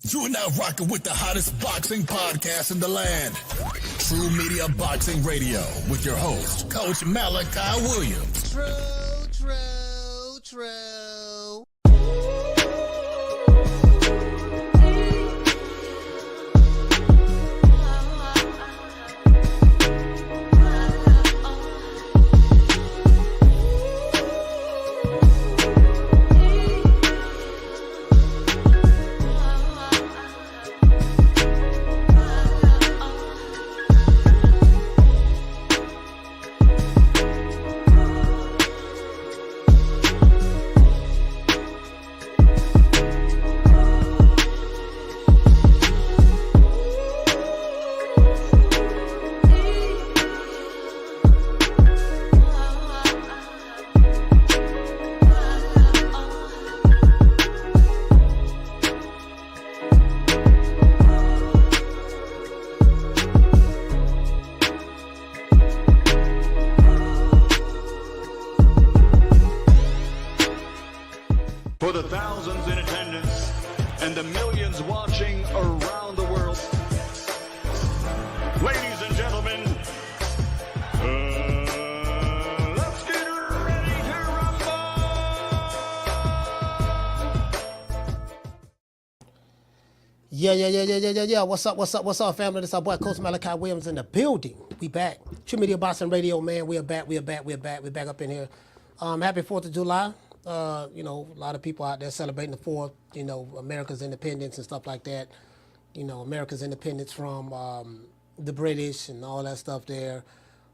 You are now rocking with the hottest boxing podcast in the land. True Media Boxing Radio with your host, Coach Malachi Williams. True. For the thousands in attendance and the millions watching around the world, ladies and gentlemen, let's get ready to rumble! Yeah. What's up, family? This is our boy, Coach Malachi Williams in the building. We back. True Media Boxing Radio, man. We're back up in here. Happy 4th of July. A lot of people out there celebrating the 4th, America's independence and stuff like that. America's independence from the British and all that stuff there.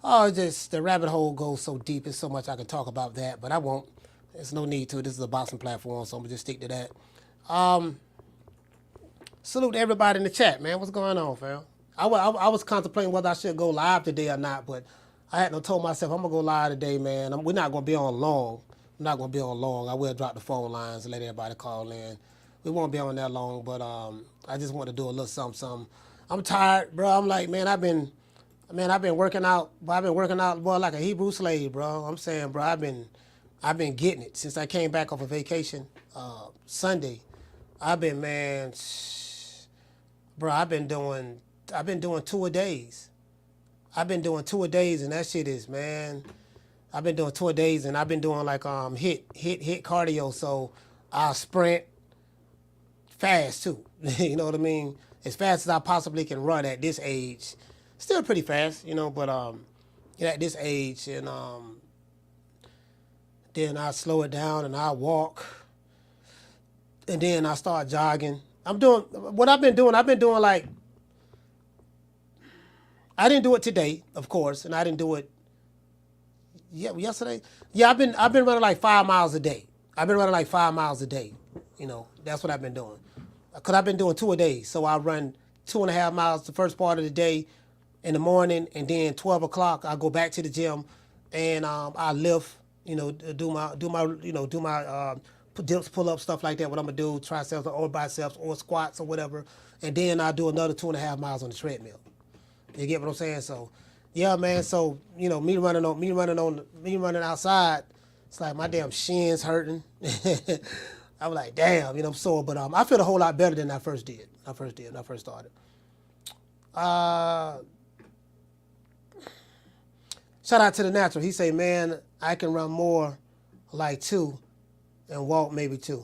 Just the rabbit hole goes so deep. There's so much I can talk about that, but I won't. There's no need to. This is a boxing platform, so I'm going to just stick to that. Salute everybody in the chat, man. What's going on, fam? I was contemplating whether I should go live today or not, but I hadn't told myself I'm going to go live today, man. We're not going to be on long. I'm not going to be on long. I will drop the phone lines and let everybody call in. We won't be on that long, but I just want to do a little something. I'm tired, bro. I'm like, I've been working out. I've been working out, boy, like a Hebrew slave, bro. I'm saying, bro, I've been getting it since I came back off of vacation Sunday. I've been doing 2 a days. I've been doing 2 a days, and that shit is, man. I've been doing 2 a days, and I've been doing like hit cardio. So I sprint fast too. You know what I mean? As fast as I possibly can run at this age. Still pretty fast, but at this age, and then I slow it down and I walk, and then I start jogging. I've been doing like, I didn't do it today, of course, and I didn't do it yesterday. Yeah, I've been running like 5 miles a day. That's what I've been doing. Because I've been doing 2 a day. So I run 2.5 miles the first part of the day in the morning, and then 12 o'clock I go back to the gym and I lift, do my dips, pull up, stuff like that, what I'm gonna do, triceps or biceps or squats or whatever, and then I do another 2.5 miles on the treadmill. You get what I'm saying? So yeah, man. So me running outside, it's like my damn shins hurting. I was like, damn, I'm sore, but I feel a whole lot better than I first did. When I first started. Shout out to the natural. He say, man, I can run more like 2 and walk maybe 2.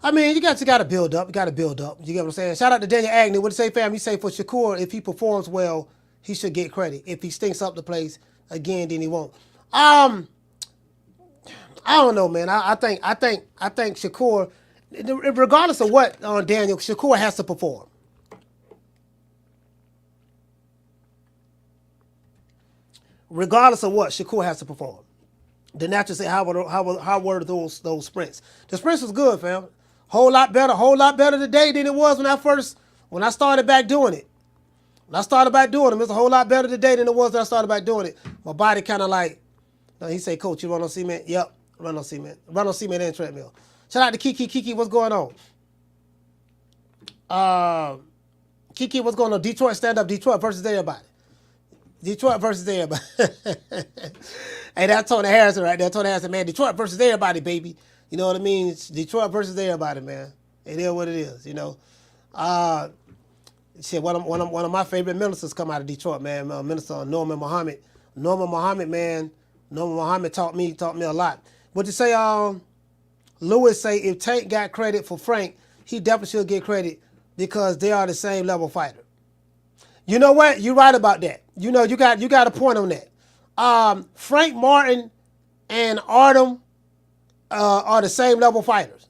I mean, you got to build up. You get what I'm saying? Shout out to Daniel Agnew. What do you say, fam? He say for Shakur, if he performs well, he should get credit. If he stinks up the place again, then he won't. I don't know, man. I think Shakur, regardless of what, Daniel, Shakur has to perform. Regardless of what, Shakur has to perform. The natural say, how were those sprints? The sprints was good, fam. Whole lot better today than it was when I started back doing it. When I started back doing them, it's a whole lot better today than it was when I started back doing it. My body kind of like, he say, Coach, you run on cement? Yep, run on cement. Run on cement and treadmill. Shout out to Kiki. Kiki, what's going on? Kiki, what's going on? Detroit, stand up. Detroit versus everybody. Hey, that's Tony Harrison right there. Tony Harrison, man. Detroit versus everybody, baby. You know what I mean? It's Detroit versus everybody, man. It is what it is, you know. Shit, one of my favorite ministers come out of Detroit, man. Minister Norman Muhammad. Norman Muhammad taught me a lot. What you say? Lewis say if Tank got credit for Frank, he definitely should get credit because they are the same level fighter. You know what? You're right about that. You know, you got a point on that. Frank Martin and Artem are the same level fighters.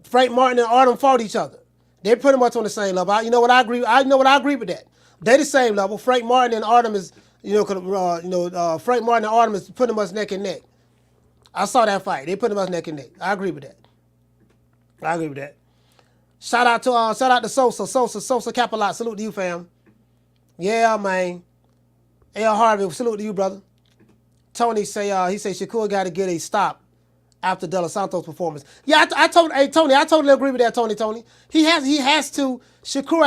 Frank Martin and Artem fought each other. They're pretty much on the same level. You know what I agree with that. They're the same level. Frank Martin and Artem is, Frank Martin and Artem is pretty much neck and neck. I saw that fight. They pretty much neck and neck. I agree with that. Shout out to Sosa. Sosa Capalot. Salute to you, fam. Yeah, man. L. Harvey, salute to you, brother. Tony he say Shakur got to get a stop after De Los Santos' performance. Yeah, I totally agree with that, Tony. Shakur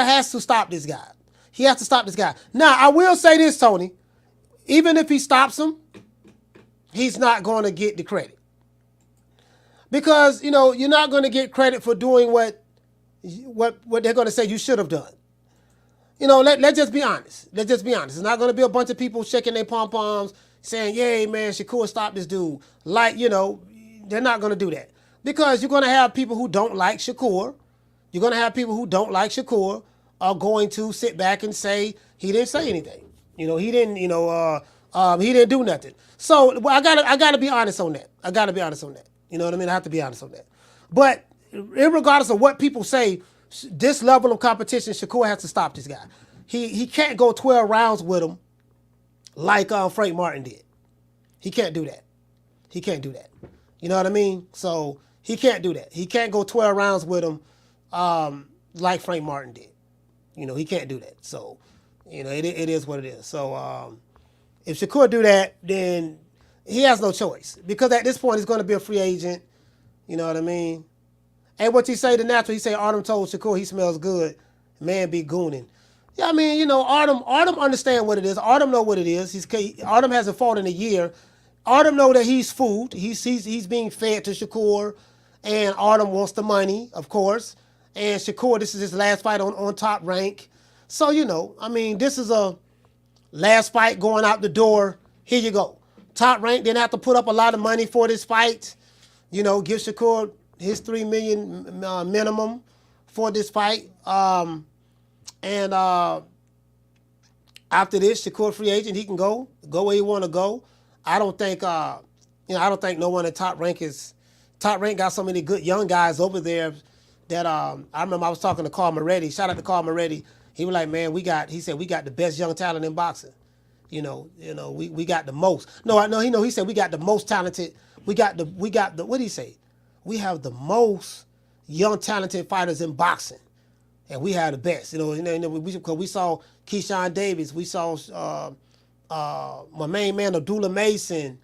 has to stop this guy. He has to stop this guy. Now, I will say this, Tony. Even if he stops him, he's not going to get the credit. Because, you're not going to get credit for doing what they're going to say you should have done. Let's just be honest. It's not going to be a bunch of people shaking their pom-poms saying, yay, man, Shakur, stop this dude. They're not going to do that. Because you're going to have people who don't like Shakur. You're going to have people who don't like Shakur are going to sit back and say he didn't say anything. He didn't do nothing. So I gotta be honest on that. You know what I mean? I have to be honest on that. But regardless of what people say, this level of competition, Shakur has to stop this guy. He can't go 12 rounds with him like Frank Martin did. He can't do that. You know what I mean? So he can't do that. He can't go 12 rounds with him like Frank Martin did. He can't do that. So, it is what it is. So if Shakur do that, then he has no choice. Because at this point, he's going to be a free agent. You know what I mean? And what he say to Natural, he say Artem told Shakur he smells good. Man be gooning. Yeah, I mean, Artem understand what it is. Artem know what it is. Artem hasn't fought in a year. Artem know that he's food. He's being fed to Shakur. And Artem wants the money, of course. And Shakur, this is his last fight on Top Rank. So, this is a last fight going out the door. Here you go. Top Rank didn't have to put up a lot of money for this fight. Give Shakur his $3 million minimum for this fight. And after this, Shakur free agent, he can go where he want to go. I don't think no one at Top Rank got so many good young guys over there that I remember I was talking to Carl Moretti. Shout out to Carl Moretti. He was like, man, he said we got the best young talent in boxing. We got the most. He said we got the most talented. We got the what did he say? We have the most young talented fighters in boxing. And we have the best. Because we saw Keyshawn Davis, we saw my main man Abdullah Mason.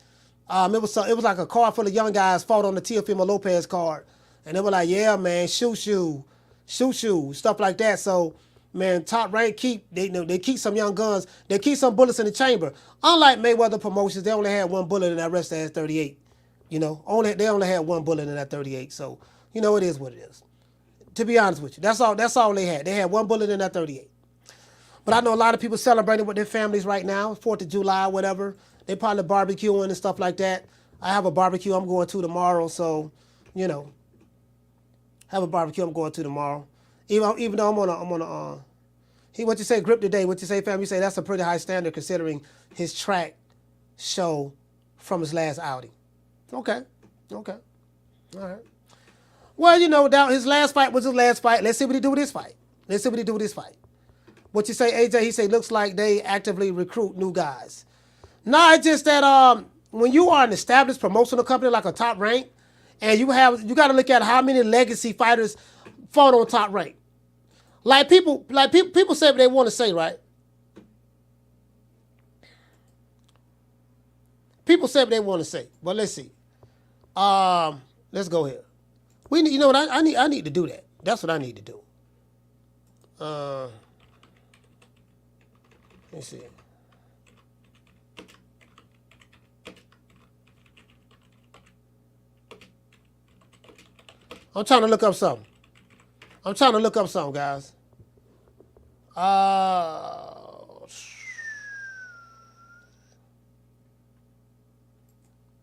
It was like a card full of young guys fought on the Teofimo Lopez card. And they were like, yeah, man, shoot, stuff like that. So, man, Top Rank they keep some young guns. They keep some bullets in the chamber. Unlike Mayweather Promotions, they only had one bullet and that rest has 38. They only had one bullet in that 38. So, it is what it is. To be honest with you, that's all they had. They had one bullet in that 38. But I know a lot of people celebrating with their families right now, 4th of July, whatever. They probably barbecuing and stuff like that. I have a barbecue I'm going to tomorrow, so, have a barbecue I'm going to tomorrow. Even though I'm on a what you say, grip today, what you say, fam, you say that's a pretty high standard considering his track show from his last outing. Okay. All right. Well, his last fight was his last fight. Let's see what he do with this fight. What you say, AJ? He say, looks like they actively recruit new guys. No, it's just that when you are an established promotional company like a Top Rank, and you got to look at how many legacy fighters fought on Top Rank. Like people say what they want to say, right? People say what they want to say, but let's see. Let's go here. You know what? I need to do that. That's what I need to do. Let's see. I'm trying to look up something. I'm trying to look up something, guys.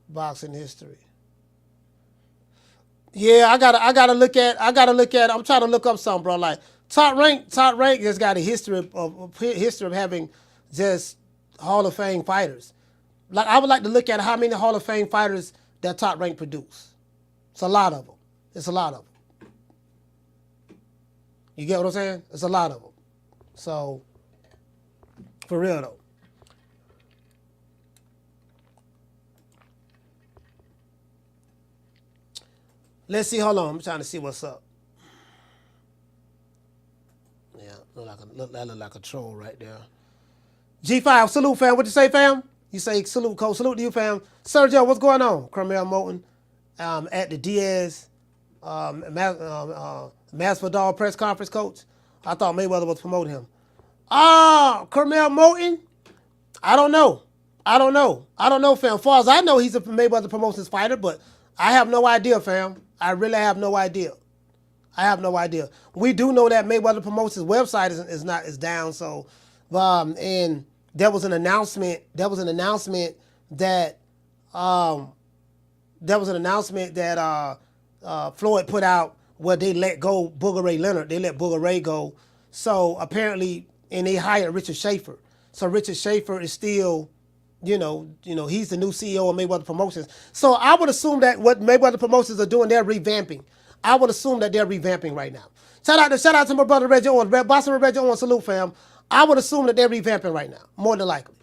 Boxing history. Yeah, I gotta look at. I'm trying to look up something, bro. Like top rank has got a history of having just Hall of Fame fighters. Like I would like to look at how many Hall of Fame fighters that top rank produce. It's a lot of them. It's a lot of them. You get what I'm saying? It's a lot of them. So, for real though. Let's see. Hold on. I'm trying to see what's up. Yeah, that look like a troll right there. G5, salute, fam. What you say, fam? You say salute, coach. Salute to you, fam. Sergio, what's going on? Carmel Moulton at the Diaz Masvidal press conference, coach. I thought Mayweather was promoting him. Carmel Moulton? I don't know, fam. As far as I know, he's a Mayweather Promotions fighter, but I have no idea, fam. I really have no idea. We do know that Mayweather Promotions website is down. So, and there was an announcement. That Floyd put out where they let go Booger Ray Leonard. They let Booger Ray go. So apparently, and they hired Richard Schaefer. So Richard Schaefer is still, he's the new CEO of Mayweather Promotions. So I would assume that what Mayweather Promotions are doing, they're revamping. I would assume that they're revamping right now. Shout out to my brother Reggie Owens, Boston Reggie Owens, salute, fam. I would assume that they're revamping right now, more than likely.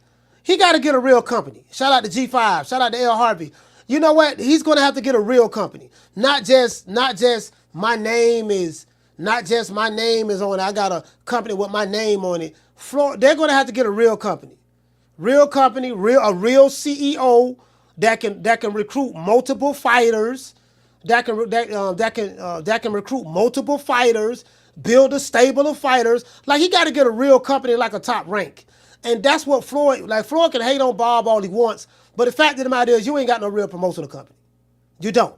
He got to get a real company. Shout out to G5. Shout out to L. Harvey. You know what? He's going to have to get a real company. Not just my name is on it. I got a company with my name on it. They're going to have to get a real company. A real CEO that can recruit multiple fighters. That can recruit multiple fighters, build a stable of fighters. Like he got to get a real company, like a Top Rank. And that's what Floyd can hate on Bob all he wants, but the fact of the matter is you ain't got no real promotional company. You don't.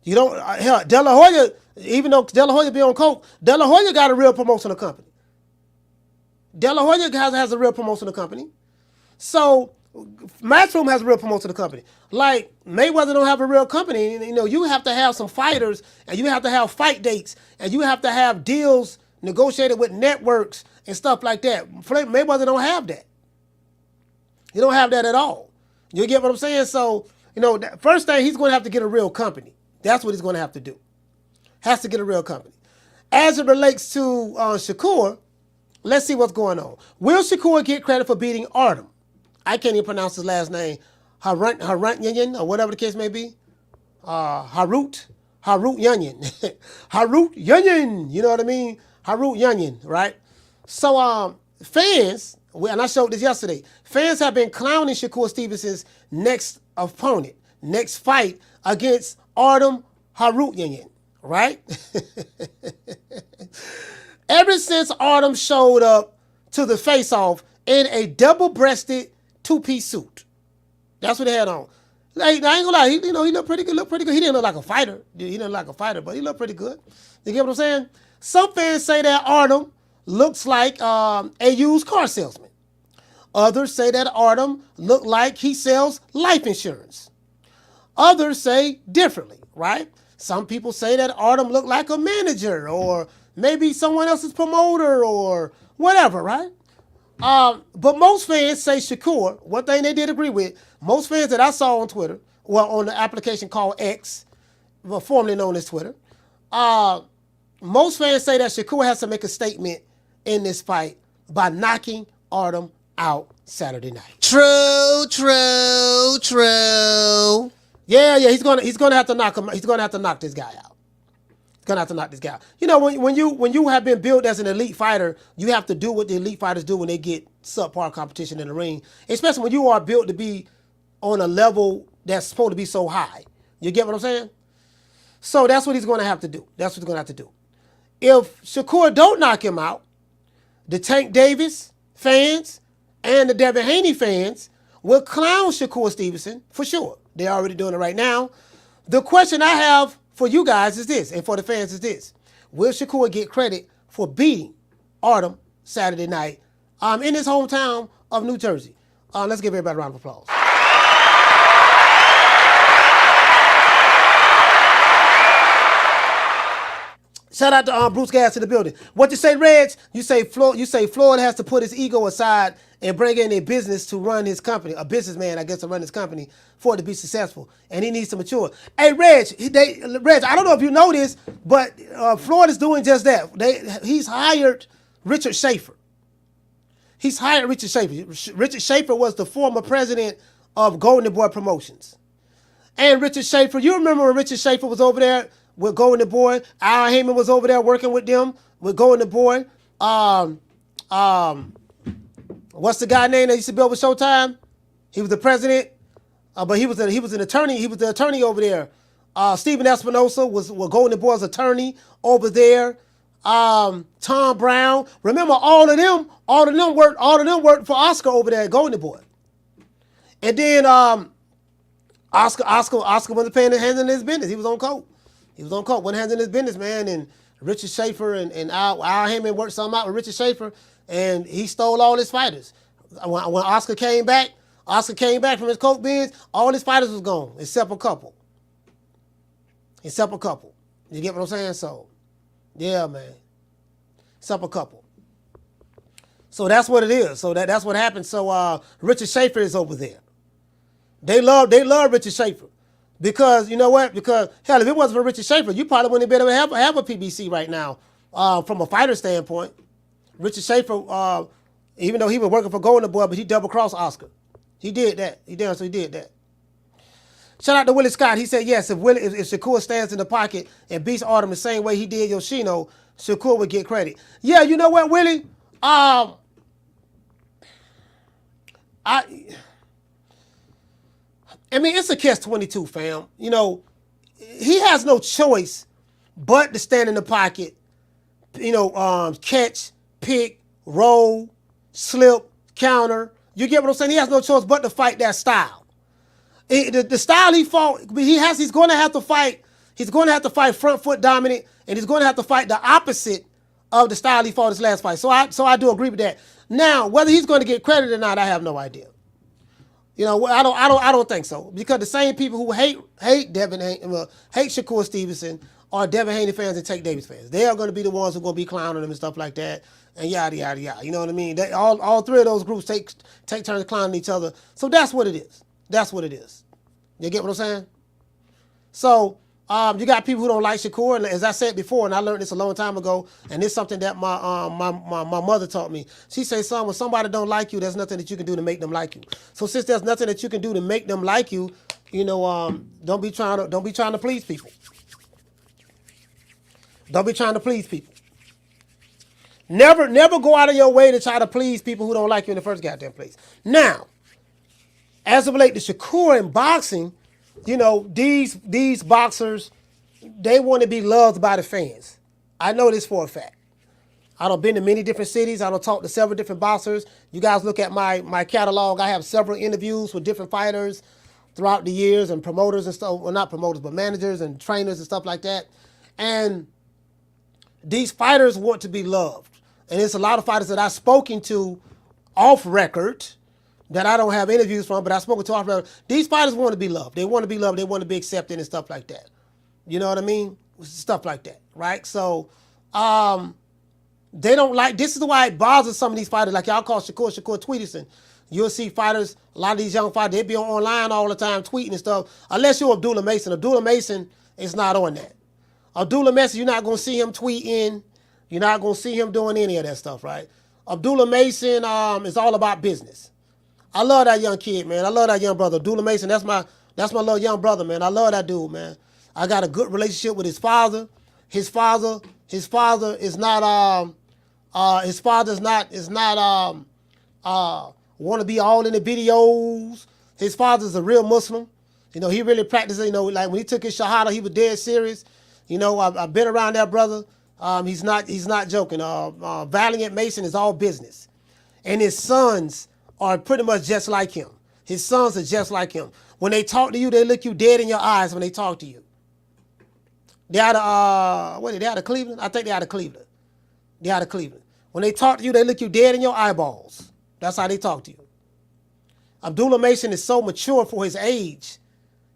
Hell, De La Hoya, even though De La Hoya be on coke, De La Hoya got a real promotional company. De La Hoya has a real promotional company. So Matchroom has a real promotional company. Like Mayweather don't have a real company. You have to have some fighters, and you have to have fight dates, and you have to have deals negotiated with networks and stuff like that. Mayweather don't have that. He don't have that at all. You get what I'm saying? So, first thing, he's going to have to get a real company. That's what he's going to have to do. Has to get a real company. As it relates to Shakur, let's see what's going on. Will Shakur get credit for beating Artem? I can't even pronounce his last name. Harutyunyan, or whatever the case may be. Harutyunyan. Harutyunyan, you know what I mean? Harutyunyan, right? So fans, and I showed this yesterday, fans have been clowning Shakur Stevenson's next fight against Artem Harutyunyan, right? Ever since Artem showed up to the face-off in a double-breasted two-piece suit. That's what they had on. Like, I ain't gonna lie, he looked pretty good. He didn't look like a fighter. He didn't look like a fighter, but he looked pretty good. You get what I'm saying? Some fans say that Artem looks like a used car salesman. Others say that Artem looked like he sells life insurance. Others say differently, right? Some people say that Artem looked like a manager or maybe someone else's promoter or whatever, right? But most fans say Shakur. One thing they did agree with, most fans that I saw on Twitter, well, on the application called X, formerly known as Twitter, most fans say that Shakur has to make a statement in this fight by knocking Artem out Saturday night. True. Yeah, he's gonna have to knock him. He's gonna have to knock this guy out. He's gonna have to knock this guy out. When you have been built as an elite fighter, you have to do what the elite fighters do when they get subpar competition in the ring. Especially when you are built to be on a level that's supposed to be so high. You get what I'm saying? So that's what he's gonna have to do. If Shakur don't knock him out, the Tank Davis fans and the Devin Haney fans will clown Shakur Stevenson for sure. They're already doing it right now. The question I have for you guys is this, and for the fans is this. will Shakur get credit for beating Artem Saturday night in his hometown of New Jersey? Let's give everybody a round of applause. Shout out to Bruce Gas in the building. What you say, Reg? You say Floyd has to put his ego aside and bring in a business to run his company, a businessman, I guess, to run his company for it to be successful, and he needs to mature. Hey, Reg, I don't know if you know this, but Floyd is doing just that. He's hired Richard Schaefer. Richard Schaefer was the former president of Golden Boy Promotions. And Richard Schaefer, you remember when Richard Schaefer was over there with Golden Boy? Al Heyman was over there working with them, with Golden Boy. What's the guy name that used to be over Showtime? He was the president, but he was an attorney. He was the attorney over there. Stephen Espinosa was Golden Boy's attorney over there. Tom Brown. Remember, all of them worked for Oscar over there at Golden Boy. And then Oscar wasn't handling his business. He was on coke. Wasn't handling his business, man. And Richard Schaefer and Al Heyman worked something out with Richard Schaefer, and he stole all his fighters. When Oscar came back from his coke bins, all his fighters was gone, except a couple. You get what I'm saying? So, yeah, man. Except a couple. So that's what it is. So that's what happened. So Richard Schaefer is over there. They love Richard Schaefer. Because, you know what? Because, hell, if it wasn't for Richard Schaefer, you probably wouldn't have been able to have a PBC right now from a fighter standpoint. Richard Schaefer, even though he was working for Golden Boy, but he double-crossed Oscar. He did that. He did that. Shout out to Willie Scott. He said, yes, if Shakur stands in the pocket and beats Artem the same way he did Yoshino, Shakur would get credit. Yeah, you know what, Willie? I mean, it's a catch-22, fam. You know, he has no choice but to stand in the pocket, catch, pick, roll, slip, counter. You get what I'm saying? He has no choice but to fight that style. The style he fought, he's going to have to fight. He's going to have to fight front foot dominant, and he's going to have to fight the opposite of the style he fought his last fight. So I do agree with that. Now, whether he's going to get credit or not, I have no idea. You know, I don't think so, because the same people who hate Devin Haney, hate Shakur Stevenson, are Devin Haney fans and Tank Davis fans. They are going to be the ones who are going to be clowning him and stuff like that, and yada yada yada. You know what I mean? All three of those groups take turns clowning each other. So that's what it is. You get what I'm saying? So you got people who don't like Shakur, and as I said before, and I learned this a long time ago, and it's something that my mother taught me. She says, son, when somebody don't like you, there's nothing that you can do to make them like you. So since there's nothing that you can do to make them like you, don't be trying to please people. Don't be trying to please people. Never go out of your way to try to please people who don't like you in the first goddamn place. Now, as it relates to Shakur in boxing, these boxers, they want to be loved by the fans. I know this for a fact. I done been to many different cities. I done talked to several different boxers. You guys look at my catalog. I have several interviews with different fighters throughout the years, and promoters and stuff. Well, not promoters, but managers and trainers and stuff like that. And these fighters want to be loved. And there's a lot of fighters that I've spoken to off record that I don't have interviews from, but I've spoken to off record. These fighters want to be loved. They want to be loved. They want to be accepted and stuff like that. You know what I mean? Stuff like that, right? So they don't like, this is why it bothers some of these fighters, like y'all call Shakur Tweeterson. You'll see fighters, a lot of these young fighters, they be online all the time tweeting and stuff, unless you're Abdullah Mason. Abdullah Mason is not on that. Abdullah Mason, you're not going to see him tweeting. You're not going to see him doing any of that stuff, right? Abdullah Mason is all about business. I love that young kid, man. I love that young brother. Abdullah Mason, that's my little young brother, man. I love that dude, man. I got a good relationship with his father. His father is not want to be all in the videos. His father's a real Muslim. He really practices, like when he took his Shahada, he was dead serious. I've been around that brother. He's not joking. Valiant Mason is all business. And his sons are pretty much just like him. His sons are just like him. When they talk to you, they look you dead in your eyes when they talk to you. They out of they out of Cleveland? I think they out of Cleveland. They out of Cleveland. When they talk to you, they look you dead in your eyeballs. That's how they talk to you. Abdullah Mason is so mature for his age.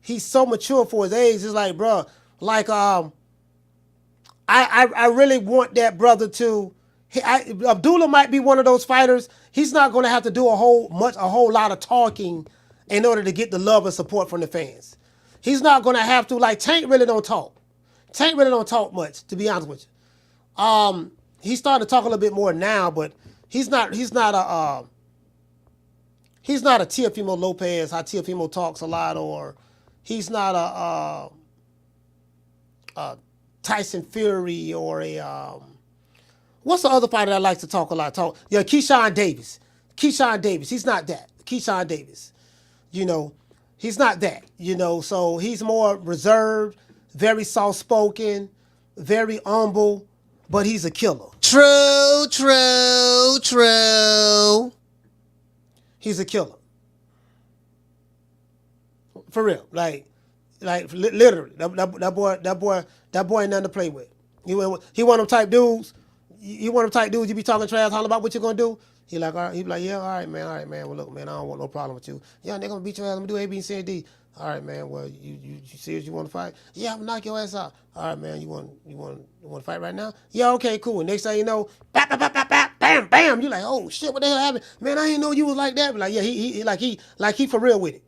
He's so mature for his age. It's like, bro, like I really want that brother to. Abdullah might be one of those fighters. He's not going to have to do a whole lot of talking in order to get the love and support from the fans. He's not going to have to, like, Tank really don't talk. Tank really don't talk much, to be honest with you. He's starting to talk a little bit more now, but he's not a Teofimo Lopez, how Teofimo talks a lot, or he's not a Tyson Fury or a what's the other fighter that likes to talk a lot? Yeah, Keyshawn Davis. Keyshawn Davis. He's not that. Keyshawn Davis. You know, he's not that. You know, so he's more reserved, very soft-spoken, very humble, but he's a killer. True. He's a killer. For real. Like literally. That boy ain't nothing to play with. He one of them type dudes. You want them type dudes, you be talking trash, hollering about what you gonna do. He like, all right. He be like, yeah, all right, man. Well, look, man, I don't want no problem with you. Yeah, they're gonna beat your ass. I'm gonna do A, B, C, and D. All right, man. Well, you serious? You want to fight? Yeah, I'm gonna knock your ass out. All right, man. You want to fight right now? Yeah, okay, cool. Next thing you know, bam, bam, bam, bam, bam, bam, bam. You like, oh shit, what the hell happened? Man, I didn't know you was like that. But like, yeah, he for real with it.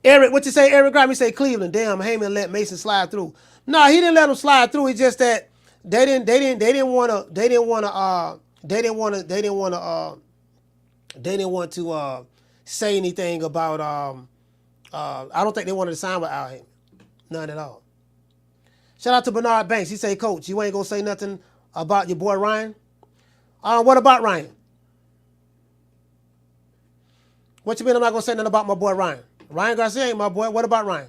Eric, what you say? Eric Grammy say Cleveland. Damn, Heyman let Mason slide through. No, he didn't let him slide through. It's just that they didn't want to say anything about I don't think they wanted to sign with Al Heyman. None at all. Shout out to Bernard Banks. He say, Coach, you ain't gonna say nothing about your boy Ryan? What about Ryan? What you mean I'm not gonna say nothing about my boy Ryan? Ryan Garcia ain't my boy. What about Ryan?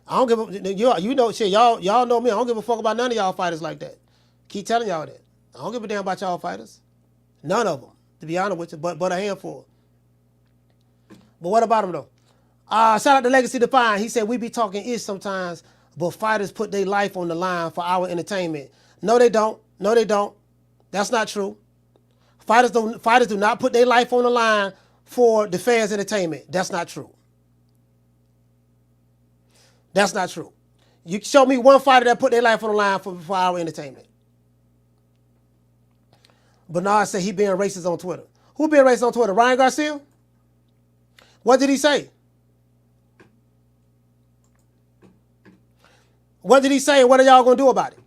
I don't give a you know shit. Y'all know me. I don't give a fuck about none of y'all fighters like that. Keep telling y'all that. I don't give a damn about y'all fighters. None of them, to be honest with you, but a handful. But what about them though? Shout out to Legacy Define. He said we be talking ish sometimes, but fighters put their life on the line for our entertainment. No, they don't. No, they don't. That's not true. Fighters do not put their life on the line for the fans' entertainment. That's not true. That's not true. You show me one fighter that put their life on the line for our entertainment. Bernard said he being racist on Twitter. Who being racist on Twitter? Ryan Garcia? What did he say? What did he say and what are y'all going to do about it?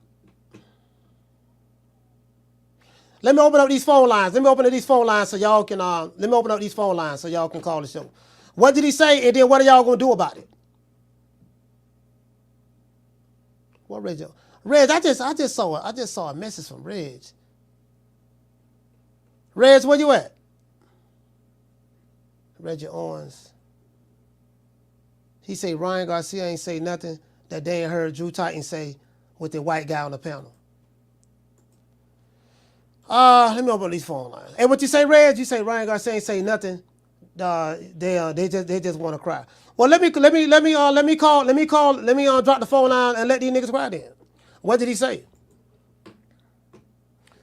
Let me open up these phone lines. Let me open up these phone lines so y'all can call the show. What did he say and then what are y'all going to do about it? What Reg? Reg, I just saw a message from Reg. Reg, where you at? Reggie Owens. He say Ryan Garcia ain't say nothing that they ain't heard Drew Titan say with the white guy on the panel. Let me open up these phone lines. Hey, what you say, Reg? You say Ryan Garcia ain't say nothing. They just want to cry. Well, let me drop the phone line and let these niggas cry then. What did he say?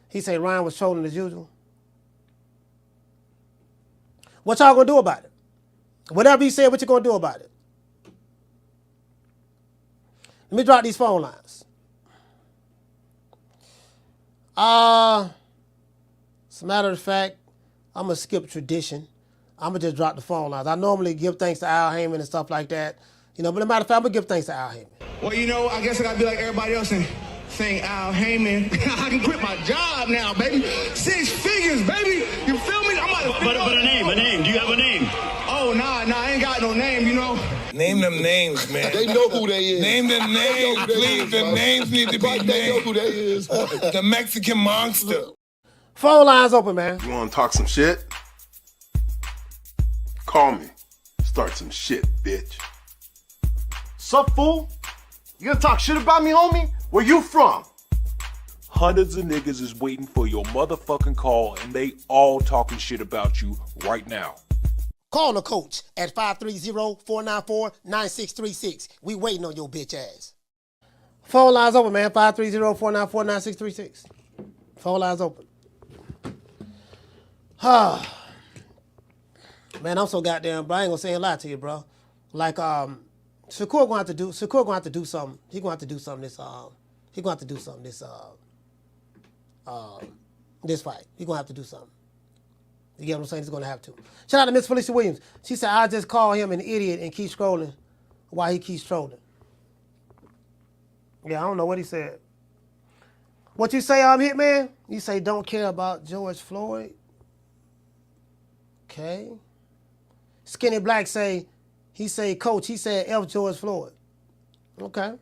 He said Ryan was trolling as usual. What y'all gonna do about it? Whatever he said, what you gonna do about it? Let me drop these phone lines. As a matter of fact, I'm gonna skip tradition. I'm going to just drop the phone lines. I normally give thanks to Al Heyman and stuff like that. You know, but as a matter of fact, I'm going to give thanks to Al Heyman. Well, you know, I guess I got to be like everybody else and thank Al Heyman. I can quit my job now, baby. 6 figures, baby. You feel me? I'm about to But a name. Do you have a name? Oh, nah, I ain't got no name, you know. Name them names, man. They know who they is. Name them names, please. The names need to be named. They know who they is. The Mexican monster. Phone lines open, man. You want to talk some shit? Call me. Start some shit, bitch. Sup, fool? You gonna talk shit about me, homie? Where you from? Hundreds of niggas is waiting for your motherfucking call and they all talking shit about you right now. Call the coach at 530-494-9636. We waiting on your bitch ass. Phone lines open, man. 530-494-9636. Phone lines open. Man, I'm so goddamn, bro. I ain't gonna say a lot to you, bro. Like, Shakur gonna have to do something. He gonna have to do something this this fight. He gonna have to do something. You get what I'm saying? He's gonna have to. Shout out to Miss Felicia Williams. She said, I just call him an idiot and keep scrolling while he keeps trolling. Yeah, I don't know what he said. What you say, Hitman? You say don't care about George Floyd. Okay. Skinny Black say, coach, he said F George Floyd. Okay.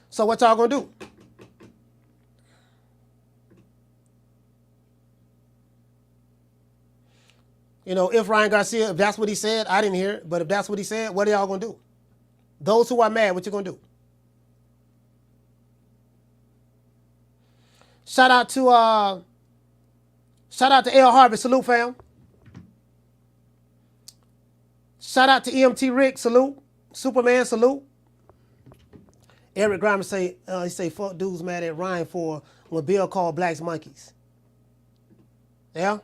So what y'all gonna do? You know, if Ryan Garcia, if that's what he said, I didn't hear it, but if that's what he said, what are y'all gonna do? Those who are mad, what you gonna do? Shout out to L. Harvey, salute fam. Shout out to EMT Rick, salute. Superman, salute. Eric Grimer say, he say, fuck dudes mad at Ryan for when Bill called blacks monkeys. Yeah?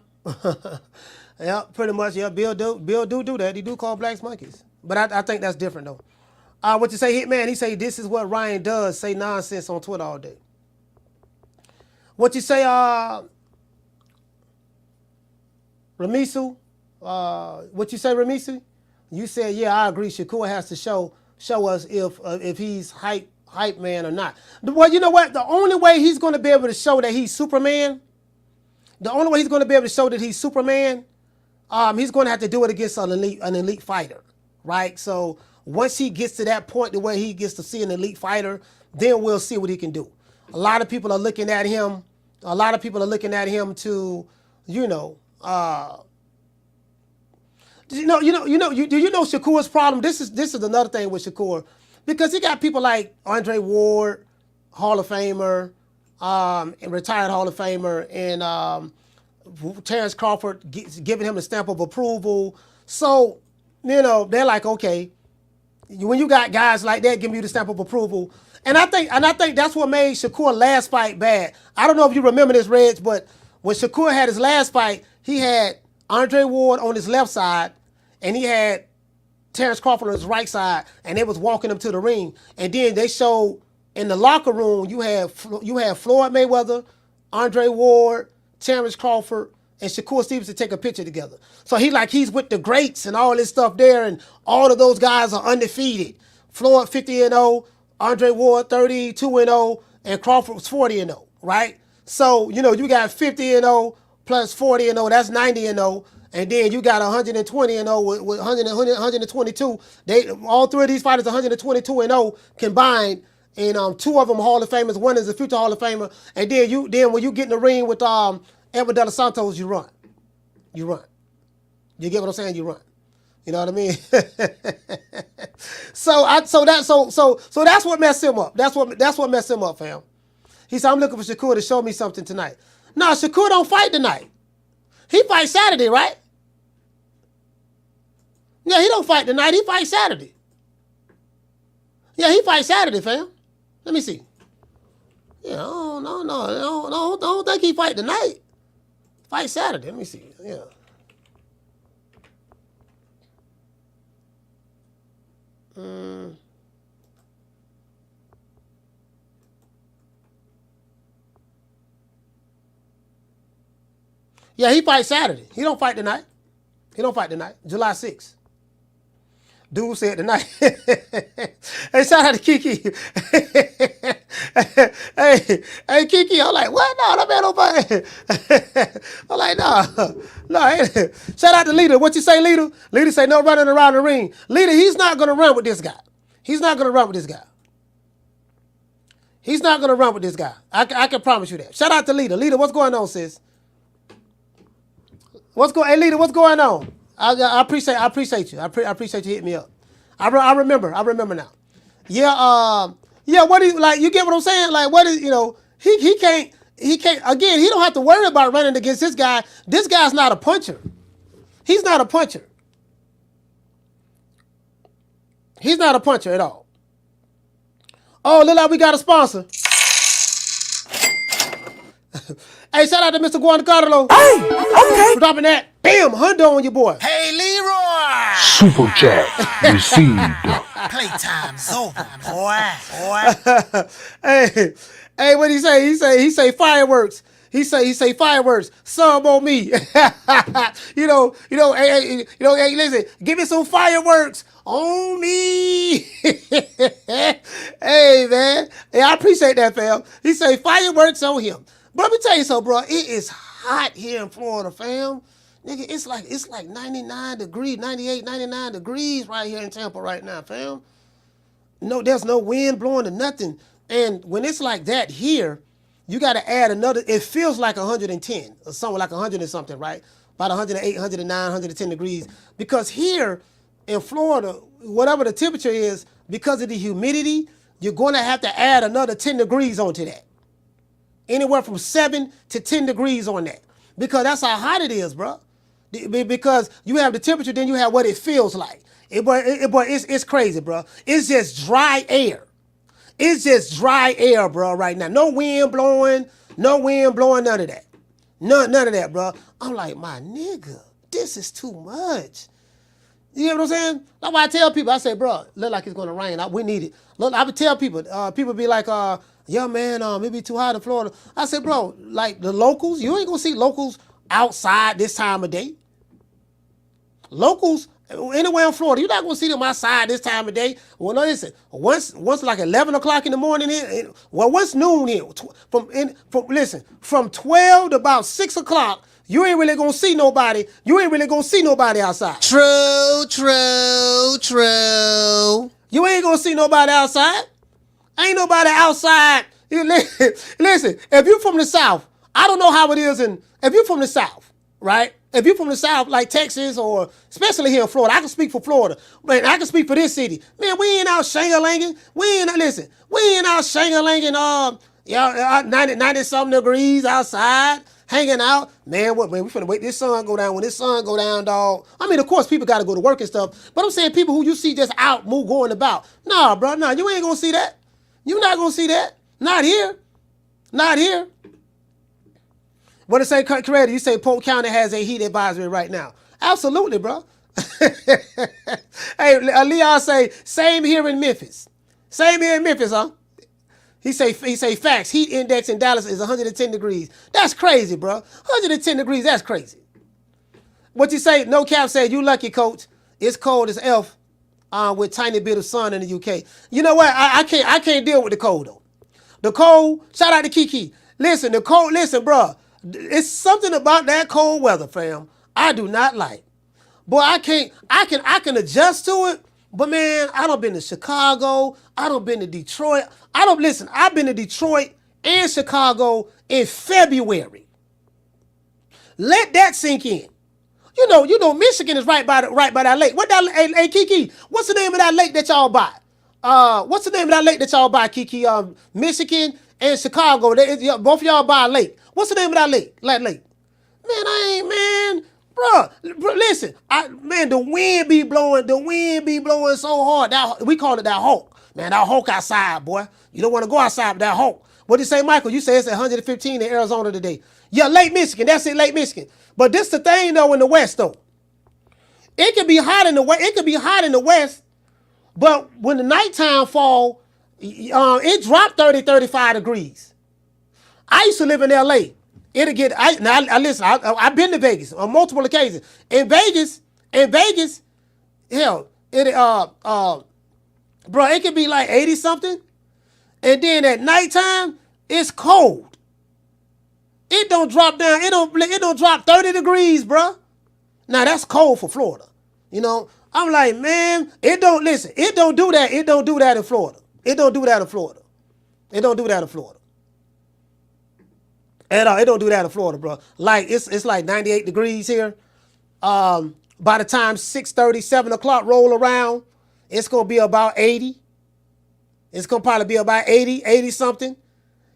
Yeah, pretty much, yeah, Bill do that. He do call blacks monkeys. But I think that's different though. What you say, Hitman? He say, this is what Ryan does, say nonsense on Twitter all day. What you say, Ramisu? What you say, Ramisu? You said, yeah, I agree. Shakur has to show us if he's hype man or not. Well, you know what? The only way he's going to be able to show that he's Superman, he's going to have to do it against an elite fighter, right? So once he gets to that point to where he gets to see an elite fighter, then we'll see what he can do. A lot of people are looking at him. To, you know Shakur's problem. This is another thing with Shakur, because he got people like Andre Ward, Hall of Famer, and retired Hall of Famer, and Terrence Crawford giving him the stamp of approval. So, you know, they're like, okay, when you got guys like that giving you the stamp of approval, and I think that's what made Shakur last fight bad. I don't know if you remember this, Reg, but when Shakur had his last fight, he had Andre Ward on his left side, and he had Terrence Crawford on his right side, and they was walking him to the ring. And then they showed in the locker room, you had Floyd Mayweather, Andre Ward, Terrence Crawford, and Shakur Stevenson take a picture together. So he's with the greats and all this stuff there, and all of those guys are undefeated. Floyd 50-0, Andre Ward 32-0, and Crawford was 40-0, right? So, you know, you got 50-0 plus 40-0, that's 90-0. And then you got 120-0 with 122. All three of these fighters 122-0 combined, and two of them Hall of Famers. One is a future Hall of Famer. And then when you get in the ring with Edward De Los Santos, you run. You get what I'm saying? You run. You know what I mean? So that's what messed him up. That's what messed him up, fam. He said, I'm looking for Shakur to show me something tonight. No, Shakur don't fight tonight. He fights Saturday, right? Yeah, he don't fight tonight. He fights Saturday. Yeah, he fights Saturday, fam. Let me see. Yeah, I don't think he fight tonight. Fight Saturday. Let me see. Yeah. Yeah, he fights Saturday. He don't fight tonight. July 6th. Dude said tonight. Hey, shout out to Kiki. hey, Kiki. I'm like, what? No, that man don't fight. I'm like, no. Shout out to Lita. What you say, Lita? Lita say no running around the ring. Lita, he's not gonna run with this guy. I can promise you that. Shout out to Lita. Lita, what's going on, sis? Hey, Lita, what's going on? I appreciate you. I appreciate you hitting me up. I remember now. Yeah, what is, like, you get what I'm saying? Like, what is, you know, he can't, again, he don't have to worry about running against this guy. This guy's not a puncher. He's not a puncher. He's not a puncher at all. Oh, look like we got a sponsor. Hey, shout out to Mr. Guanacarlo. Hey, okay. For dropping that. Bam, Hundo on your boy. Hey, Leroy! Super chat received. Playtime's over, boy. Hey, what he say? He say fireworks. He say fireworks. Some on me. Hey, listen, give me some fireworks on me. Hey, man. Hey, I appreciate that, fam. He say fireworks on him. But let me tell you something, bro. It is hot here in Florida, fam. Nigga, it's like 99 degrees, 98, 99 degrees right here in Tampa right now, fam. No, there's no wind blowing or nothing. And when it's like that here, you got to add another, it feels like 110 or something like 100 and something, right? About 108, 109, 110 degrees. Because here in Florida, whatever the temperature is, because of the humidity, you're going to have to add another 10 degrees onto that. Anywhere from 7 to 10 degrees on that. Because that's how hot it is, bro. Because you have the temperature, then you have what it feels like. It's crazy, bro. It's just dry air. It's just dry air, bro, right now. No wind blowing, none of that. None of that, bro. I'm like, my nigga, this is too much. You know what I'm saying? That's why I tell people, I say, bro, look like it's going to rain. We need it. Look, I would tell people, people be like, yeah, man, it be too hot in Florida. I said, bro, like the locals, you ain't going to see locals outside this time of day. Locals, anywhere in Florida, you're not going to see them outside this time of day. Well, no, listen, once like 11 o'clock in the morning here, once noon here, from 12 to about 6 o'clock, you ain't really going to see nobody. You ain't really going to see nobody outside. True. You ain't going to see nobody outside. Ain't nobody outside. Listen, if you're from the South, I don't know how it is if you're from the South, right? If you're from the South, like Texas or especially here in Florida, I can speak for Florida. Man, I can speak for this city. Man, we ain't out shang-a-langing. We ain't out shang-a-langing 90-something degrees outside, hanging out. Man, we finna wait this sun go down. When this sun go down, dog. I mean, of course, people got to go to work and stuff. But I'm saying people who you see just out, going about. Nah, bro, nah, you ain't going to see that. You're not going to see that. Not here. Not here. What it say, Creator? You say Polk County has a heat advisory right now. Absolutely, bro. Hey, Leon say, same here in Memphis. Same here in Memphis, huh? He say facts. Heat index in Dallas is 110 degrees. That's crazy, bro. 110 degrees, that's crazy. What you say? No Cap said, you lucky, coach. It's cold as F with tiny bit of sun in the UK. You know what? I can't deal with the cold, though. The cold, shout out to Kiki. Listen, the cold, bro. It's something about that cold weather, fam. I do not like. Boy, I can adjust to it, but man, I done been to Chicago. I done been to Detroit. I've been to Detroit and Chicago in February. Let that sink in. You know, Michigan is right by that lake. What that? Hey, Kiki, what's the name of that lake that y'all buy? What's the name of that lake that y'all buy, Kiki? Michigan and Chicago. Both of y'all buy a lake. What's the name of that lake? Man, bro, listen, the wind be blowing so hard. We call it that Hulk. Man, that Hulk outside, boy. You don't want to go outside with that Hulk. What did you say, Michael? You say it's 115 in Arizona today. Yeah, Lake Michigan. That's it, Lake Michigan. But this the thing, though, in the West, though. It could be hot in the West, but when the nighttime fall, it dropped 30, 35 degrees. I used to live in L.A. It'll get, listen, I've been to Vegas on multiple occasions. In Vegas, hell, bro, it could be like 80 something. And then at nighttime, it's cold. It don't drop down, it don't drop 30 degrees, bro. Now that's cold for Florida. You know, I'm like, man, it don't do that. It don't do that in Florida. It don't do that in Florida. At all. It don't do that in Florida, bro. Like, it's like 98 degrees here. By the time 6:30, 7 o'clock roll around, it's going to be about 80. It's going to probably be about 80 something.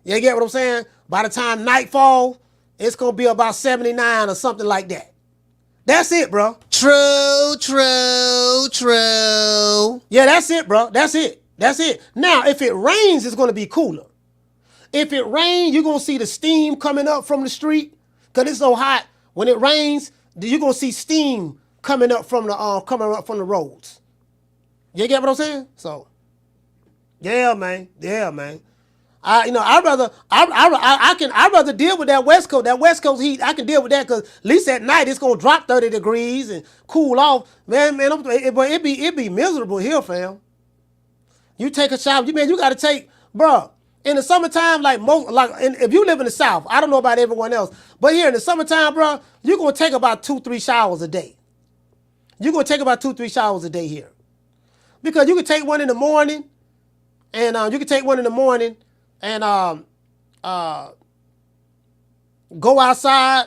You get what I'm saying? By the time nightfall, it's going to be about 79 or something like that. That's it, bro. True. Yeah, that's it, bro. That's it. Now, if it rains, it's going to be cooler. If it rains, you're going to see the steam coming up from the street because it's so hot. When it rains, you're going to see steam coming up from the roads. You get what I'm saying? So, yeah, man. I'd rather deal with that West Coast heat. I can deal with that because at least at night it's gonna drop 30 degrees and cool off. Man, but it be miserable here, fam. You take a shower, you gotta take, bruh. In the summertime, if you live in the South, I don't know about everyone else, but here in the summertime, bruh, you're gonna take about 2-3 showers a day. You're gonna take about 2-3 showers a day here, because you can take one in the morning, and go outside,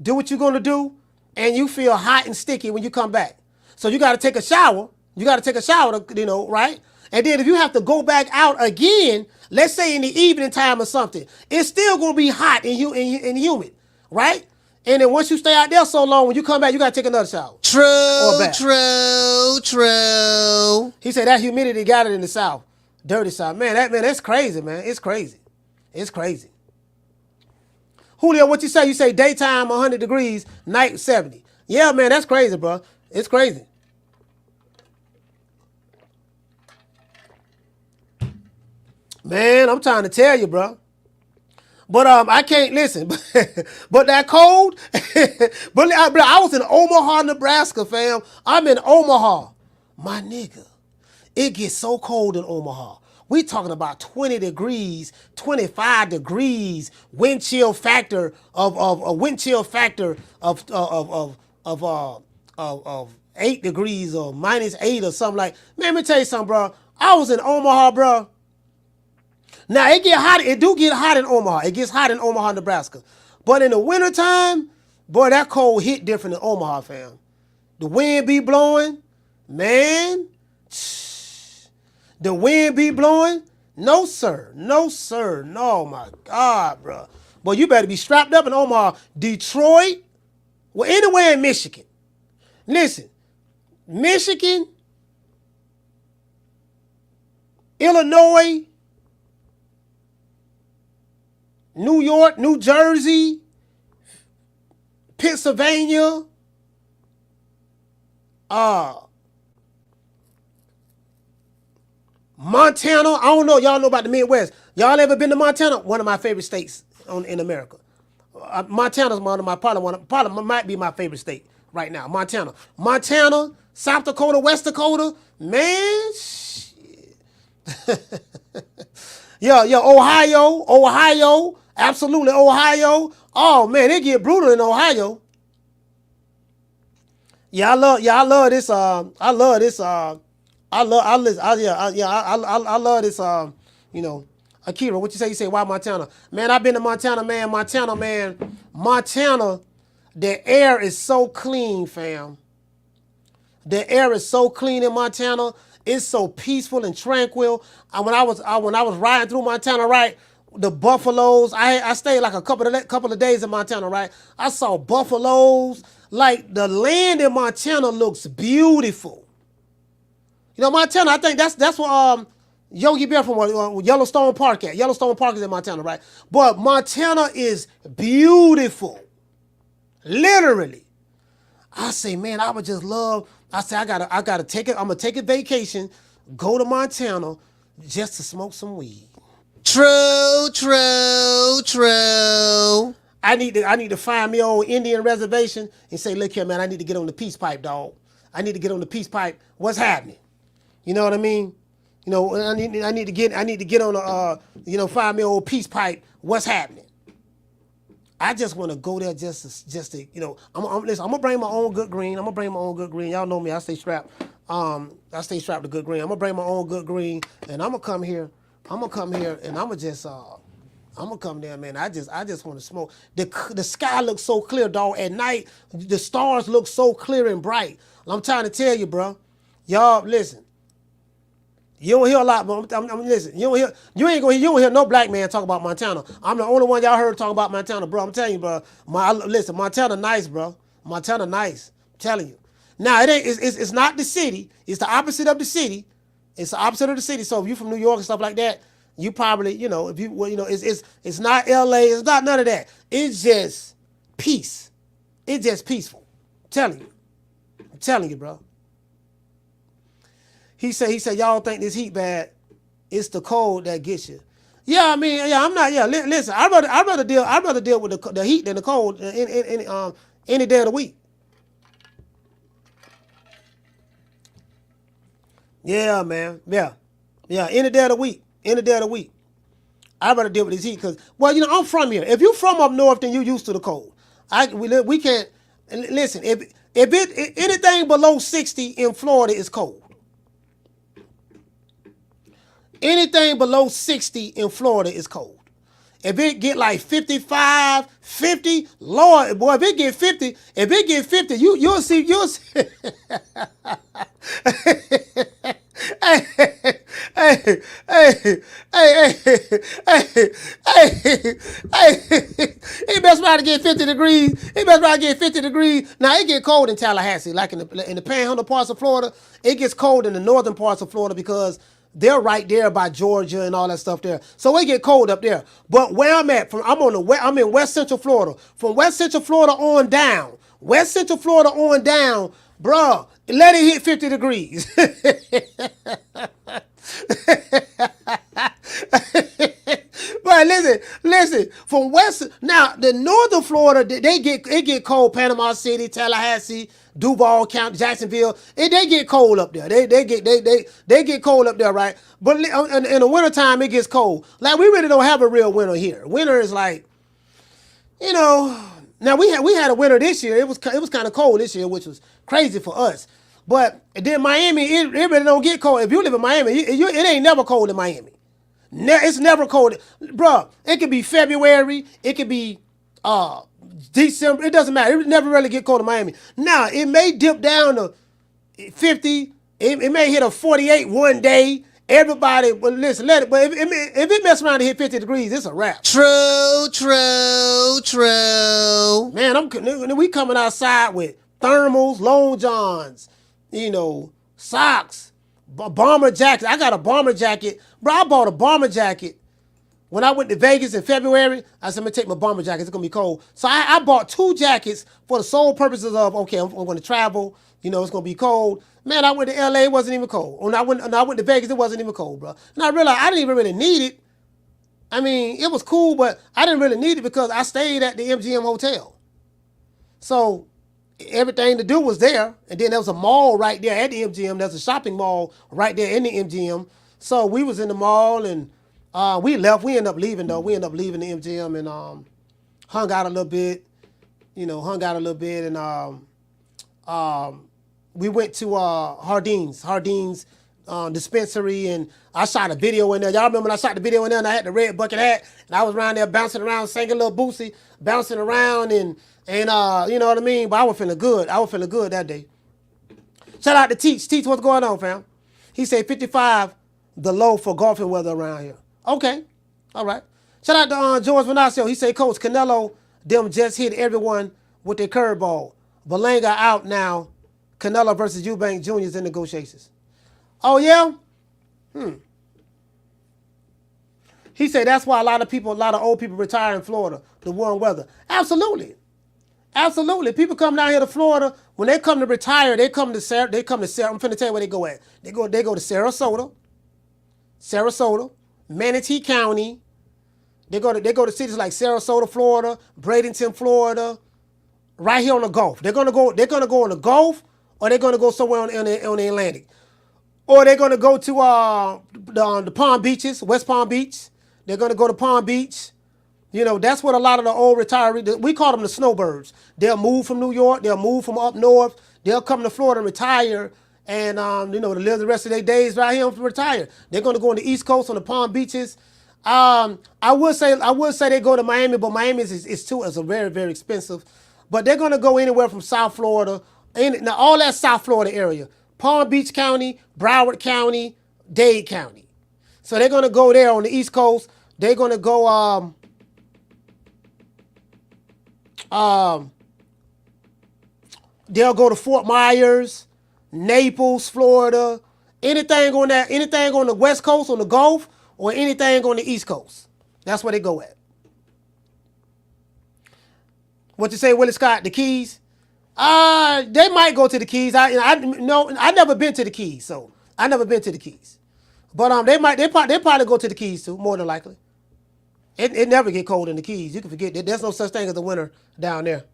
do what you're gonna do, and you feel hot and sticky when you come back. So you gotta take a shower. Right? And then if you have to go back out again, let's say in the evening time or something, it's still gonna be hot and humid, right? And then once you stay out there so long, when you come back, you gotta take another shower. True. He said that humidity got it in the South. Dirty South. That's crazy, man. It's crazy. Julio, what you say? You say daytime 100 degrees, night 70. Yeah, man, that's crazy, bro. It's crazy. Man, I'm trying to tell you, bro. But I can't listen. But that cold. But I was in Omaha, Nebraska, fam. I'm in Omaha, my nigga. It gets so cold in Omaha. We talking about 20 degrees, 25 degrees, wind chill factor of 8 degrees or -8 or something like. Man, let me tell you something, bro. I was in Omaha, bro. Now it get hot. It do get hot in Omaha. It gets hot in Omaha, Nebraska. But in the wintertime, boy, that cold hit different in Omaha, fam. The wind be blowing, man. The wind be blowing? No, sir. No, my God, bro. Boy, you better be strapped up in Omaha. Detroit, well, anywhere in Michigan. Listen, Michigan, Illinois, New York, New Jersey, Pennsylvania, Montana. I don't know. Y'all know about the Midwest. Y'all ever been to Montana? One of my favorite states in America. Montana's probably might be my favorite state right now. Montana, South Dakota, West Dakota. Man, shit. Yeah, Ohio. Absolutely, Ohio. Oh man, it get brutal in Ohio. Yeah, I love this. I love this. Akira, what you say? You say, why Montana? Man, I've been to Montana, man. Montana, the air is so clean, fam. The air is so clean in Montana. It's so peaceful and tranquil. When I was riding through Montana, right, the buffaloes. I stayed like a couple of days in Montana, right. I saw buffaloes. Like the land in Montana looks beautiful. You know, Montana, I think that's what Yogi Bear from Yellowstone Park at. Yellowstone Park is in Montana, right? But Montana is beautiful. Literally. I say, man, I would just love. I say, I gotta take it. I'm gonna take a vacation, go to Montana, just to smoke some weed. True. I need to find me old Indian reservation and say, look here, man, I need to get on the peace pipe, dog. I need to get on the peace pipe. What's happening? You know what I mean? You know, I need to get on the find me old peace pipe. What's happening? I just want to go there just to I'm gonna bring my own good green. Y'all know me. I stay strapped. I stay strapped to good green. I'm gonna bring my own good green, and I'm gonna come here, and I'm gonna come there, man. I just want to smoke. The sky looks so clear, dog. At night, the stars look so clear and bright. I'm trying to tell you, bro. Y'all, listen. You don't hear a lot, but listen. You don't hear no black man talk about Montana. I'm the only one y'all heard talk about Montana, bro. I'm telling you, bro. Listen, Montana nice, bro. Montana nice. I'm telling you. Now it ain't. It's not the city. It's the opposite of the city. It's the opposite of the city. So if you're from New York and stuff like that, you probably, if you, it's not L.A. It's not none of that. It's just peace. It's just peaceful. I'm telling you, bro. He said, y'all think this heat bad? It's the cold that gets you. Yeah, I mean, yeah, I'm not. Yeah, listen, I'd rather deal with the heat than the cold any day of the week. Yeah, man. Yeah, any day of the week. I'd rather deal with this heat because, I'm from here. If you're from up north, then you're used to the cold. We can't listen. If anything below 60 in Florida is cold. Anything below 60 in Florida is cold. If it get like 55, 50, Lord, boy, if it get 50, you'll see. Hey, he best try to get 50 degrees. Now, it get cold in Tallahassee, like in the panhandle parts of Florida. It gets cold in the northern parts of Florida because they're right there by Georgia and all that stuff there. So it get cold up there. But where I'm at, I'm in West Central Florida. From West Central Florida on down, bruh, let it hit 50 degrees. But listen, from now the northern Florida, it get cold. Panama City, Tallahassee, Duval County, Jacksonville, they get cold up there. They get cold up there, right? But in the wintertime, it gets cold. Like, we really don't have a real winter here. Winter is like, now we had a winter this year. It was kind of cold this year, which was crazy for us. But then Miami, it really don't get cold. If you live in Miami, it ain't never cold in Miami. It's never cold. Bruh, it could be February. It could be December. It doesn't matter. It never really get cold in Miami. Now, it may dip down to 50. It may hit a 48 one day. Everybody, but listen, let it. But if it mess around and hit 50 degrees, it's a wrap. True. Man, we coming outside with thermals, long johns, socks, bomber jackets. I got a bomber jacket. Bro, I bought a bomber jacket when I went to Vegas in February. I said, I'm going to take my bomber jacket. It's going to be cold. So I bought 2 jackets for the sole purposes of, okay, I'm going to travel. It's going to be cold. Man, I went to L.A., it wasn't even cold. When I went to Vegas, it wasn't even cold, bro. And I realized I didn't even really need it. I mean, it was cool, but I didn't really need it because I stayed at the MGM Hotel. So everything to do was there. And then there was a mall right there at the MGM. There's a shopping mall right there in the MGM. So we was in the mall and we left. We ended up leaving, though. We ended up leaving the MGM and hung out a little bit. And we went to Hardeen's dispensary, and I shot a video in there. Y'all remember when I shot the video in there and I had the red bucket hat and I was around there bouncing around, singing a little Boosie, bouncing around and you know what I mean? But I was feeling good. That day. Shout out to Teach. Teach, what's going on, fam? He said 55, the low for golfing weather around here. Okay. All right. Shout out to George Venasio. He said, Coach, Canelo, them just hit everyone with their curveball. Belanga out now. Canelo versus Eubank Jr. is in negotiations. Oh, yeah? He said that's why a lot of old people retire in Florida, the warm weather. Absolutely. People come down here to Florida. When they come to retire, they come to I'm finna tell you where they go at. They go to Sarasota, Manatee County. They go to cities like Sarasota, Florida, Bradenton, Florida, right here on the Gulf. They're gonna go on the Gulf, or they're gonna go somewhere on the Atlantic. Or they're gonna go to the Palm Beaches, West Palm Beach. They're gonna go to Palm Beach. That's what a lot of the old retirees, we call them the snowbirds. They'll move from New York, they'll move from up north, they'll come to Florida and retire and to live the rest of their days right here and retire. They're gonna go on the East Coast, on the Palm Beaches. I would say they go to Miami, but Miami is very, very expensive. But they're gonna go anywhere from South Florida, now all that South Florida area. Palm Beach County, Broward County, Dade County. So they're gonna go there on the East Coast. They're gonna go They'll go to Fort Myers, Naples, Florida, anything on the West Coast, on the Gulf, or anything on the East Coast. That's where they go at. What you say, Willie Scott? The Keys? They might go to the Keys. I never been to the Keys, so I never been to the Keys. But they probably go to the Keys too, more than likely. It never get cold in the Keys. You can forget that. There's no such thing as the winter down there.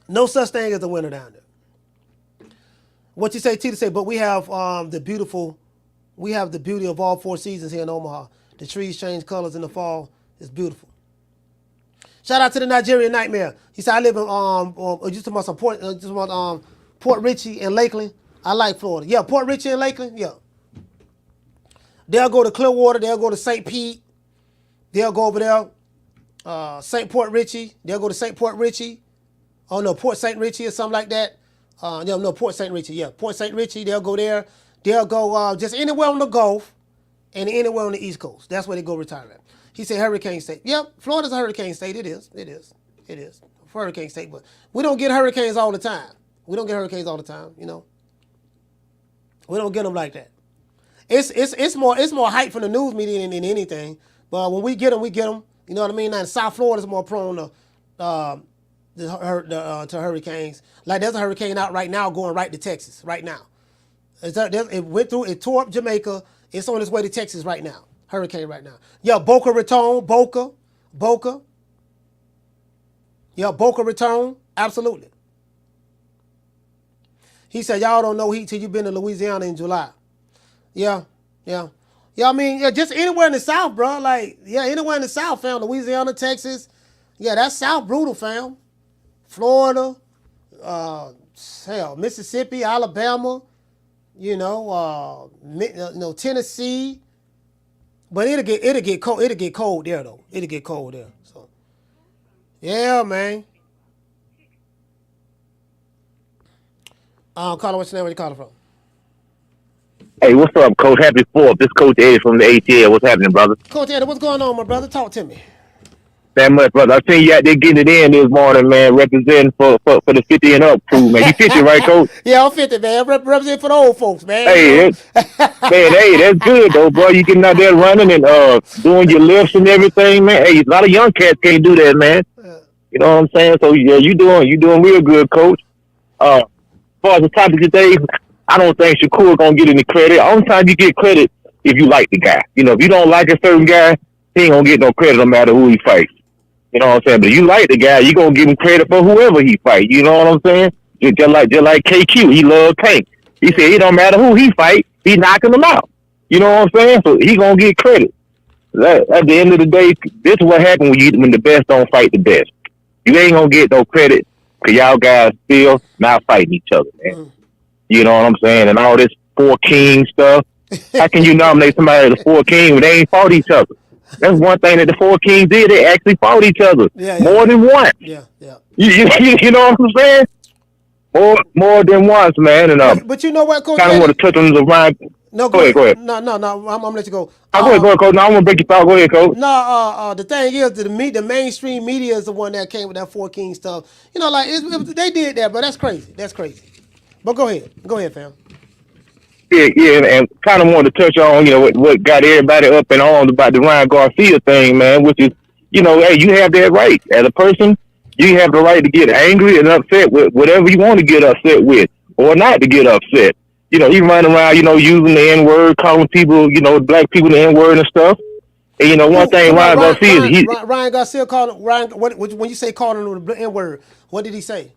No such thing as the winter down there. What you say, Tita say, but we have the beauty of all 4 seasons here in Omaha. The trees change colors in the fall. It's beautiful. Shout out to the Nigerian Nightmare. He said, I live in Port Richey and Lakeland. I like Florida. Yeah, Port Richey and Lakeland, yeah. They'll go to Clearwater. They'll go to St. Pete. They'll go over there. St. Port Richey. They'll go to St. Port Richey. Oh, no, Port St. Richey or something like that. No, Port St. Richey. Yeah, Port St. Richey. They'll go there. They'll go just anywhere on the Gulf and anywhere on the East Coast. That's where they go retire at. He said hurricane state. Yep, Florida's a hurricane state. It is. Hurricane state. But we don't get hurricanes all the time. We don't get them like that. It's more hype from the news media than anything. But when we get them, we get them. You know what I mean? Now, South Florida's more prone to hurricanes. Like there's a hurricane out right now going right to Texas right now. It tore up Jamaica. It's on its way to Texas right now. Hurricane right now. Yeah, Boca Raton. Yeah, Boca Raton. Absolutely. He said, y'all don't know heat till you've been to Louisiana in July. Yeah. I mean, just anywhere in the South, bro. Like, yeah, anywhere in the South, fam. Louisiana, Texas. Yeah, that's South brutal, fam. Florida, Mississippi, Alabama, Tennessee. But it'll get cold. It'll get cold there though. It'll get cold there. So, yeah, man. Caller, what's your name? Where you calling from? Hey, what's up, Coach? Happy 4th. This Coach Eddie from the ATL. What's happening, brother? Coach Eddie, what's going on, my brother? Talk to me. That much, brother. I seen you out there getting it in this morning, man, representing for the 50 and up crew, man. You 50, right, Coach? Yeah, I'm 50, man. Representing for the old folks, man. Hey, that's good, though, bro. You getting out there running and doing your lifts and everything, man. Hey, a lot of young cats can't do that, man. You know what I'm saying? So, yeah, you doing real good, Coach. As far as the topic today, I don't think Shakur gonna get any credit. Only time you get credit if you like the guy. If you don't like a certain guy, he ain't gonna get no credit no matter who he fights. You know what I'm saying? But you like the guy, you gonna give him credit for whoever he fight. You know what I'm saying? Just like KQ, he loved Tank. He said it don't matter who he fight, he knocking them out. You know what I'm saying? So he gonna get credit. At the end of the day, this is what happens when the best don't fight the best. You ain't gonna get no credit because y'all guys still not fighting each other, man. You know what I'm saying? And all this 4 Kings stuff. How can you nominate somebody as a 4 King when they ain't fought each other? That's one thing that the 4 Kings did. They actually fought each other more than once. Yeah. You know what I'm saying? More than once, man. And but you know what, Coach? Kind of want to touch on the Ryan. No, go ahead. No. I'm gonna let you go. Go ahead, Coach. No, I'm gonna break your thought. Go ahead, Coach. No, the thing is, the mainstream media is the one that came with that 4 King stuff. They did that, but that's crazy. But go ahead, fam. Yeah, and kind of wanted to touch on, what got everybody up and on about the Ryan Garcia thing, man, which is, hey, you have that right. As a person, you have the right to get angry and upset with whatever you want to get upset with or not to get upset. He running around, using the N-word, calling people, black people the N-word and stuff. And, one thing Ryan Garcia is... Ryan Garcia called Ryan... When you say calling him the N-word, what did he say?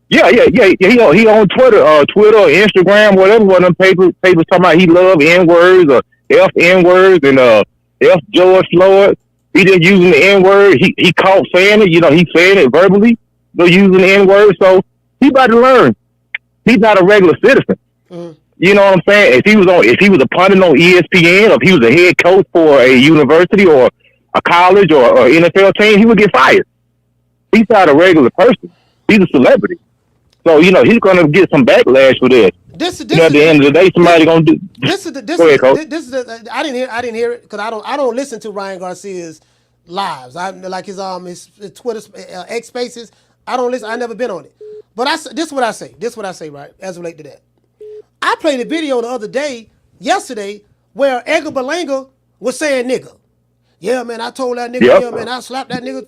Yeah. He on Twitter or Instagram, whatever. One of them papers talking about he love N-words or F N-words and F George Floyd. He just using the N-word. He caught saying it. He's saying it verbally. Using the N-word. So he about to learn. He's not a regular citizen. You know what I'm saying? If he was a pundit on ESPN, or if he was a head coach for a university or a college or NFL team, he would get fired. He's not a regular person. He's a celebrity. So, he's going to get some backlash for this. At the end of the day, somebody going to do... Go ahead, Coach. I didn't hear it because I don't listen to Ryan Garcia's lives. I like his Twitter X Spaces. I don't listen. I never been on it. But this is what I say. This is what I say, right? As relate to that. I played a video the other day, yesterday, where Edgar Berlanga was saying nigga. Yeah, man, I told that nigga, yeah, man, I'll slap that nigga,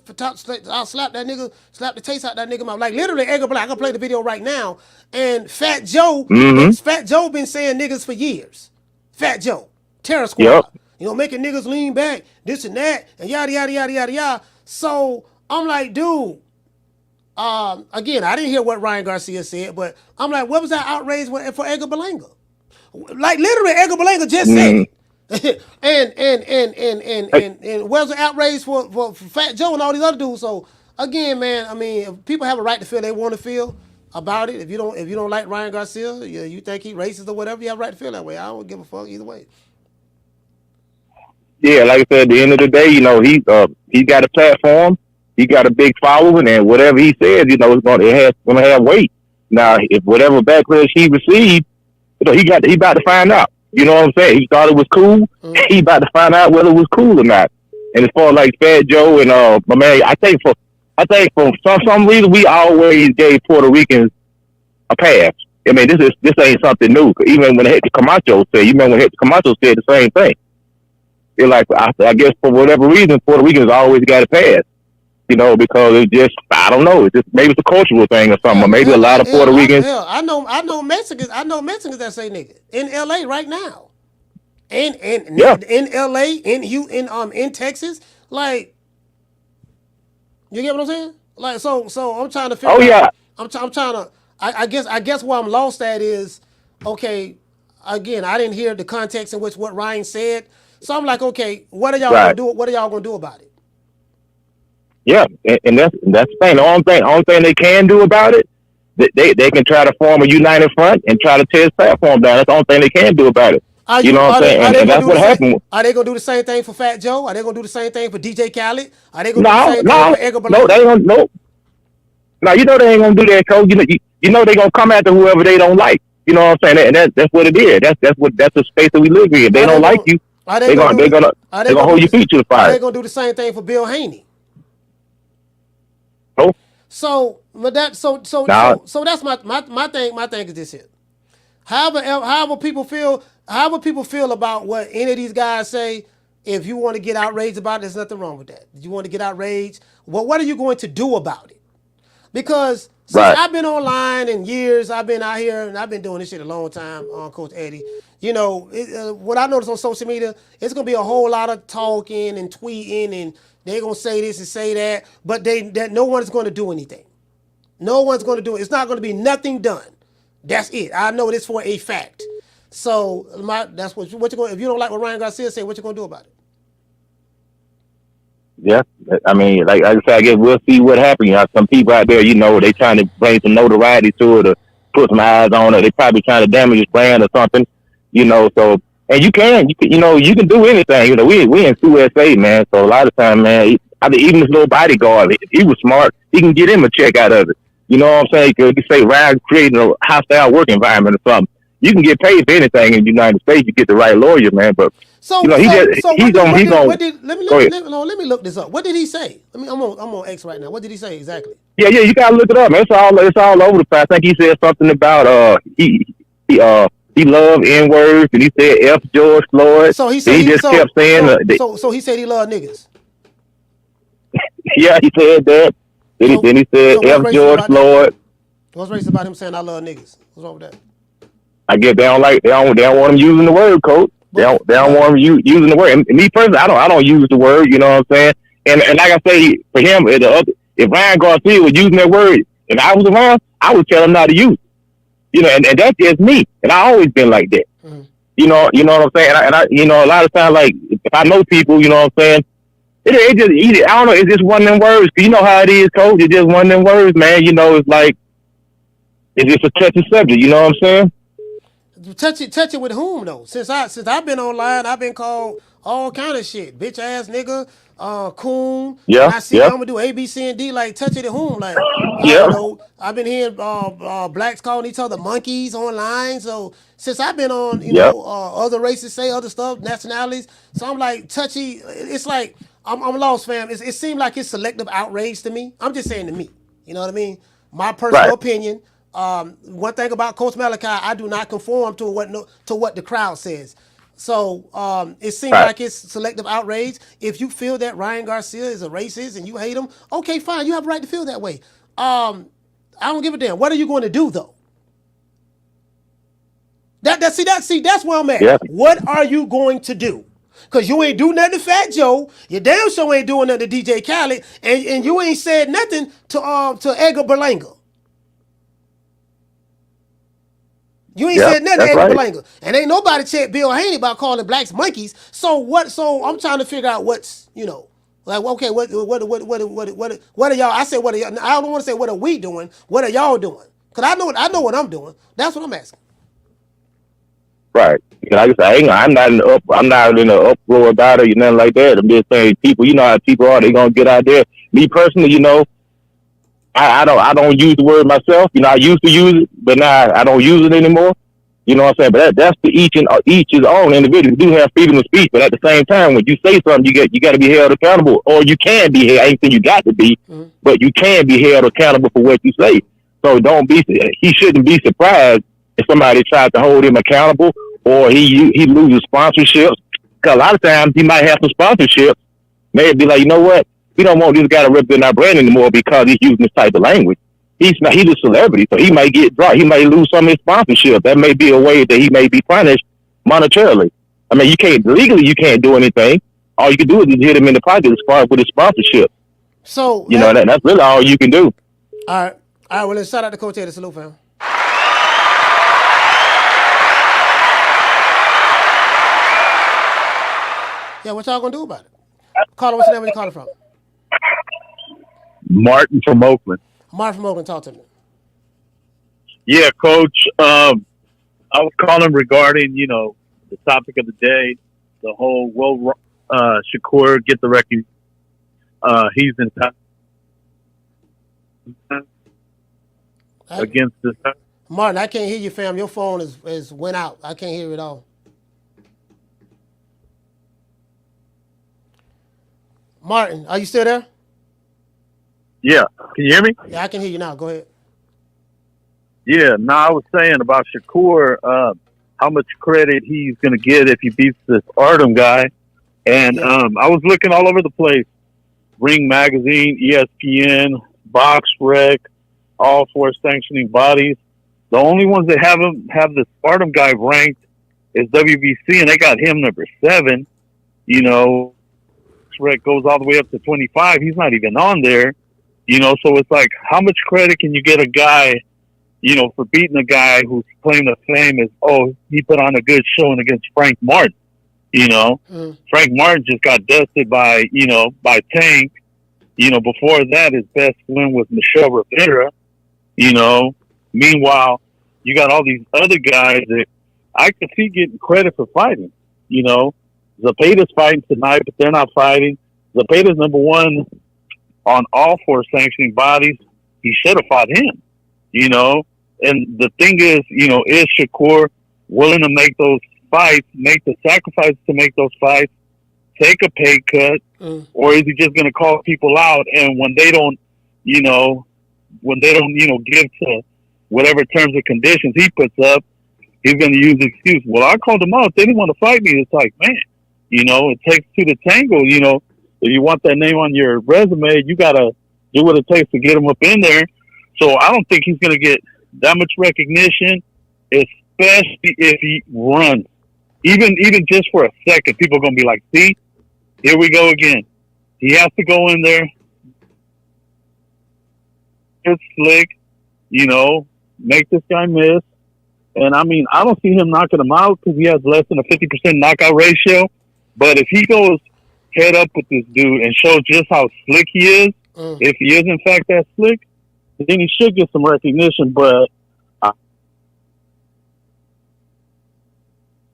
I'll slap that nigga, slap the taste out that nigga mouth. Like literally Edgar Berlanga, I can play the video right now. And Fat Joe, Fat Joe been saying niggas for years. Fat Joe, Terror Squad. You know, making niggas lean back, this and that, and yada, yada, yada, yada, yada. So I'm like, dude, again, I didn't hear what Ryan Garcia said, but I'm like, what was that outrage for Edgar Berlanga? Like literally, Edgar Berlanga just said it. and where's the outrage for Fat Joe and all these other dudes? So again, man, I mean, people have a right to feel they want to feel about it. If you don't like Ryan Garcia, you think he racist or whatever, you have a right to feel that way. I don't give a fuck either way. Yeah, like I said, at the end of the day, you know, he got a platform, he got a big following, and whatever he says, you know, it's gonna have weight. Now, if whatever backlash he received, you know, he about to find out. You know what I'm saying? He thought it was cool. He about to find out whether it was cool or not. And as far as like Fat Joe and my man, I think for some reason we always gave Puerto Ricans a pass. I mean, this ain't something new. Even when Hector Camacho said, you remember when Hector Camacho said the same thing. They're like, I guess for whatever reason, Puerto Ricans always got a pass. You know, because it's just, I don't know, maybe it's a cultural thing or something. Or maybe a lot of Puerto Ricans. I know Mexicans that say nigga in LA right now, in LA, in Texas. Like, you get what I'm saying? Like, so I'm trying to figure. Oh yeah. I'm trying to. I guess where I'm lost at is, okay. Again, I didn't hear the context in which what Ryan said, so I'm like, okay, what are y'all gonna do? What are y'all gonna do about it? Yeah, and that's the thing. The only thing they can do about it, they can try to form a united front and try to tear his platform down. That's the only thing they can do about it. You know what I'm saying? And that's what happened. Are they gonna do the same thing for Fat Joe? Are they gonna do the same thing for DJ Khaled? Are they gonna do the same thing for Edgar Berlanga? No, they ain't gonna. No, you know they ain't gonna do that, Coach. You know they gonna come after whoever they don't like. You know what I'm saying? And that's what it is. That's the space that we live in. They don't like you. They're gonna hold your feet to the fire. Are they gonna do the same thing for Bill Haney? So that's my thing. My thing is this here. However people feel about what any of these guys say, if you want to get outraged about it, there's nothing wrong with that. If you want to get outraged, well, what are you going to do about it? Because since I've been online in years, I've been out here and I've been doing this shit a long time, Coach Eddie. You know, what I notice on social media, it's gonna be a whole lot of talking and tweeting and they're going to say this and say that, but no one's going to do anything. No one's going to do it. It's not going to be nothing done. That's it. I know this for a fact. So that's what you're going. If you don't like what Ryan Garcia said, what you going to do about it? Yeah, I mean, like I said, I guess we'll see what happens. You know, some people out there, you know, they trying to bring some notoriety to it or put some eyes on it. They probably trying to damage his brand or something. You know, so. And you can do anything. You know, we in USA, man. So a lot of time, man, even this little bodyguard, if he was smart, he can get him a check out of it. You know what I'm saying? You can say Ryan creating a hostile work environment or something. You can get paid for anything in the United States. You get the right lawyer, man. But let me look this up. What did he say? I'm on X right now. What did he say exactly? Yeah, you gotta look it up, man. It's all over the place. I think he said something about he loved N-words, and he said F George Floyd. So he said he just kept saying. So he said he loved niggas. Yeah, he said that. Then he said F George Floyd. What's racist about him saying I love niggas? What's wrong with that? I guess they don't want him using the word, Coach. They don't want him using the word. And me personally, I don't use the word. You know what I'm saying? And like I say, for him, if Ryan Garcia was using that word, if I was around, I would tell him not to use it. You know, and that's just me. And I always been like that. Mm-hmm. You know what I'm saying? And I you know, a lot of times, like, if I know people, you know what I'm saying? It just, I don't know, it's just one of them words. You know how it is, Coach? It's just one of them words, man. You know, it's like, it's just a touchy subject. You know what I'm saying? Touch it with whom, though? Since I've been online, I've been called all kind of shit. Bitch ass nigga, coon. Yeah. And I see I'm gonna do A, B, C, and D. Like, touch it at whom? Like, yeah. You know, I've been hearing blacks calling each other monkeys online. So since I've been on, you know, other races say other stuff, nationalities. So I'm like touchy. It's like I'm lost, fam. It seemed like it's selective outrage to me. I'm just saying to me. You know what I mean? My personal opinion. One thing about Coach Malachi, I do not conform to what the crowd says. So it seems like it's selective outrage. If you feel that Ryan Garcia is a racist and you hate him, okay, fine. You have a right to feel that way. I don't give a damn. What are you going to do though? That's where I'm at. Yeah. What are you going to do? Because you ain't do nothing to Fat Joe. You damn sure ain't doing nothing to DJ Khaled. And you ain't said nothing to Edgar Berlanga. You ain't said nothing to Edgar Berlanga. And ain't nobody checked Bill Haney about calling blacks monkeys. So I'm trying to figure out what's, like, okay, what are y'all? I said, what are y'all? I don't want to say what are we doing. What are y'all doing? Because I know what I'm doing. That's what I'm asking. Right. Like I say, I'm not in the uproar about it or nothing like that. I'm just saying, people, you know how people are. They gonna get out there. Me personally, I don't use the word myself. I used to use it, but now I don't use it anymore. You know what I'm saying? But that's to each his own individual. You do have freedom of speech, but at the same time, when you say something, you got to be held accountable, or you can be held. I ain't saying you got to be, but you can be held accountable for what you say. So he shouldn't be surprised if somebody tries to hold him accountable, or he loses sponsorships. Because a lot of times he might have some sponsorships. Maybe be like, you know what? We don't want this guy to represent our brand anymore because he's using this type of language. He's a celebrity, so he might get dropped. He might lose some of his sponsorship. That may be a way that he may be punished monetarily. I mean, you can't do anything. All you can do is just hit him in the pocket as far as with his sponsorship. So that's really all you can do. All right. Well, let's shout out to Coach Eddie. Salute, fam. Yeah, what y'all gonna do about it? Caller, what's your name? Where you calling from? Martin from Oakland. Martin from Oakland, talk to me. Yeah, Coach. I was calling regarding, the topic of the day, the whole Shakur get the record. He's in against this. Martin, I can't hear you, fam. Your phone is went out. I can't hear it all. Martin, are you still there? Yeah. Can you hear me? Yeah, I can hear you now. Go ahead. Yeah. No, I was saying about Shakur, how much credit he's going to get if he beats this Artem guy. And I was looking all over the place. Ring Magazine, ESPN, Box Rec, all four sanctioning bodies. The only ones that have this Artem guy ranked is WBC, and they got him number 7. Rec goes all the way up to 25. He's not even on there. So it's like, how much credit can you get a guy, for beating a guy whose claim to fame is, he put on a good showing against Frank Martin. Frank Martin just got dusted by Tank. Before that, his best win was Michelle Rivera. Meanwhile, you got all these other guys that I could see getting credit for fighting. Zepeda's fighting tonight, but they're not fighting. Zepeda's number 1 on all 4 sanctioning bodies. He should have fought him, And the thing is Shakur willing to make those fights, make the sacrifice to make those fights, take a pay cut, or is he just going to call people out? And when they don't, give to whatever terms and conditions he puts up, he's going to use the excuse. Well, I called them out. They didn't want to fight me. It's like, man, it takes 2 to tango. If you want that name on your resume, you got to do what it takes to get him up in there. So I don't think he's going to get that much recognition, especially if he runs. Even just for a second, people are going to be like, see, here we go again. He has to go in there. It's slick, make this guy miss. And, I mean, I don't see him knocking him out because he has less than a 50% knockout ratio. But if he goes head up with this dude and shows just how slick he is, if he is, in fact, that slick, then he should get some recognition. But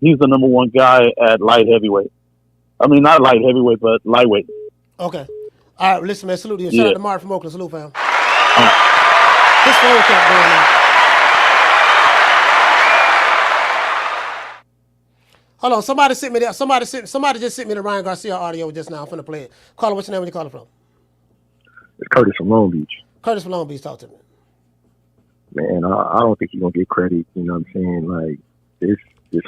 he's the number 1 guy at light heavyweight. I mean, not light heavyweight, but lightweight. Okay. All right, listen, man. Salute to you. Shout out to Martin from Oakland. Salute, fam. His phone kept going on. Hold on, somebody sent me that. Somebody just sent me the Ryan Garcia audio just now. I'm finna play it. Caller, what's your name? Where you calling from? It's Curtis from Long Beach. Curtis from Long Beach, talk to me. Man, I don't think he's gonna get credit. You know what I'm saying? Like this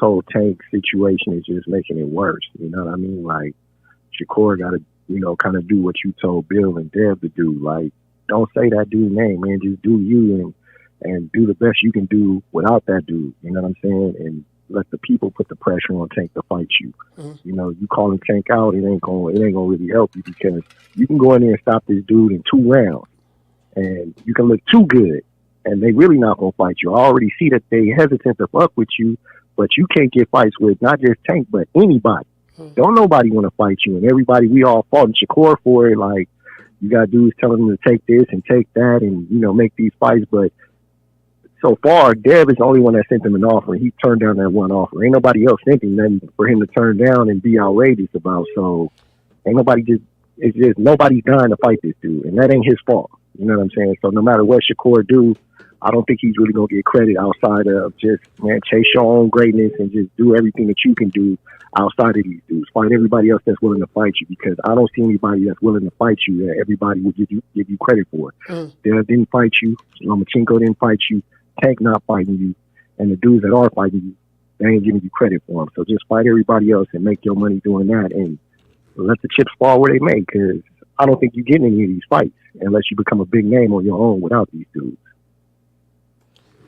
whole Tank situation is just making it worse. You know what I mean? Like Shakur got to, you know, kind of do what you told Bill and Dev to do. Like, don't say that dude's name, man. Just do you and do the best you can do without that dude. You know what I'm saying? And let the people put the pressure on Tank to fight you. You know, you calling Tank out, it ain't gonna really help you, because you can go in there and stop this dude in 2 rounds, and you can look too good, and they really not gonna fight you. I already see that they hesitant to fuck with you, but you can't get fights with not just Tank, but anybody. Don't nobody want to fight you, and everybody, we all fought Shakur for it. Like, you got dudes telling them to take this and take that, and you know, make these fights, but so far, Dev is the only one that sent him an offer. He turned down that one offer. Ain't nobody else sent him nothing for him to turn down and be outrageous about. So ain't nobody it's just nobody's dying to fight this dude, and that ain't his fault. You know what I'm saying? So no matter what Shakur do, I don't think he's really gonna get credit outside of just, man, chase your own greatness and just do everything that you can do outside of these dudes. Fight everybody else that's willing to fight you, because I don't see anybody that's willing to fight you that everybody will give you credit for. Dev didn't fight you. Lomachenko didn't fight you. Tank not fighting you, and the dudes that are fighting you, they ain't giving you credit for them. So just fight everybody else and make your money doing that, and let the chips fall where they may, because I don't think you get any of these fights unless you become a big name on your own without these dudes.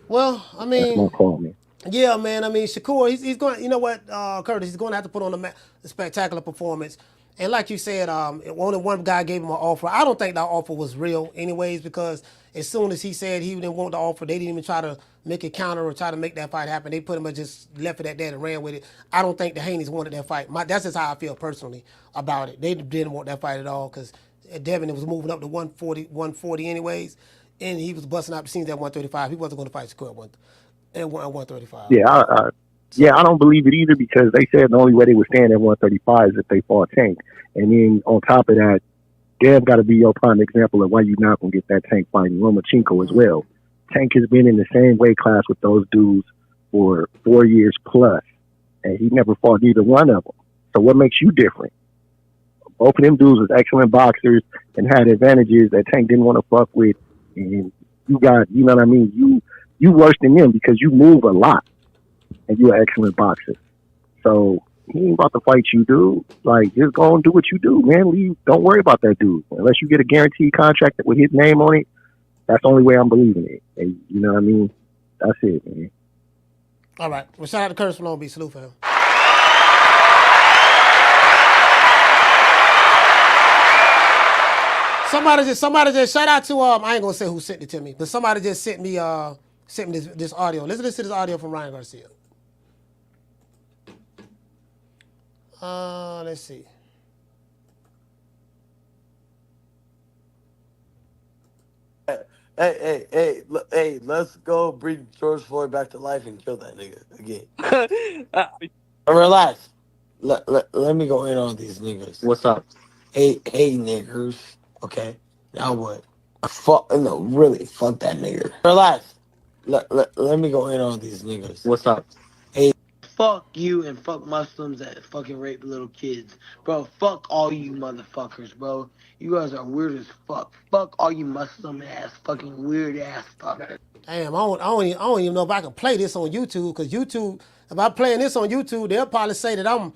Well, I mean, that's my call, man. Yeah, man. I mean, Shakur, he's going. You know what, Curtis? He's going to have to put on a spectacular performance. And like you said, only one guy gave him an offer. I don't think that offer was real, anyways, because as soon as he said he didn't want the offer, they didn't even try to make a counter or try to make that fight happen. They pretty much just left it at that and ran with it. I don't think the Haneys wanted that fight. That's just how I feel personally about it. They didn't want that fight at all, because Devin was moving up to 140 anyways, and he was busting out the scenes at 135. He wasn't going to fight Shakur at 135. Yeah, I don't believe it either, because they said the only way they would stand at 135 is if they fought Tank. And then on top of that, Dev got to be your prime example of why you're not going to get that Tank fighting Lomachenko as well. Tank has been in the same weight class with those dudes for 4 years plus, and he never fought either one of them. So what makes you different? Both of them dudes was excellent boxers and had advantages that Tank didn't want to fuck with. And you got, you know what I mean? You worse than them because you move a lot and you're an excellent boxer. So he ain't about to fight you, dude. Like, just go and do what you do, man. Don't worry about that dude. Unless you get a guaranteed contract with his name on it, that's the only way I'm believing it. And you know what I mean? That's it, man. All right. Well, shout out to Curtis from Long Beach. Salute for him. Somebody just shout out to I ain't gonna say who sent it to me, but somebody just sent me this audio. Listen to this audio from Ryan Garcia. Let's see. Hey, let's go bring George Floyd back to life and kill that nigga again. Relax. Let me go in on these niggas. What's up? Hey, niggers. Okay. Now what? Fuck that nigga. Relax. Let me go in on these niggas. What's up? Hey, fuck you and fuck Muslims that fucking rape little kids. Bro, fuck all you motherfuckers, bro. You guys are weird as fuck. Fuck all you Muslim ass fucking weird ass fuckers. Damn, I don't even know if I can play this on YouTube, because YouTube, if I'm playing this on YouTube, they'll probably say YouTube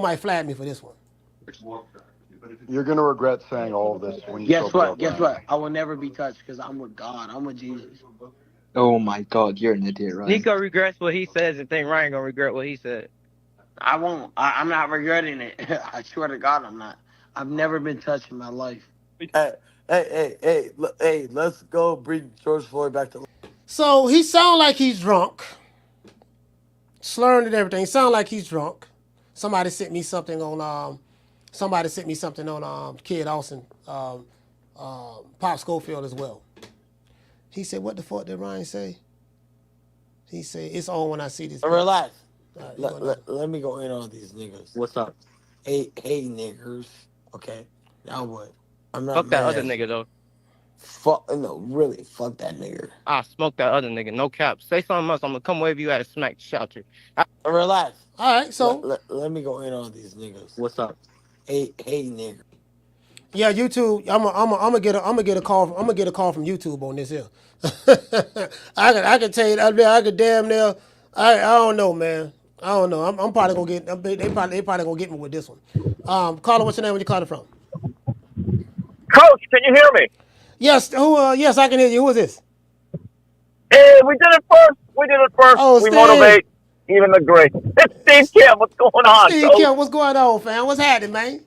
might flag me for this one. You're gonna regret saying all of this when you Guess what? I will never be touched because I'm with God. I'm with Jesus. Oh my God, you're an idiot, right? Nico regrets what he says and think Ryan gonna regret what he said. I won't. I'm not regretting it. I swear to God, I'm not. I've never been touched in my life. Hey, let's go bring George Floyd back to life. So he sound like he's drunk, slurring and everything. He sound like he's drunk. Somebody sent me something on Kid Austin, Pop Schofield as well. He said, "What the fuck did Ryan say?" He said, "It's on when I see this." Relax. Let me go in on these niggas. What's up? Hey, niggers. Okay. Now what? I'm not fuck mad. That other nigga though. Fuck no, really, fuck that nigga. I smoke that other nigga. No cap. Say something else. I'm gonna come wave you at a smack shout you. Relax. All right, so let me go in on these niggas. What's up? Hey nigga. Yeah, YouTube. I'm gonna get a call. I'm gonna get a call from YouTube on this here. I can tell you. I could damn near. I don't know, man. I don't know. I'm probably gonna get. They probably gonna get me with this one. Caller, what's your name? Where you calling from? Coach, can you hear me? Yes. Who? Yes, I can hear you. Who is this? Hey, we did it first. Oh, we Steve. motivate even the great. It's Steve Kim. What's going on? Steve Kim, what's going on, fam? What's happening, man?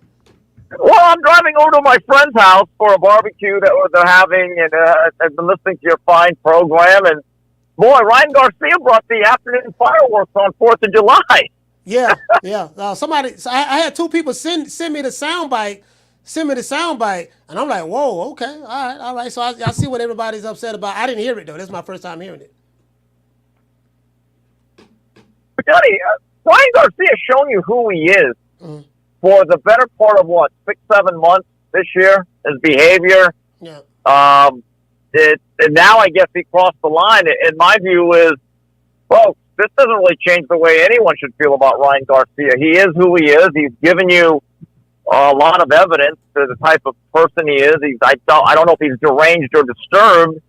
Well, I'm driving over to my friend's house for a barbecue that they're having, and I've been listening to your fine program. And boy, Ryan Garcia brought the afternoon fireworks on 4th of July. Yeah. Somebody. So I had two people send me the soundbite. And I'm like, whoa, okay, all right. So I see what everybody's upset about. I didn't hear it though. This is my first time hearing it. Johnny, Ryan Garcia has shown you who he is for the better part of 6-7 months this year. His behavior. Yeah. And now I guess he crossed the line. And my view is, folks, this doesn't really change the way anyone should feel about Ryan Garcia. He is who he is. He's given you a lot of evidence to the type of person he is. I don't know if he's deranged or disturbed.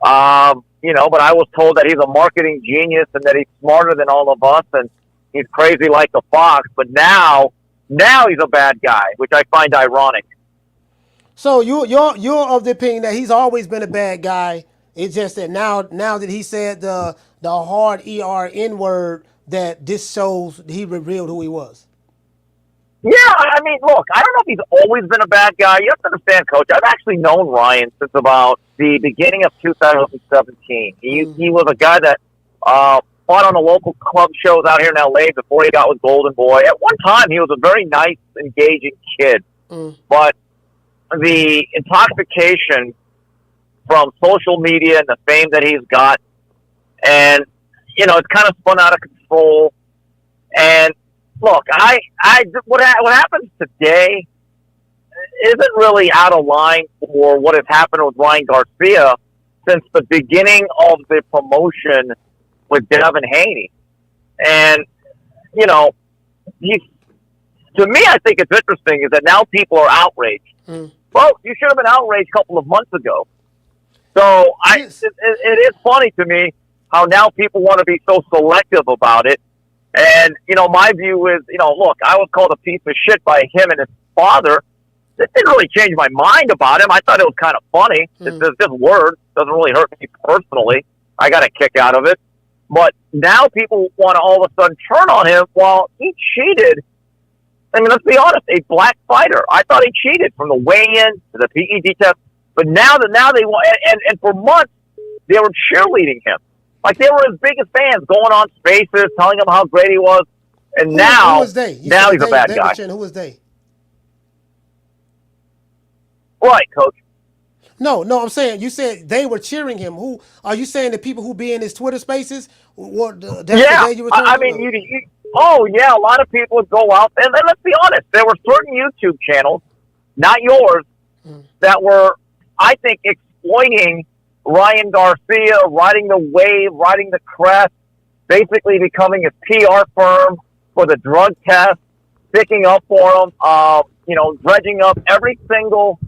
But I was told that he's a marketing genius and that he's smarter than all of us and he's crazy like a fox. But now he's a bad guy, which I find ironic. So you're of the opinion that he's always been a bad guy. It's just that now that he said the hard N word, that this shows he revealed who he was. Yeah, I mean, look, I don't know if he's always been a bad guy. You have to understand, Coach, I've actually known Ryan since about the beginning of 2017. He was a guy that fought on the local club shows out here in L.A. before he got with Golden Boy. At one time, he was a very nice, engaging kid. But the intoxication from social media and the fame that he's got, and, it's kind of spun out of control. And look, what happens today isn't really out of line for what has happened with Ryan Garcia since the beginning of the promotion with Devin Haney. And, to me, I think it's interesting is that now people are outraged. Folks, you should have been outraged a couple of months ago. So it is funny to me how now people want to be so selective about it. And, my view is, look, I was called a piece of shit by him and his father. It didn't really change my mind about him. I thought it was kind of funny. It's just words. Doesn't really hurt me personally. I got a kick out of it. But now people want to all of a sudden turn on him while he cheated. I mean, let's be honest, a black fighter. I thought he cheated from the weigh-in to the PED test. But now they want, and for months, they were cheerleading him. Like, they were his biggest fans, going on Spaces, telling him how great he was. And now he's a bad guy. Who was they? Right, Coach. No, I'm saying, you said they were cheering him. Who are you saying? The people who be in his Twitter Spaces? The day you were I mean, a lot of people would go out, and let's be honest, there were certain YouTube channels, not yours, that were, I think, exploiting Ryan Garcia, riding the wave, riding the crest, basically becoming a PR firm for the drug test, picking up for him, dredging up every single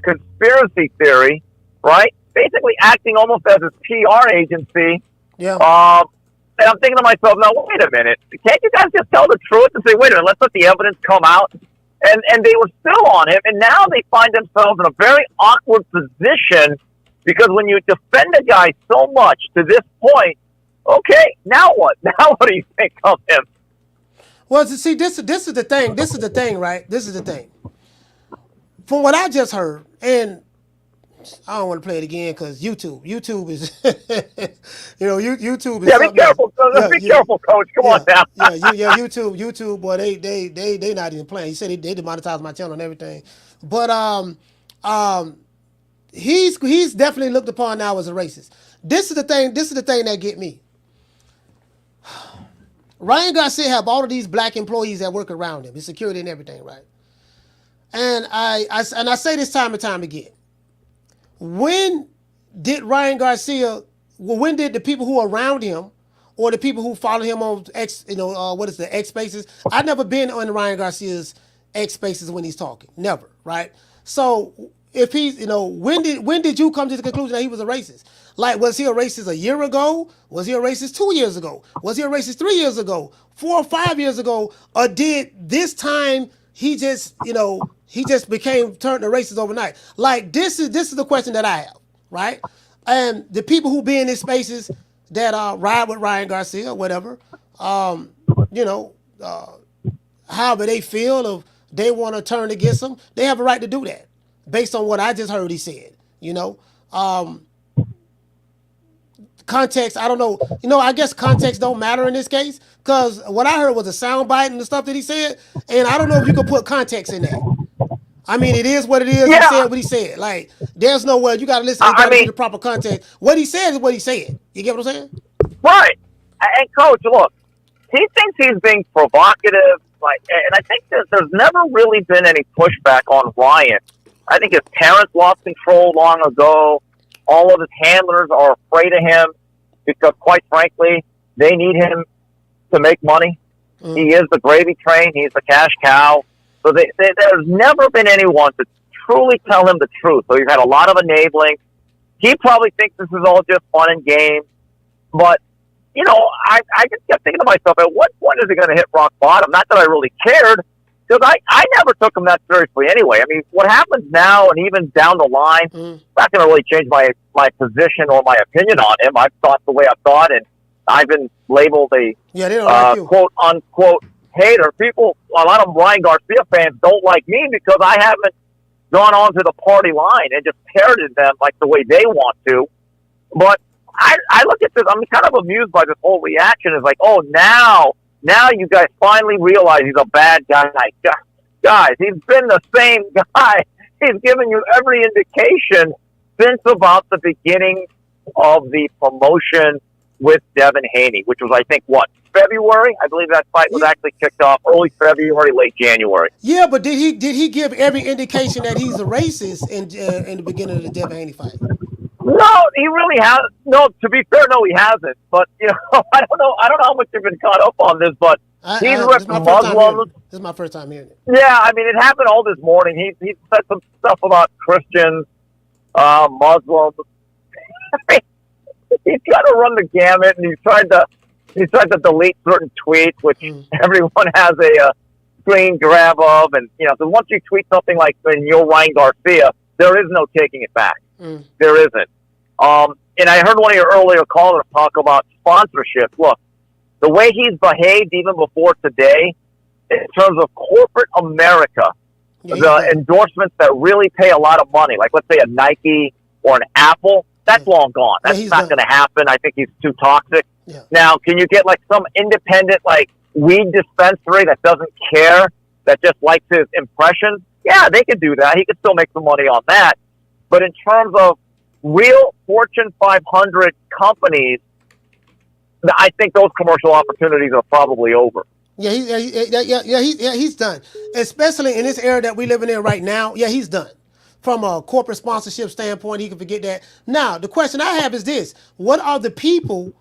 conspiracy theory, right? Basically acting almost as his PR agency. Yeah. And I'm thinking to myself, now, wait a minute. Can't you guys just tell the truth and say, wait a minute, let's let the evidence come out? And they were still on him, and now they find themselves in a very awkward position because when you defend a guy so much to this point, okay, now what? Now what do you think of him? Well, see, this is the thing. This is the thing, right? This is the thing. From what I just heard, and I don't want to play it again because YouTube is, YouTube is. Yeah, be careful. Be careful, Coach. Come on now. YouTube, boy, they not even playing. He said they demonetized my channel and everything, but he's definitely looked upon now as a racist. This is the thing that get me. Ryan Garcia have all of these black employees that work around him, his security and everything, right? And I say this time and time again. when did Ryan Garcia? Well, when did the people who are around him, or the people who follow him on X, what is the X Spaces? I've never been on Ryan Garcia's X Spaces when he's talking, never, right? So if he's, when did you come to the conclusion that he was a racist? Like, was he a racist a year ago? Was he a racist 2 years ago? Was he a racist 3 years ago? 4 or 5 years ago? Or did this time he just, he just turned a racist overnight? Like, this is the question that I have, right? And the people who be in these spaces that ride with Ryan Garcia or whatever, however they feel, if they want to turn against him, they have a right to do that based on what I just heard he said, Context, I don't know. I guess context don't matter in this case, because what I heard was a soundbite and the stuff that he said, and I don't know if you could put context in that. I mean, it is what it is. Yeah. He said what he said. Like, there's no way. You got to listen. You got to get the proper context. What he said is what he said. You get what I'm saying? Right. And Coach, look, he thinks he's being provocative. And I think there's never really been any pushback on Ryan. I think his parents lost control long ago. All of his handlers are afraid of him because, quite frankly, they need him to make money. He is the gravy train. He's the cash cow. So there's never been anyone to truly tell him the truth. So you've had a lot of enabling. He probably thinks this is all just fun and games. But, I just kept thinking to myself, at what point is he going to hit rock bottom? Not that I really cared, because I never took him that seriously anyway. I mean, what happens now and even down the line, not going to really change my position or my opinion on him. I've thought the way I've thought, and I've been labeled a quote-unquote hater. People, a lot of Ryan Garcia fans don't like me because I haven't gone onto the party line and just parroted them like the way they want to. But I look at this, I'm kind of amused by this whole reaction. It's like, oh, now you guys finally realize he's a bad guy. Guys, he's been the same guy. He's given you every indication since about the beginning of the promotion with Devin Haney, which was, I think, February? I believe that fight was actually kicked off early February, late January. Yeah, but did he give every indication that he's a racist in the beginning of the Devin Haney fight? No, he really hasn't. No, to be fair, no, he hasn't. But I don't know how much you've been caught up on this, but he's ripped Muslims. This is my first time hearing it. Yeah, I mean, it happened all this morning. He said some stuff about Christians, Muslims. He's trying to run the gamut, and he's tried to delete certain tweets, which everyone has a screen grab of, and so once you tweet something like "You're Ryan Garcia," there is no taking it back. There isn't. And I heard one of your earlier callers talk about sponsorship. Look, the way he's behaved even before today, in terms of corporate America, the endorsements that really pay a lot of money, like let's say a Nike or an Apple, that's long gone. That's not going to happen. I think he's too toxic. Yeah. Now, can you get like some independent weed dispensary that doesn't care, that just likes his impressions? Yeah, they could do that. He could still make some money on that. But in terms of real Fortune 500 companies, I think those commercial opportunities are probably over. Yeah, he's done. Especially in this era that we living in right now. Yeah, he's done. From a corporate sponsorship standpoint, he can forget that. Now, the question I have is this: what are the people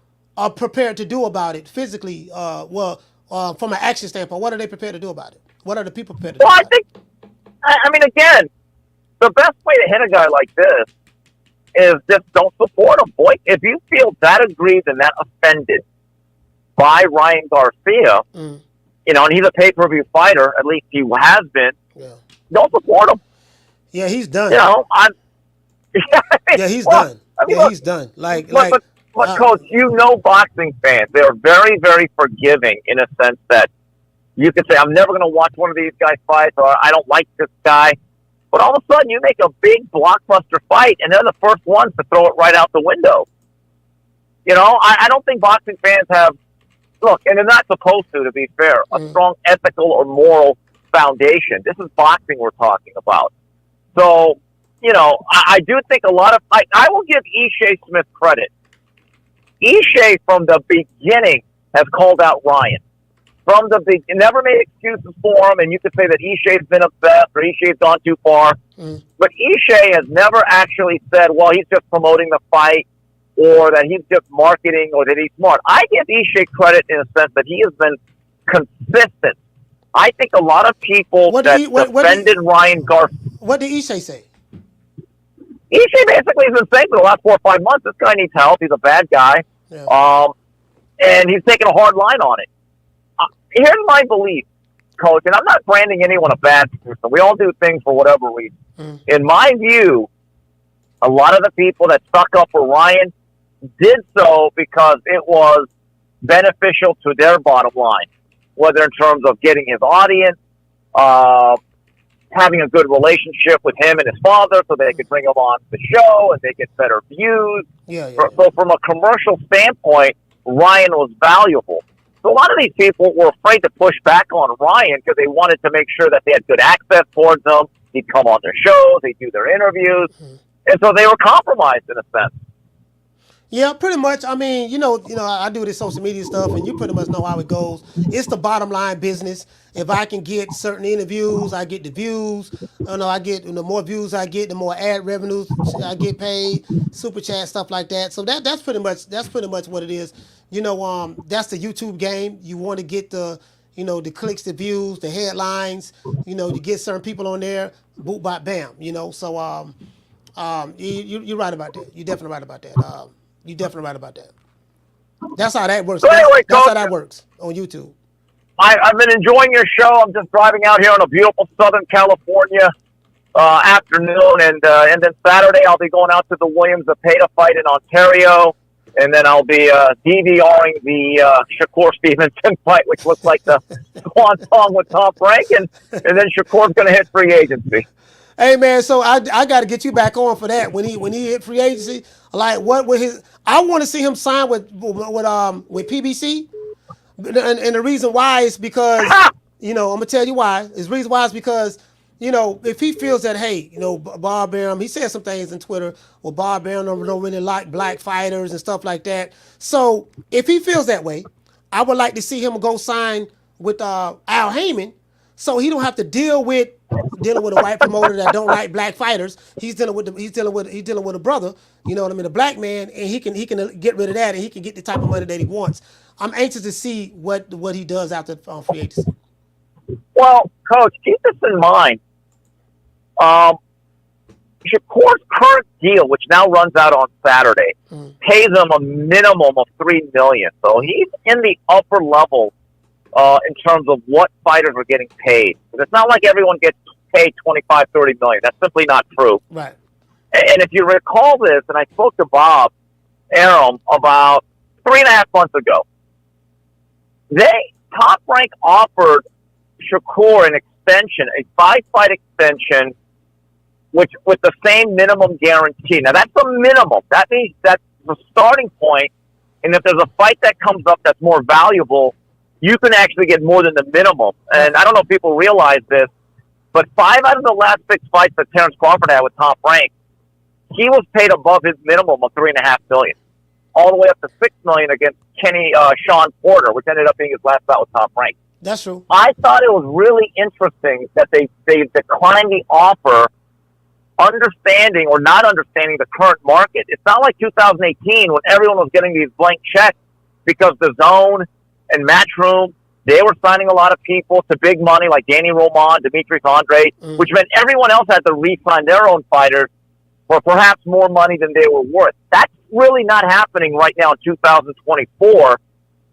prepared to do about it physically? From an action standpoint, what are they prepared to do about it? What are the people prepared to do? Well, I mean, again, the best way to hit a guy like this is just don't support him. Boy, if you feel that aggrieved and that offended by Ryan Garcia, and he's a pay-per-view fighter, at least he has been, don't support him. Yeah, he's done. He's done. I mean, he's done. But Coach, boxing fans, they're very, very forgiving in a sense that you could say, I'm never going to watch one of these guys fight, or I don't like this guy. But all of a sudden, you make a big blockbuster fight, and they're the first ones to throw it right out the window. I don't think boxing fans have, and they're not supposed to be fair, a strong ethical or moral foundation. This is boxing we're talking about. So, I do think a lot of, I will give Ishe Smith credit. Ishe, from the beginning, has called out Ryan. from the big, never made excuses for him, and you could say that Ishai's been obsessed or Ishai's gone too far. But Ishii has never actually said, well, he's just promoting the fight or that he's just marketing or that he's smart. I give Ishii credit in a sense that he has been consistent. I think a lot of people defended Ryan Garcia. What did Ishii say? Ishii basically has been saying for the last 4 or 5 months, this guy needs help. He's a bad guy. Yeah. And he's taking a hard line on it. Here's my belief, Coach, and I'm not branding anyone a bad person. We all do things for whatever reason. In my view, a lot of the people that stuck up for Ryan did so because it was beneficial to their bottom line, whether in terms of getting his audience, having a good relationship with him and his father so they could bring him on the show and they get better views. So from a commercial standpoint, Ryan was valuable. So a lot of these people were afraid to push back on Ryan because they wanted to make sure that they had good access towards him. He'd come on their shows, they'd do their interviews. And so they were compromised in a sense. Yeah, pretty much. I mean, you know, I do this social media stuff, and you pretty much know how it goes. It's the bottom line business. If I can get certain interviews, I get the views. I get the more views I get, the more ad revenues I get paid, super chat, stuff like that. So that's pretty much what it is. That's the YouTube game. You want to get the clicks, the views, the headlines. To get certain people on there. Boop, bop, bam. So you're right about that. You're definitely right about that. You're definitely right about that. That's how that works. So anyway, that's how that works on YouTube. I've been enjoying your show. I'm just driving out here on a beautiful Southern California afternoon, and then Saturday I'll be going out to the Williams Zepeda fight in Ontario, and then I'll be DVRing the Shakur Stevenson fight, which looks like the swan song with Tom Frank, and then Shakur's going to hit free agency. Hey man, so I got to get you back on for that when he hit free agency. Like what with his? I want to see him sign with PBC, and the reason why is because I'm gonna tell you why. The reason why is because if he feels that Bob Arum, he said some things on Twitter. Well, Bob Arum don't really like black fighters and stuff like that. So if he feels that way, I would like to see him go sign with Al Heyman, so he don't have to dealing with a white promoter that don't like black fighters. He's dealing with a brother, a black man, and he can get rid of that, and he can get the type of money that he wants. I'm anxious to see what he does after free agency. Well, Coach, keep this in mind. Shakur's current deal, which now runs out on Saturday, pays him a minimum of $3 million. So he's in the upper level in terms of what fighters are getting paid. It's not like everyone gets paid $25, $30 million. That's simply not true. Right. And if you recall this, and I spoke to Bob Arum about 3.5 months ago, Top Rank offered Shakur an extension, a 5-fight extension, which with the same minimum guarantee. Now that's a minimum. That means that's the starting point. And if there's a fight that comes up that's more valuable, you can actually get more than the minimum. And I don't know if people realize this, but 5 out of the last 6 fights that Terrence Crawford had with Top Rank, he was paid above his minimum of $3.5 million, all the way up to $6 million against Sean Porter, which ended up being his last bout with Top Rank. That's true. I thought it was really interesting that they declined the offer, understanding or not understanding the current market. It's not like 2018 when everyone was getting these blank checks because the Zone and Matchroom, they were signing a lot of people to big money like Danny Roman, Demetrius Andre, which meant everyone else had to re-sign their own fighters for perhaps more money than they were worth. That's really not happening right now in 2024.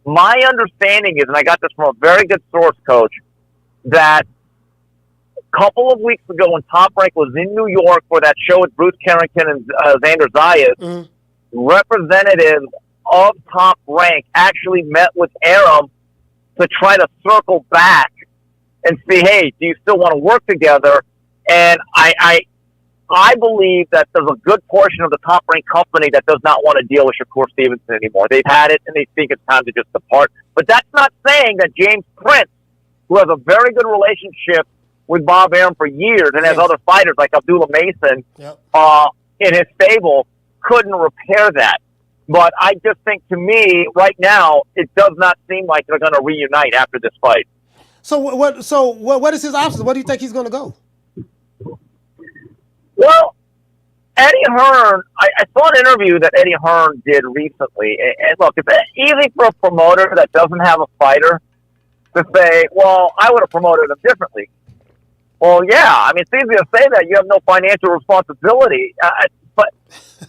My understanding is, and I got this from a very good source, Coach, that a couple of weeks ago when Top Rank was in New York for that show with Bruce Carrington and Xander Zayas, representatives of Top Rank actually met with Arum to try to circle back and say, hey, do you still want to work together? And I believe that there's a good portion of the Top Rank company that does not want to deal with Shakur Stevenson anymore. They've had it, and they think it's time to just depart. But that's not saying that James Prince, who has a very good relationship with Bob Arum for years and has other fighters like Abdullah Mason in his stable, couldn't repair that. But I just think, to me, right now, it does not seem like they're going to reunite after this fight. So what is his options? Where do you think he's going to go? Well, Eddie Hearn, I saw an interview that Eddie Hearn did recently. And look, it's easy for a promoter that doesn't have a fighter to say, well, I would have promoted him differently. Well, yeah, I mean, it's easy to say that. You have no financial responsibility. But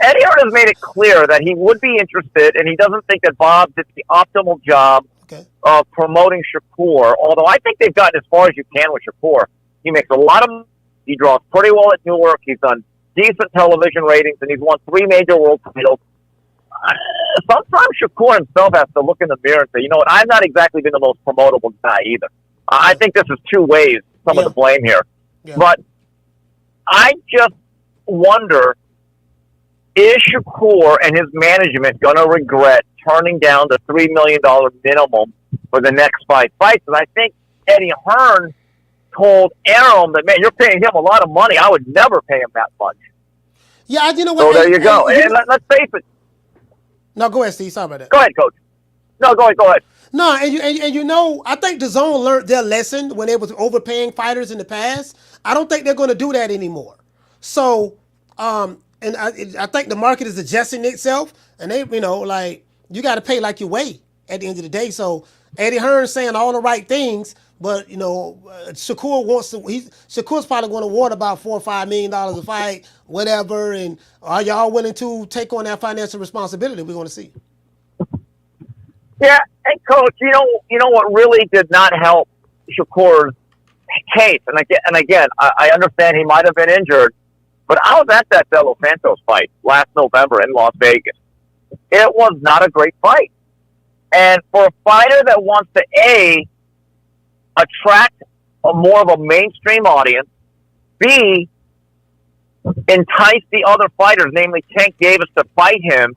Eddie Hearn has made it clear that he would be interested, and he doesn't think that Bob did the optimal job of promoting Shakur, although I think they've gotten as far as you can with Shakur. He makes a lot of money. He draws pretty well at Newark. He's done decent television ratings, and he's won 3 major world titles. Sometimes Shakur himself has to look in the mirror and say, you know what, I've not exactly been the most promotable guy either. I think this is two ways, some of the blame here. Yeah. But I just wonder, is Shakur and his management going to regret turning down the $3 million minimum for the next 5 fights? And I think Eddie Hearn told Arum that, man, you're paying him a lot of money. I would never pay him that much. Yeah, you know what? So there you go. And let's face it. No, go ahead, Steve. Sorry about that. Go ahead, Coach. No, go ahead. No, and you know, I think the Zone learned their lesson when they was overpaying fighters in the past. I don't think they're going to do that anymore. So, and I think the market is adjusting itself, and they, you know, like, you got to pay like you weigh at the end of the day. So Eddie Hearn's saying all the right things, but you know, Shakur's probably going to want about $4 or $5 million a fight, whatever. And are y'all willing to take on that financial responsibility? We're going to see. Yeah, and Coach, you know what really did not help Shakur's case, and again, I understand he might have been injured, but I was at that De Los Santos fight last November in Las Vegas. It was not a great fight. And for a fighter that wants to, A, attract more of a mainstream audience, B, entice the other fighters, namely Tank Davis, to fight him,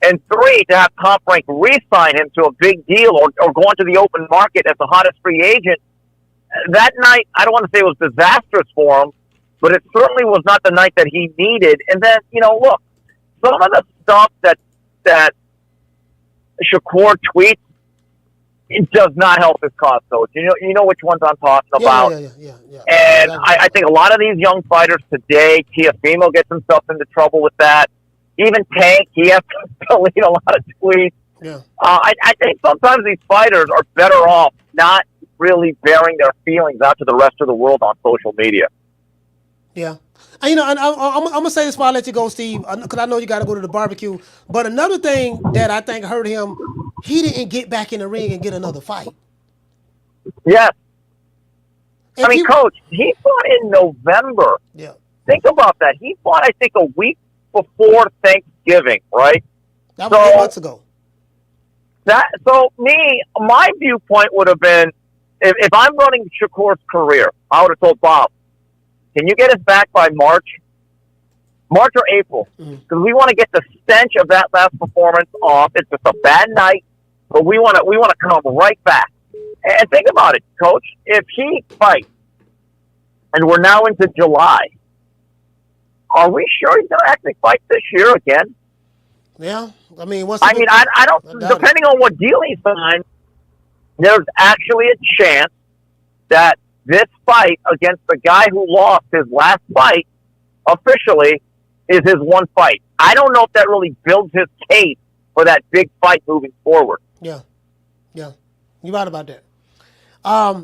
and 3, to have Top Rank re-sign him to a big deal or go into the open market as the hottest free agent, that night, I don't want to say it was disastrous for him, but it certainly was not the night that he needed. And then, you know, look, some of the stuff that Shakur tweets, it does not help his cause, Coach. You know which ones I'm talking about. Yeah. And I think a lot of these young fighters today, Teofimo gets himself into trouble with that. Even Tank, he has to delete a lot of tweets. Yeah. I think sometimes these fighters are better off not really bearing their feelings out to the rest of the world on social media. Yeah. And, you know, and I'm going to say this before I let you go, Steve, because I know you got to go to the barbecue. But another thing that I think hurt him, he didn't get back in the ring and get another fight. Yes. Coach, he fought in November. Yeah. Think about that. He fought, I think, a week before Thanksgiving, right? That was 8 months ago. My viewpoint would have been, if I'm running Shakur's career, I would have told Bob, can you get us back by March or April? Because we want to get the stench of that last performance off. It's just a bad night, but we want to come right back. And think about it, Coach. If he fights, and we're now into July, are we sure he's going to actually fight this year again? Yeah. I mean, I don't. Depending on what deal he signs, there's actually a chance that this fight against the guy who lost his last fight officially is his one fight. I don't know if that really builds his case for that big fight moving forward. Yeah. You're right about that.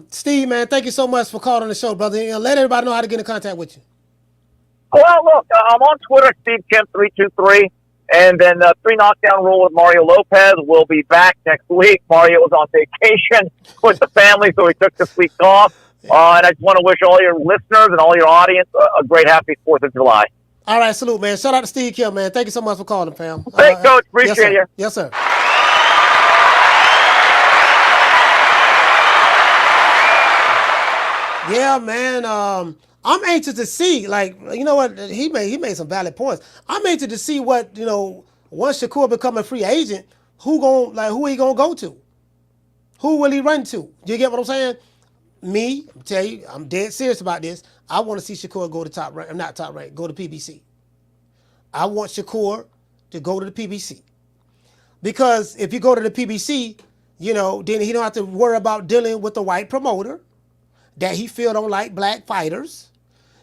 Steve, man, thank you so much for calling the show, brother. And let everybody know how to get in contact with you. Well, look, I'm on Twitter, SteveKemp323, and then 3 Knockdown Rule with Mario Lopez. We'll be back next week. Mario was on vacation with the family, so he took this week off. And I just want to wish all your listeners and all your audience a great happy 4th of July. All right, salute, man. Shout out to Steve Kemp, man. Thank you so much for calling, fam. Thanks, Coach. Appreciate you. Yes, sir. Yeah, man. I'm anxious to see, like, you know what, he made some valid points. I'm anxious to see what, you know, once Shakur become a free agent, who he gonna go to? Who will he run to? You get what I'm saying? Me, I'm tell you, I'm dead serious about this. I want to see Shakur go to top rank. Go to PBC. I want Shakur to go to the PBC. Because if you go to the PBC, then he don't have to worry about dealing with the white promoter that he feel don't like black fighters.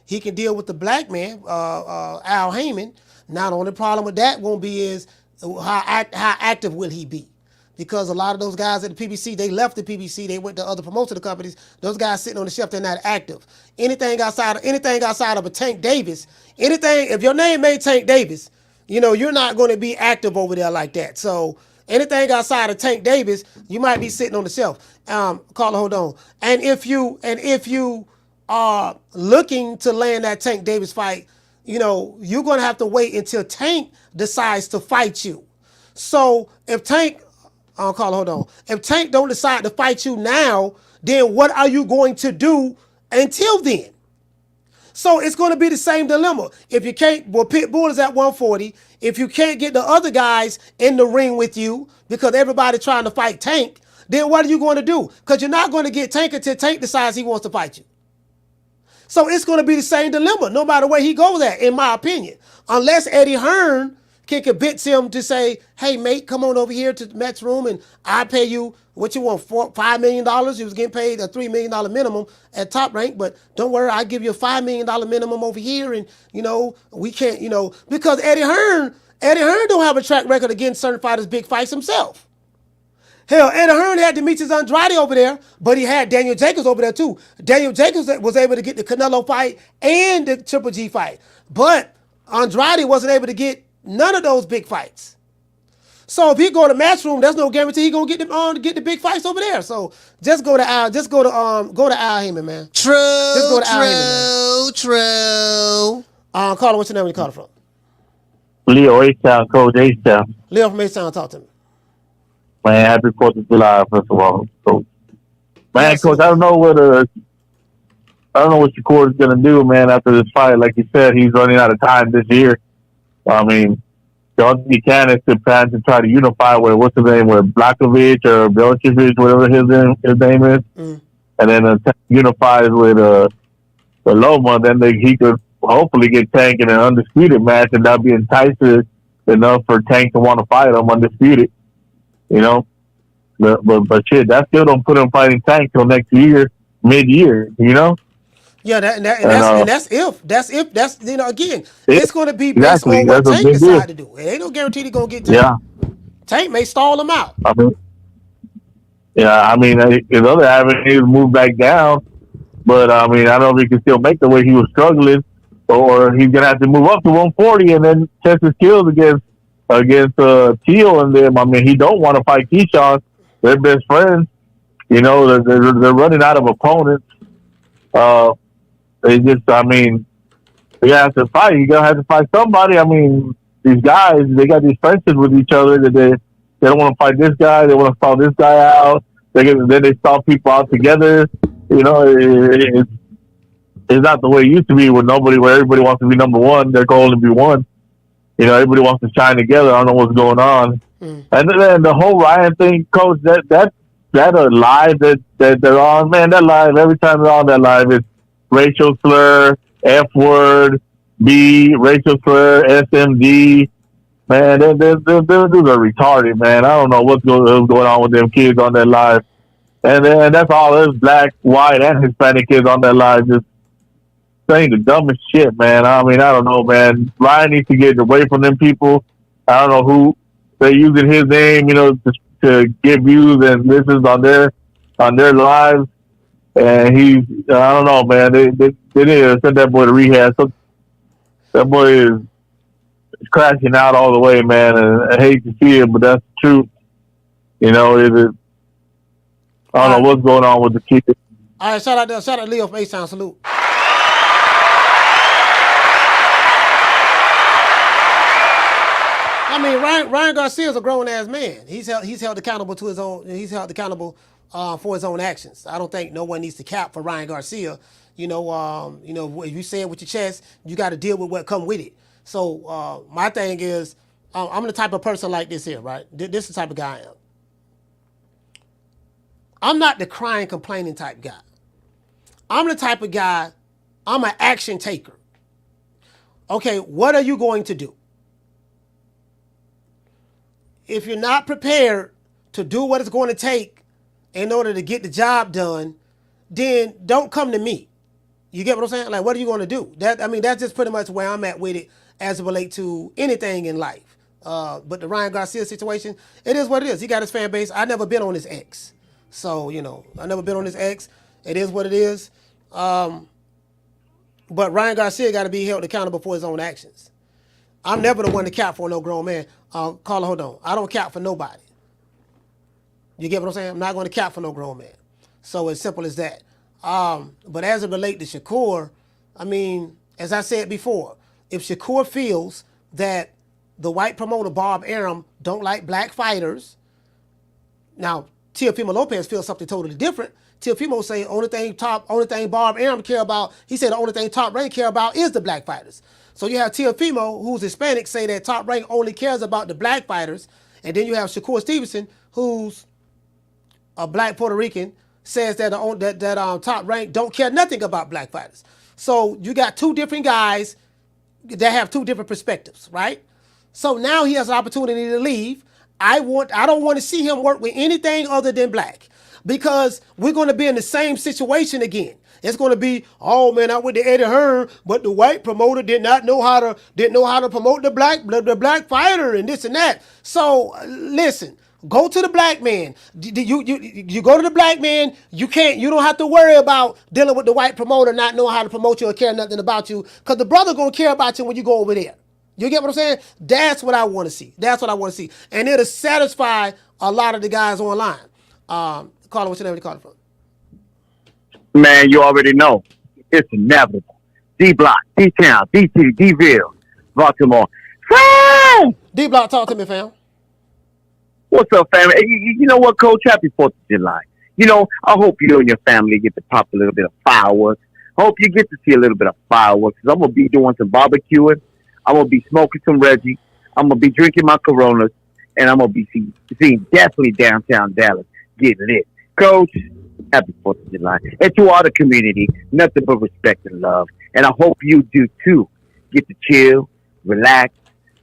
He can deal with the black man, Al Heyman. Now the only problem with that won't be is how active will he be? Because a lot of those guys at the PBC, they left the PBC, they went to other promotional companies. Those guys sitting on the shelf, they're not active. Anything outside of a Tank Davis, if your name ain't Tank Davis, you're not going to be active over there like that. So anything outside of Tank Davis, you might be sitting on the shelf. Carla, hold on. And if you are looking to land that Tank Davis fight, you're going to have to wait until Tank decides to fight you. So if Tank, Carla, hold on. If Tank don't decide to fight you now, then what are you going to do until then? So it's going to be the same dilemma. If you can't, Pitbull is at 140. If you can't get the other guys in the ring with you because everybody's trying to fight Tank, then what are you going to do? Because you're not going to get Tank until Tank decides he wants to fight you. So it's going to be the same dilemma, no matter where he goes at, in my opinion. Unless Eddie Hearn can convince him to say, hey, mate, come on over here to the Mets room and I'll pay you what you want, $5 million. He was getting paid a $3 million minimum at Top Rank, but don't worry, I'll give you a $5 million minimum over here. And, we can't, because Eddie Hearn don't have a track record of getting certain fighters big fights himself. Hell, Eddie Hearn had Demetrius Andrade over there, but he had Daniel Jacobs over there too. Daniel Jacobs was able to get the Canelo fight and the Triple G fight. But Andrade wasn't able to get none of those big fights. So if he go to Matchroom, there's no guarantee he gonna get the big fights over there. So just go to Al Heyman, man. True. Just go to Al Heyman, man. True. Carla, what's your name? Where you calling from? Leo H-Town, Coach H-Town. Leo from H-Town, talk to me. Man, happy 4th of July, first of all, Coach. Man, yes, Coach, I don't know what Shakur is gonna do, man. After this fight, like you said, he's running out of time this year. I mean, the only thing he can is to plan to try to unify with what's his name, with Blakovic or Belchevich, whatever his name is, and then unifies with Loma. Then he could hopefully get Tank in an undisputed match, and that'd be enticing enough for Tank to want to fight him undisputed. But shit, that still don't put him fighting Tank till next year, mid-year. Yeah, that's again, it's going to be based on what Tank decide to do. It ain't no guarantee he's going to get Tank. Yeah. Tank may stall him out. His other avenue to move back down, but I don't know if he can still make the way he was struggling, or he's going to have to move up to 140 and then test his skills against Teal and them. He don't want to fight Keyshawn. They're best friends. They're running out of opponents. They have to fight. You're gonna have to fight somebody. These guys, they got these friendships with each other that they don't want to fight this guy. They want to stall this guy out. Then they stall people out together. It's not the way it used to be where everybody wants to be number one. Their goal to be one. Everybody wants to shine together. I don't know what's going on. And then the whole Ryan thing, Coach, that live that they're on, man, that live, every time they're on that live, it's racial slur, F word, B, racial slur, SMD. Man, those are retarded, man. I don't know what's going on with them kids on that live. And that's all those black, white, and Hispanic kids on that live just saying the dumbest shit, man. I don't know, man. Ryan needs to get away from them people. I don't know who they're using his name, to get views and listens on their lives. And I don't know, man. They need to send that boy to rehab. So that boy is crashing out all the way, man. And I hate to see it, but that's the truth. I don't know what's going on with the kid. All right, shout out Leo from H-Town. Salute. Ryan Garcia is a grown ass man. He's held accountable to his own. He's held accountable for his own actions. I don't think no one needs to cap for Ryan Garcia. If you say it with your chest, you got to deal with what come with it. So my thing is, I'm the type of person like this here, right? This is the type of guy I am. I'm not the crying, complaining type guy. I'm the type of guy, I'm an action taker. Okay, what are you going to do? if you're not prepared to do what it's going to take in order to get the job done, then don't come to me. You get what I'm saying? Like, what are you going to do? That's just pretty much where I'm at with it as it relates to anything in life. But the Ryan Garcia situation, it is what it is. He got his fan base. I never been on his ex. So, I never been on his ex. It is what it is. But Ryan Garcia got to be held accountable for his own actions. I'm never the one to cap for no grown man. Carla, hold on. I don't cap for nobody. You get what I'm saying? I'm not going to cap for no grown man. So it's simple as that. But as it relates to Shakur, as I said before, if Shakur feels that the white promoter Bob Arum don't like black fighters, now Teofimo Lopez feels something totally different. Teofimo say only thing Bob Arum care about, he said the only thing Top Rank care about is the black fighters. So you have Teofimo, who's Hispanic, say that Top Rank only cares about the black fighters, and then you have Shakur Stevenson, who's a black Puerto Rican, says that Top Rank don't care nothing about black fighters. So you got two different guys that have two different perspectives, right? So now he has an opportunity to leave. I don't want to see him work with anything other than black, because we're going to be in the same situation again. It's going to be, oh man, I went to Eddie Hearn, but the white promoter didn't know how to promote the black fighter and this and that. So listen, go to the black man. You go to the black man. You don't have to worry about dealing with the white promoter not knowing how to promote you or care nothing about you, because the brother gonna care about you when you go over there. You get what I'm saying? That's what I want to see. And it'll satisfy a lot of the guys online. Carla, what's your name? Where you calling from? Man, you already know. It's inevitable. D-Block, D-Town, D-City, D-Ville, Baltimore. D-Block, talk to me, fam. What's up, family? You know what, Coach? Happy 4th of July. I hope you and your family get to pop a little bit of fireworks. I hope you get to see a little bit of fireworks. I'm going to be doing some barbecuing. I'm going to be smoking some Reggie. I'm going to be drinking my Coronas. And I'm going to be seeing definitely downtown Dallas getting lit. Coach, happy 4th of July. And to all the community, nothing but respect and love. And I hope you do, too. Get to chill, relax,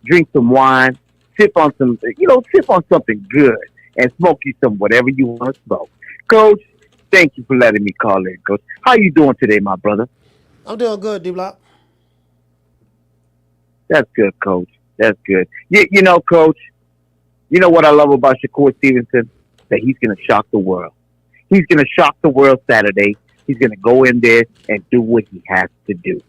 drink some wine, sip on something good, and smoke you some whatever you want to smoke. Coach, thank you for letting me call in, Coach. How you doing today, my brother? I'm doing good, D-Block. That's good, Coach. That's good. Coach, you know what I love about Shakur Stevenson? That he's going to shock the world. He's going to shock the world Saturday. He's going to go in there and do what he has to do.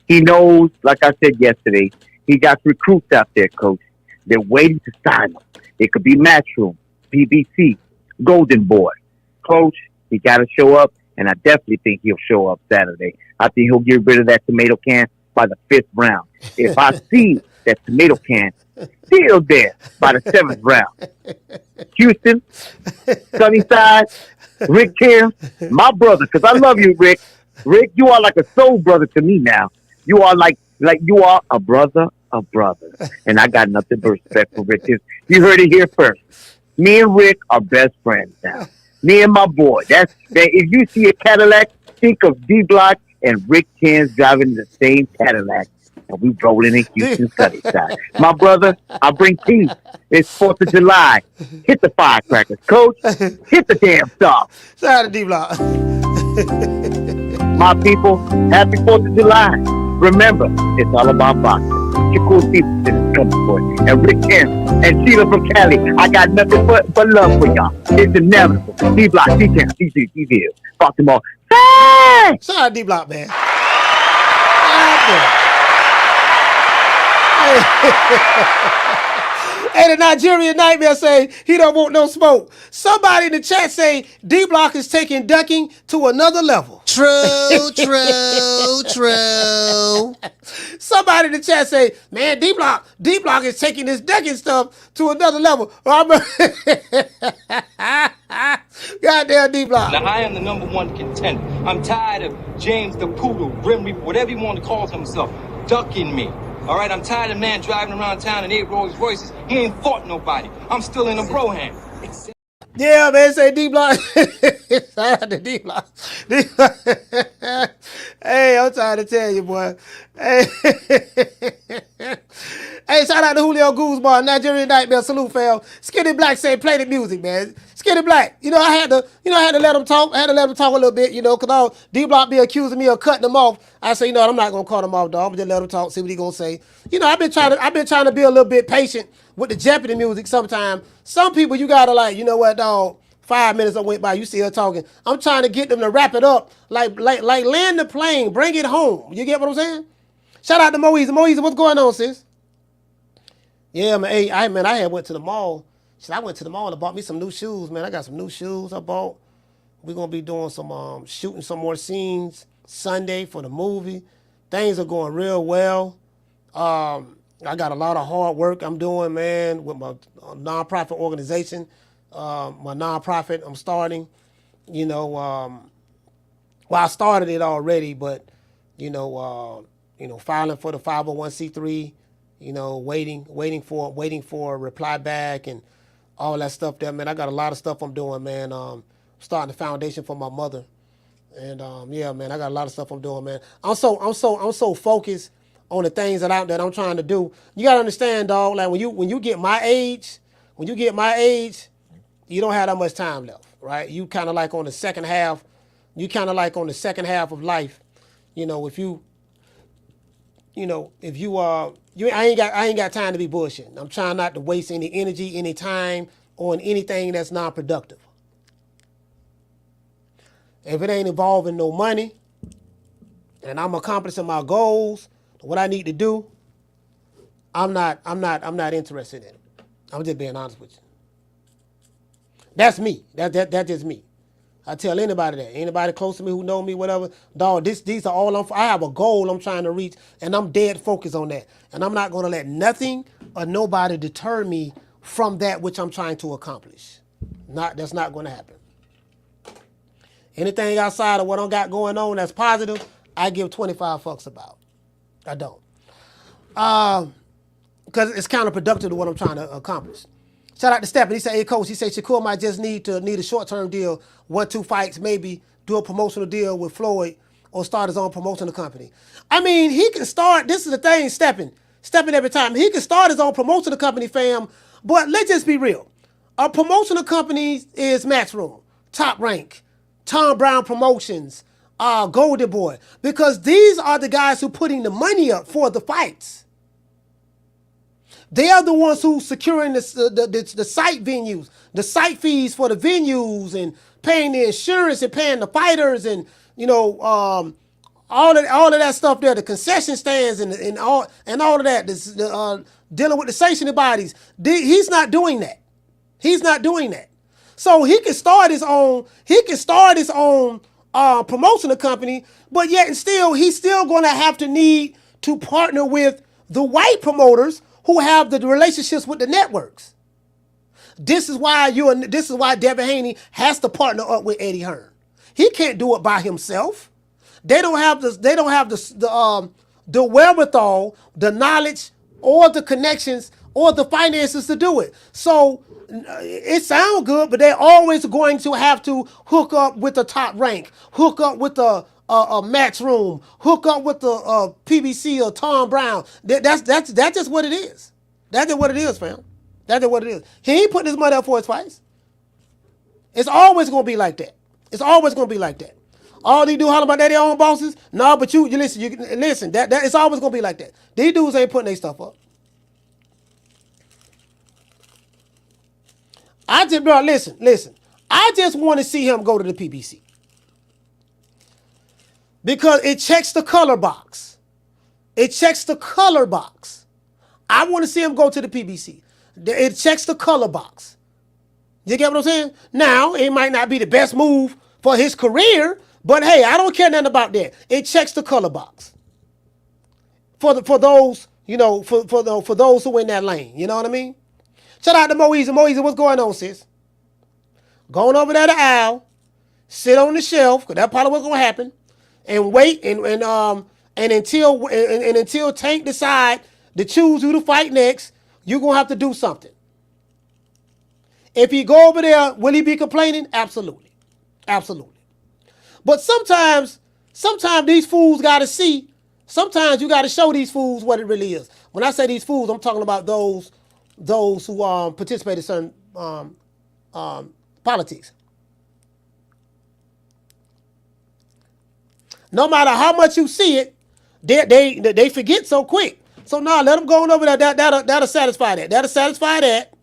He knows, like I said yesterday, he got recruits out there, Coach. They're waiting to sign him. It could be Matchroom, BBC, Golden Boy. Coach, he got to show up, and I definitely think he'll show up Saturday. I think he'll get rid of that tomato can by the 5th round. If I see that tomato can still there by the 7th round. Houston, Sunnyside, Rick Kim, my brother, because I love you, Rick. Rick, you are like a soul brother to me now. You are like you are a brother of brothers. And I got nothing but respect for Rick. You heard it here first. Me and Rick are best friends now. Me and my boy. If you see a Cadillac, think of D-Block and Rick Ken's driving the same Cadillac. And we rolling in Houston Sunnyside. My brother, I bring peace. It's 4th of July. Hit the firecrackers. Coach, hit the damn stuff. Shout out to D-Block. My people, happy 4th of July. Remember, it's all about boxing. Shakur Stevenson is coming for it. And Rick Ken and Sheila from Cali. I got nothing but love for y'all. It's inevitable. D-Block, D-Town, D-City, D-Ville, Baltimore. Hey! Shout out to D-Block, man. Hey, the Nigerian Nightmare say he don't want no smoke. Somebody in the chat say D-Block is taking ducking to another level. True. Somebody in the chat say, man, D-Block is taking this ducking stuff to another level. Goddamn D-Block. Now, I am the #1 contender. I'm tired of James the Poodle, Grim Reaper, whatever you want to call himself, ducking me. All right, I'm tired of man driving around town in 8 Rolls Royces. He ain't fought nobody. I'm still in a bro-hand. Yeah, man, say D-Block. Shout out to D-Block. Hey, I'm trying to tell you, boy. Hey. Hey, shout out to Julio Guzman, Nigerian Nightmare, salute, fam. Skinny Black said, play the music, man. Skinny Black, I had to let him talk. I had to let him talk a little bit, because D-Block be accusing me of cutting him off. I say, I'm not gonna cut him off, dog. I'm just let him talk, see what he gonna say. I've been trying to be a little bit patient with the Jeopardy music. Sometimes some people you gotta what, dog. 5 minutes I went by, you still talking. I'm trying to get them to wrap it up, like land the plane, bring it home. You get what I'm saying? Shout out to Moeezy. Moeezy, what's going on, sis? Yeah, man. Hey, I had went to the mall. I went to the mall and bought me some new shoes, man. I got some new shoes I bought. We're gonna be doing some shooting some more scenes Sunday for the movie. Things are going real well. I got a lot of hard work I'm doing, man, with my nonprofit organization. My nonprofit I'm starting. Well, I started it already, but filing for the 501c3. Waiting for a reply back and all that stuff there, man. I got a lot of stuff I'm doing, man. Starting the foundation for my mother. And yeah, man, I got a lot of stuff I'm doing, man. I'm so focused on the things that I'm trying to do. You gotta understand, dog, like when you get my age, you don't have that much time left, right? You kind of like on the second half of life. I ain't got time to be bullshitting. I'm trying not to waste any energy, any time on anything that's non-productive. If it ain't involving no money and I'm accomplishing my goals, what I need to do, I'm not interested in it. I'm just being honest with you. That's me. That's just me. I tell anybody that. Anybody close to me who know me, whatever, dog, these are all I have a goal I'm trying to reach, and I'm dead focused on that. And I'm not going to let nothing or nobody deter me from that which I'm trying to accomplish. That's not going to happen. Anything outside of what I got going on that's positive, I give 25 fucks about. I don't. Because it's counterproductive to what I'm trying to accomplish. Shout out to Stephanie. He said, hey, coach, Shakur might just need a short-term deal, 1-2 fights, maybe do a promotional deal with Floyd or start his own promotional company. I mean, he can start, this is the thing, stepping every time. He can start his own promotional company, fam, but let's just be real. A promotional company is Matchroom, Top Rank, Tom Brown Promotions, Golden Boy, because these are the guys who putting the money up for the fights. They are the ones who securing the site venues, the site fees for the venues, and paying the insurance and paying the fighters, and all of that stuff there, the concession stands and all of that. Dealing with the sanctioning bodies. He's not doing that. So he can start his own. Promotional company, but yet and still he's still going to have to need to partner with the white promoters who have the relationships with the networks. This is why Devin Haney has to partner up with Eddie Hearn. He can't do it by himself. They don't have the wherewithal, the knowledge, or the connections, or the finances to do it. So it sounds good, but they're always going to have to hook up with the Top Rank, hook up with the Matchroom, hook up with the PBC or Tom Brown. That's just what it is. That's just what it is, fam. That's just what it is. He ain't putting his money up for his fights. It's always gonna be like that. All they do holler about their own bosses. No, but you listen. That it's always gonna be like that. These dudes ain't putting their stuff up. Listen. I just want to see him go to the PBC. Because it checks the color box. I want to see him go to the PBC. It checks the color box. You get what I'm saying? Now, it might not be the best move for his career, but hey, I don't care nothing about that. It checks the color box. For those, for those who in that lane. You know what I mean? Shout out to Moeezy. Moeezy, what's going on, sis? Going over there to Al, sit on the shelf, because that's probably what's gonna happen. And wait and until Tank decide to choose who to fight next, you're gonna have to do something. If he go over there, will he be complaining? Absolutely. But sometimes these fools gotta see Sometimes you got to show these fools what it really is. When I say these fools, I'm talking about those who participate in certain politics. No matter how much you see it, they forget so quick. So now let them go on over there. That'll satisfy that. That'll satisfy that.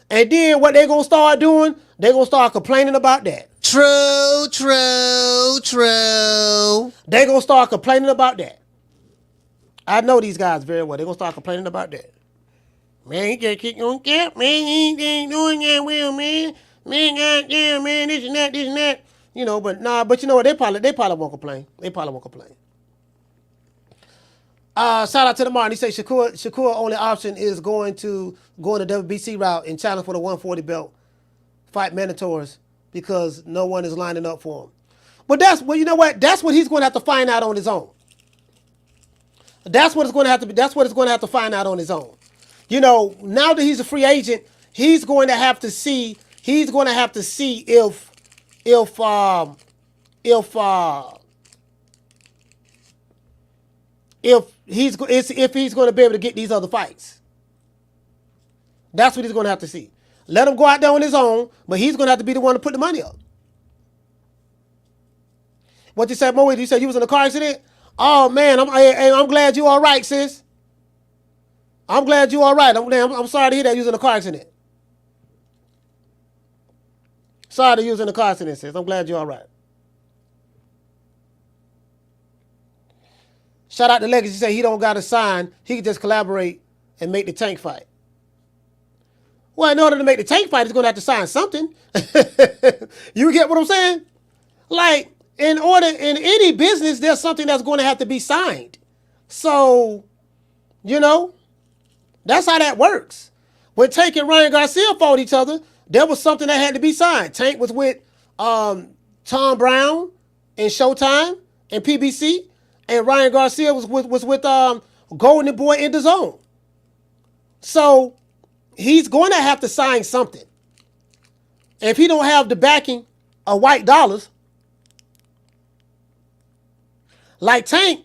And then what they're going to start doing, they're going to start complaining about that. True, true, true. They're going to start complaining about that. I know these guys very well. They're going to start complaining about that. Man, he just keep on cap, man. He ain't doing that well, man. Man, goddamn, man, this and that, this and that. You know, but you know what? They probably won't complain. They probably won't complain. Shout out to the Martin. He says Shakur only option is going the WBC route and challenge for the 140 belt. Fight mentors because no one is lining up for him. But you know what? That's what he's going to have to find out on his own. That's what it's going to have to be. That's what it's going to have to find out on his own. You know, now that he's a free agent, he's going to have to see. He's going to have to see if he's going to be able to get these other fights. That's what he's going to have to see. Let him go out there on his own, but he's going to have to be the one to put the money up. What you said, Mo? You said you was in a car accident? Oh man, I'm glad you all right, sis. I'm glad you all right. I'm sorry to hear that you was in a car accident. Sorry that you was in a car accident, sis. I'm glad you all right. Shout out to Legacy. He said he don't got to sign. He can just collaborate and make the Tank fight. Well, in order to make the Tank fight, he's going to have to sign something. You get what I'm saying? Like, in any business, there's something that's going to have to be signed. So, you know, that's how that works. When Tank and Ryan Garcia fought each other, there was something that had to be signed. Tank was with Tom Brown and Showtime and PBC, and Ryan Garcia was with Golden Boy in the Zone. So he's going to have to sign something. If he don't have the backing of white dollars, like Tank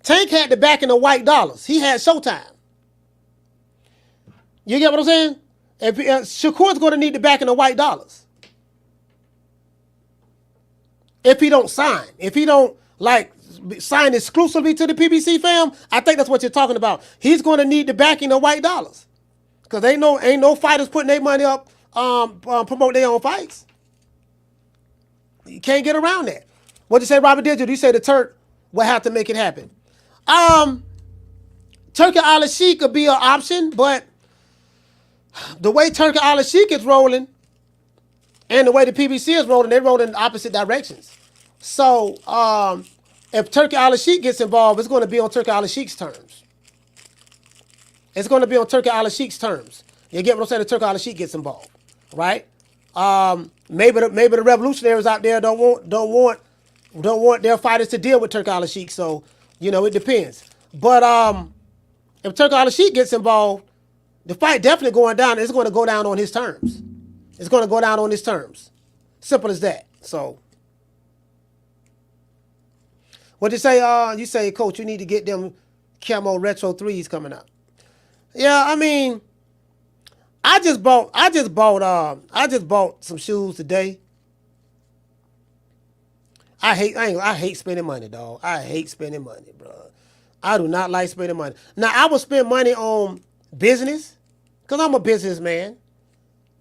had the backing of white dollars. He had Showtime. You get what I'm saying? If Shakur's going to need the backing of white dollars. If he don't sign. If he don't sign exclusively to the PBC fam, I think that's what you're talking about. He's going to need the backing of white dollars. Because ain't no fighters putting their money up promote their own fights. You can't get around that. What you say, Robert Digital? You say the Turk will have to make it happen. Turki Al-Sheikh could be an option, but the way Turki Al-Sheikh is rolling and the way the PBC is rolling, they're rolling in opposite directions. So if Turki Al-Sheikh gets involved, it's going to be on Turki Al-Sheikh's terms. It's going to be on Turki Al-Sheikh's terms. You get what I'm saying? The Turki Al-Sheikh gets involved, right? Maybe the revolutionaries out there don't want their fighters to deal with Turki Al-Sheikh. So you know it depends. But if Turki Al-Sheikh gets involved, the fight definitely going down. It's going to go down on his terms. It's going to go down on his terms. Simple as that. So what you say? You say, Coach, you need to get them camo retro 3s coming out. Yeah, I mean, I just bought some shoes today. I hate spending money, dog. I hate spending money, bro. I do not like spending money. Now, I will spend money on business because I'm a businessman.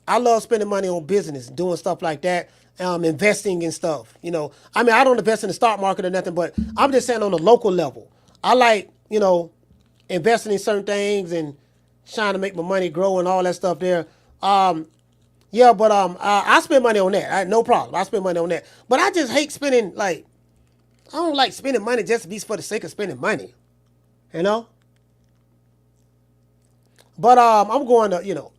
I love spending money on business, doing stuff like that, investing in stuff. You know, I mean, I don't invest in the stock market or nothing, but I'm just saying on a local level. I like, you know, investing in certain things and trying to make my money grow and all that stuff there. I spend money on that. No problem. I spend money on that. But I just hate spending, I don't like spending money just to be for the sake of spending money. You know? But I'm going to, you know,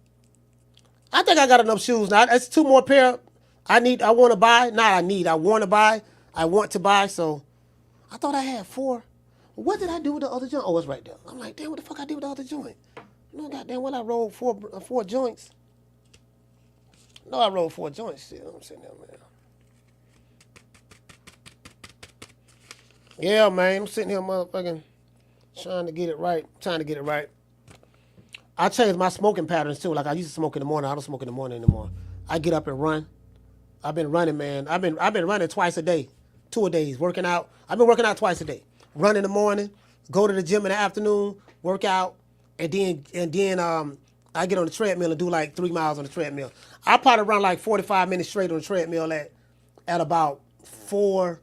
I think I got enough shoes now. That's 2 more pair I want to buy. I want to buy. So I thought I had 4. What did I do with the other joint? Oh, it's right there. I'm like, damn, what the fuck I did with the other joint? No, goddamn, I rolled 4 joints. No, I rolled 4 joints. Shit, I'm sitting there, man. Yeah, man. I'm sitting here, motherfucking, trying to get it right. I changed my smoking patterns too. Like I used to smoke in the morning. I don't smoke in the morning anymore. I get up and run. I've been running, man. I've been running twice a day, 2 days, working out. I've been working out twice a day. Run in the morning, go to the gym in the afternoon, work out, and then I get on the treadmill and do like 3 miles on the treadmill. I probably run like 45 minutes straight on the treadmill at about 4.1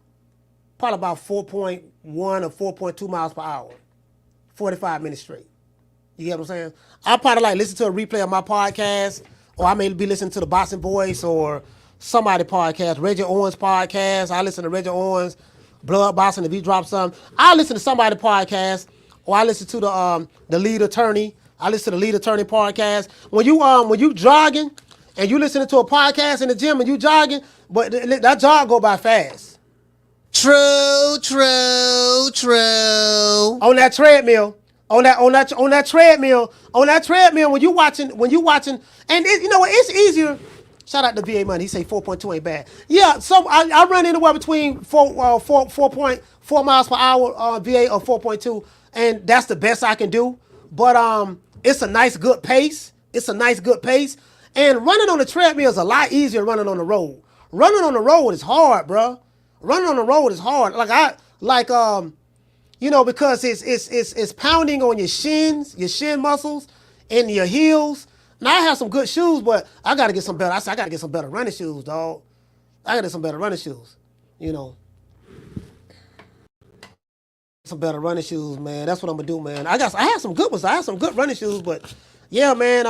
or 4.2 miles per hour. 45 minutes straight. You get what I'm saying? I probably like listen to a replay of my podcast, or I may be listening to the Boxing Voice or somebody podcast, Reggie Owens podcast. I listen to Reggie Owens, Blood Boxing. If he drops something, I listen to somebody podcast, or I listen to the lead attorney. I listen to the lead attorney podcast. When you jogging and you listening to a podcast in the gym and you jogging, but that jog go by fast. True. On that treadmill. On that treadmill, when you watching, and you know what? It's easier. Shout out to VA Money. He say 4.2 ain't bad. Yeah, so I run anywhere between 4.4 miles per hour VA or 4.2, and that's the best I can do. But it's a nice good pace. And running on the treadmill is a lot easier than running on the road. Running on the road is hard, bro. Running on the road is hard. Because it's pounding on your shin muscles, and your heels. Now I have some good shoes, but I gotta get some better. I gotta get some better running shoes, dog. I gotta get some better running shoes. Some better running shoes, man. That's what I'm gonna do, man. I have some good ones. I have some good running shoes, but yeah, man.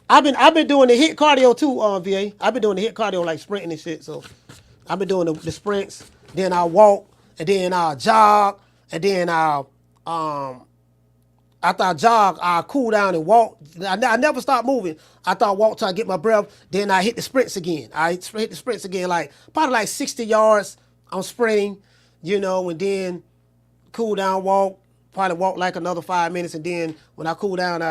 I've been doing the hit cardio too, VA. I've been doing the hit cardio like sprinting and shit. So I've been doing the sprints. Then I'll walk, and then I'll jog. And then after I jog, I'll cool down and walk. I never stop moving. After I walk till I get my breath, then I hit the sprints again. Like probably like 60 yards. I'm sprinting, and then cool down, walk. Probably walk like another 5 minutes, and then when I cool down,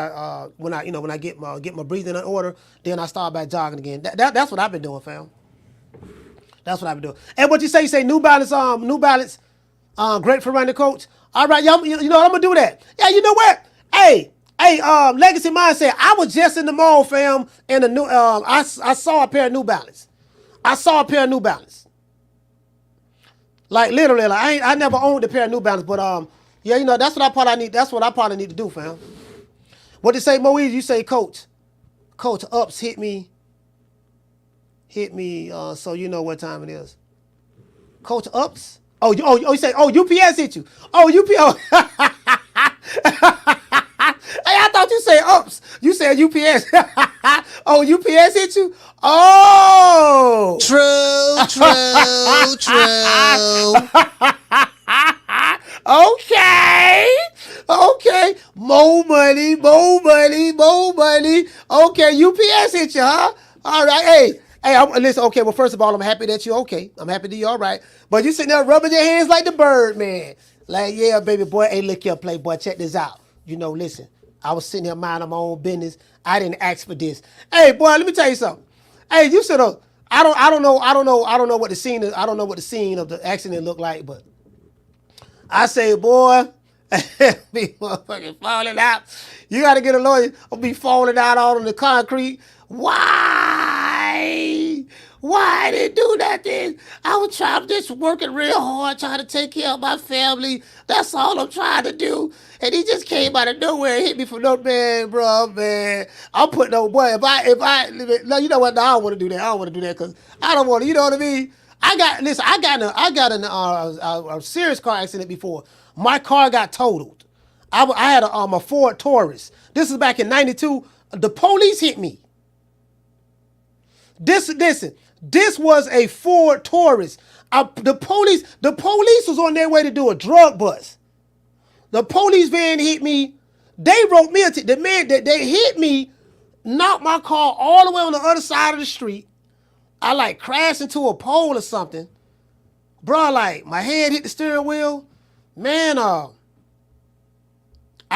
when I get my breathing in order, then I start back jogging again. That's what I've been doing, fam. That's what I've been doing. And what you say New Balance. Great for running, coach. All right, y'all. I'm gonna do that. Yeah, you know what? Hey, Legacy Mindset. I was just in the mall, fam, and the new. I saw a pair of New Balance. Like literally, like I never owned a pair of New Balance, but yeah, that's what I probably need. That's what I probably need to do, fam. What they say, Moise? You say, Coach Ups hit me. So you know what time it is. Coach Ups. Oh, you say, UPS hit you. UPS. Hey, I thought you said Ups. You said UPS. UPS hit you? Oh. True. Okay. More money. Okay, UPS hit you, huh? All right, Hey, listen, okay, well, first of all, I'm happy that you're okay. I'm happy that you're all right. But you sitting there rubbing your hands like the bird, man. Like, yeah, baby boy. Hey, look here, playboy. Check this out. Listen, I was sitting here minding my own business. I didn't ask for this. Hey, boy, let me tell you something. Hey, you said, I don't know what the scene is. I don't know what the scene of the accident looked like, but I say, boy, be motherfucking falling out. You got to get a lawyer. I'll be falling out all on the concrete. Why? Why didn't do nothing? I was just working real hard, trying to take care of my family. That's all I'm trying to do. And he just came out of nowhere and hit me from no man, bro, man. I'm putting no boy. If I, no, you know what? No, I don't want to do that. I don't want to do that because I don't want to. You know what I mean? I got in a serious car accident before. My car got totaled. I had a Ford Taurus. This is back in '92. The police hit me. This was a Ford Taurus. The police was on their way to do a drug bust. The police van hit me. They wrote me the man that they hit me, knocked my car all the way on the other side of the street. I like crashed into a pole or something. Bro, like my head hit the steering wheel. Man, I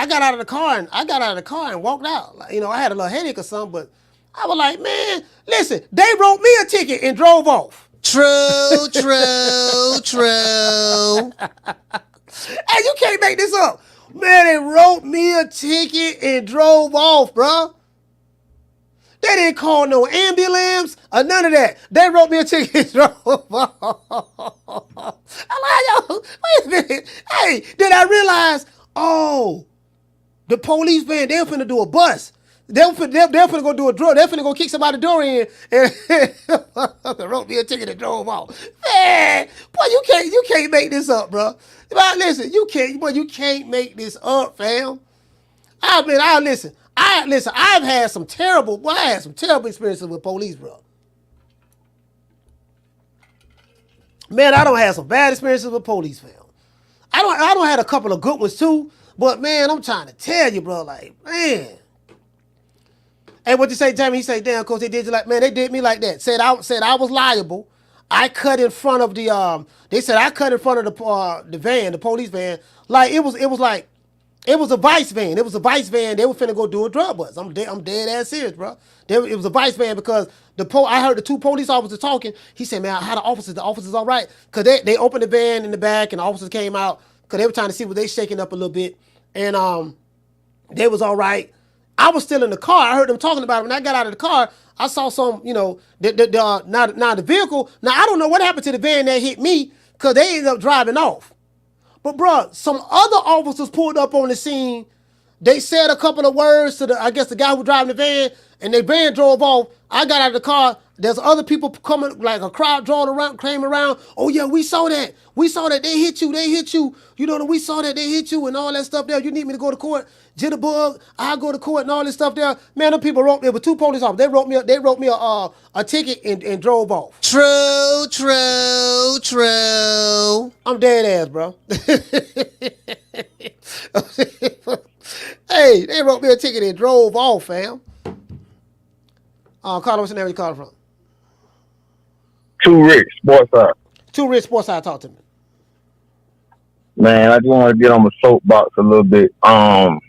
got out of the car and walked out. Like, I had a little headache or something, but I was like, man, listen, they wrote me a ticket and drove off. True. Hey, you can't make this up. Man, they wrote me a ticket and drove off, bro. They didn't call no ambulance or none of that. They wrote me a ticket and drove off. I'm like, yo, wait a minute. Hey, then I realized, oh, the police van, they're finna do a bust. They're finna go do a drill. They're finna go kick somebody's door in and wrote me a ticket and drove off. Man, boy, you can't make this up, bro. But listen, you can't make this up, fam. I've had some terrible experiences with police, bro. Man, I don't have some bad experiences with police, fam. I don't had a couple of good ones too, but man, I'm trying to tell you, bro, like, man. Hey, what you say, Jamie? He say, damn, coach, they did you like, man, they did me like that. Said I was liable. I cut in front of the they said I cut in front of the van, the police van. Like it was a vice van. It was a vice van. They were finna go do a drug bust. I'm dead ass serious, bro. It was a vice van because I heard the two police officers talking. He said, man, how the officers all right? Because they opened the van in the back and the officers came out because they were trying to see what they shaking up a little bit. And they was all right. I was still in the car. I heard them talking about it. When I got out of the car, I saw some, now the vehicle. Now, I don't know what happened to the van that hit me because they ended up driving off. But, bro, some other officers pulled up on the scene. They said a couple of words to the guy who driving the van, and their van drove off. I got out of the car. There's other people coming, like a crowd drawing around, came around. Oh, yeah, we saw that. We saw that. They hit you. You know, we saw that they hit you and all that stuff there. You need me to go to court? Jitterbug, I go to court and all this stuff there. Man, them people wrote me. There were two police officers. They wrote me a ticket and drove off. True. I'm dead ass, bro. Hey, they wrote me a ticket and drove off, fam. Carlos, what's the name you calling from? Too Rich, Sportside. Too Rich, Sportside, talk to me. Man, I just want to get on the soapbox a little bit. Now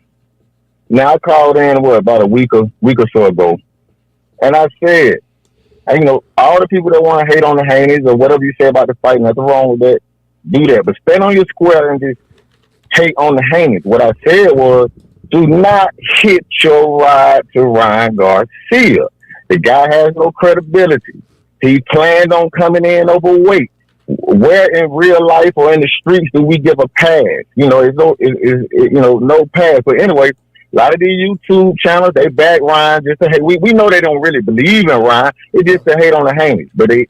I called in about a week or so ago, and I said, all the people that want to hate on the Haneys or whatever you say about the fight, nothing wrong with that. Do that, but stand on your square and just hate on the Haneys. What I said was, do not hit your ride to Ryan Garcia. The guy has no credibility. He planned on coming in overweight. Where in real life or in the streets do we give a pass? No pass. But anyway, a lot of these YouTube channels, they back Ryan just to hate. We know they don't really believe in Ryan. It's just to hate on the Haneys. But they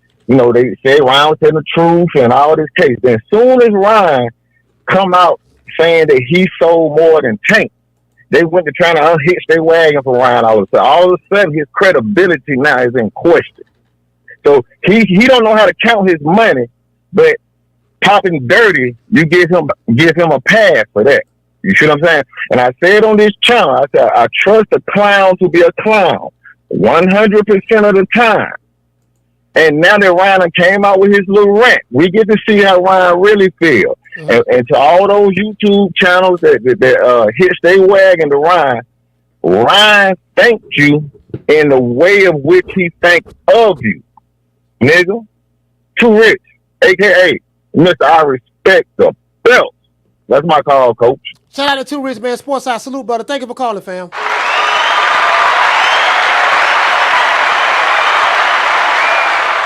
say Ryan was telling the truth and all this case. Then as soon as Ryan come out saying that he sold more than Tank, they went to trying to unhitch their wagon for Ryan all of a sudden his credibility now is in question. So he don't know how to count his money, but popping dirty, you give him a pass for that. You see what I'm saying? And I said on this channel, I said, I trust a clown to be a clown 100% of the time. And now that Ryan came out with his little rant, we get to see how Ryan really feels. Mm-hmm. And to all those YouTube channels that hitch their wagon to Ryan thanked you in the way of which he thanked of you. Nigga, Too Rich, a.k.a. Mr. I Respect the Belt. That's my call, coach. Shout out to Too Rich, man. Sportside salute, brother. Thank you for calling, fam.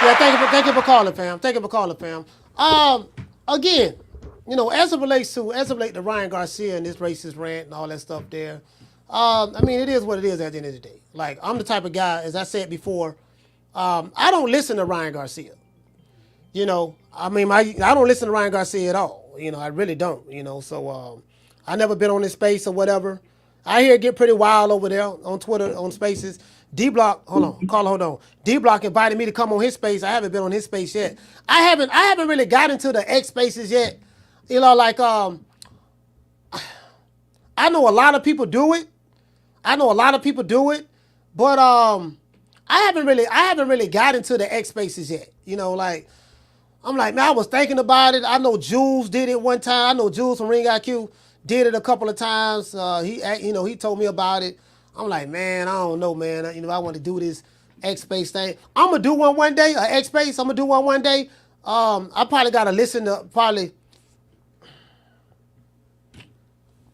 Yeah, thank you for calling, fam. Thank you for calling, fam. Again, as it relates to Ryan Garcia and this racist rant and all that stuff there, it is what it is at the end of the day. Like, I'm the type of guy, as I said before, I don't listen to Ryan Garcia. I don't listen to Ryan Garcia at all. I really don't, so I never been on this space or whatever. I hear it get pretty wild over there on Twitter, on Spaces. D-Block, hold on. D-Block invited me to come on his space. I haven't been on his space yet. I haven't really got into the X spaces yet. I know a lot of people do it. But I haven't really got into the X spaces yet. I'm like, man, I was thinking about it. I know Jules did it one time. I know Jules from Ring IQ did it a couple of times. He told me about it. I'm like, man, I don't know, man. I want to do this. X Space thing. I'm gonna do one day. X Space. I'm gonna do one day. I probably gotta listen to